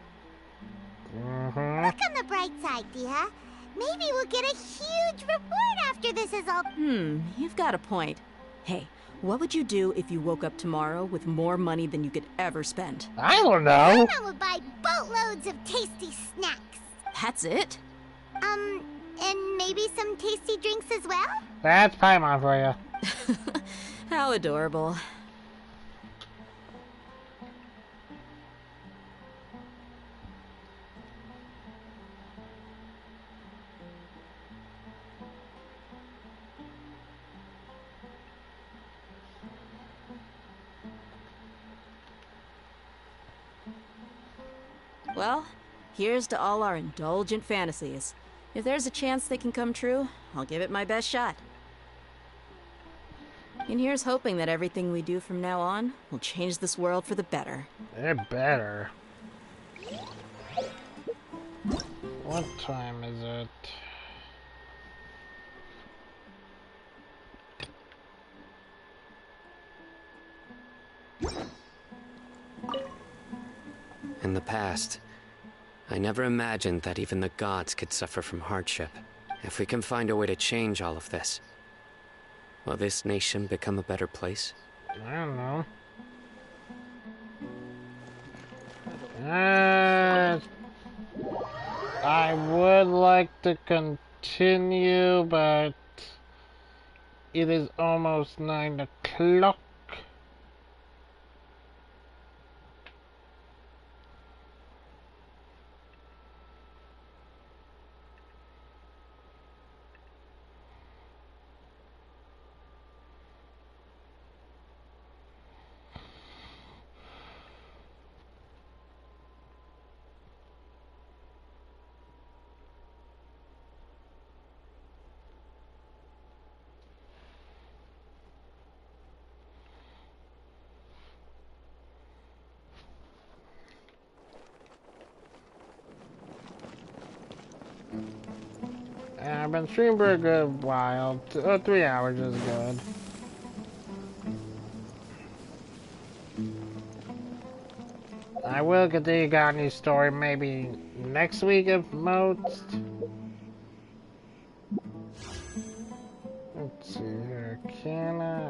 Look on the bright side, dear. Maybe we'll get a huge reward after this is all... You've got a point. Hey, what would you do if you woke up tomorrow with more money than you could ever spend? I don't know. Paimon would buy boatloads of tasty snacks. That's it? And maybe some tasty drinks as well? That's Paimon for you. How adorable. Well, here's to all our indulgent fantasies. If there's a chance they can come true, I'll give it my best shot. And here's hoping that everything we do from now on will change this world for the better. It better. What time is it? In the past, I never imagined that even the gods could suffer from hardship. If we can find a way to change all of this, will this nation become a better place? I don't know. I would like to continue, but it is almost 9 o'clock. I've been streaming for a good while. 3 hours is good. I will continue Gandhi's story maybe next week at most. Let's see here.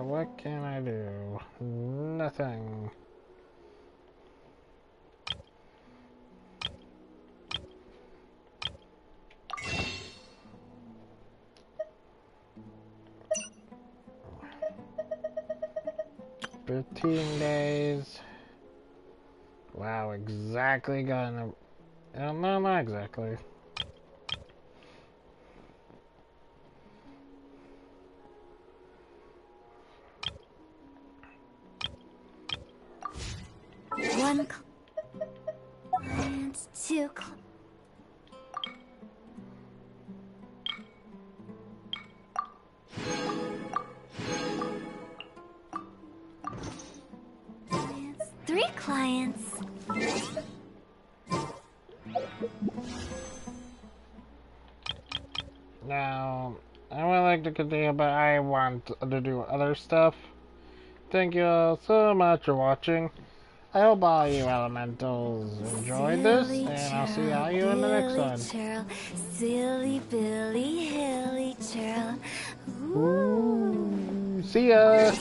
What can I do? Nothing. 15 days. Wow, exactly gonna... no, not exactly. One and two. Three clients. Now, I would like to continue, but I want to do other stuff. Thank you all so much for watching. I hope all you elementals enjoyed this, and I'll see all you in the next one. Churl, silly Billy Hilly Churl. Ooh, see ya!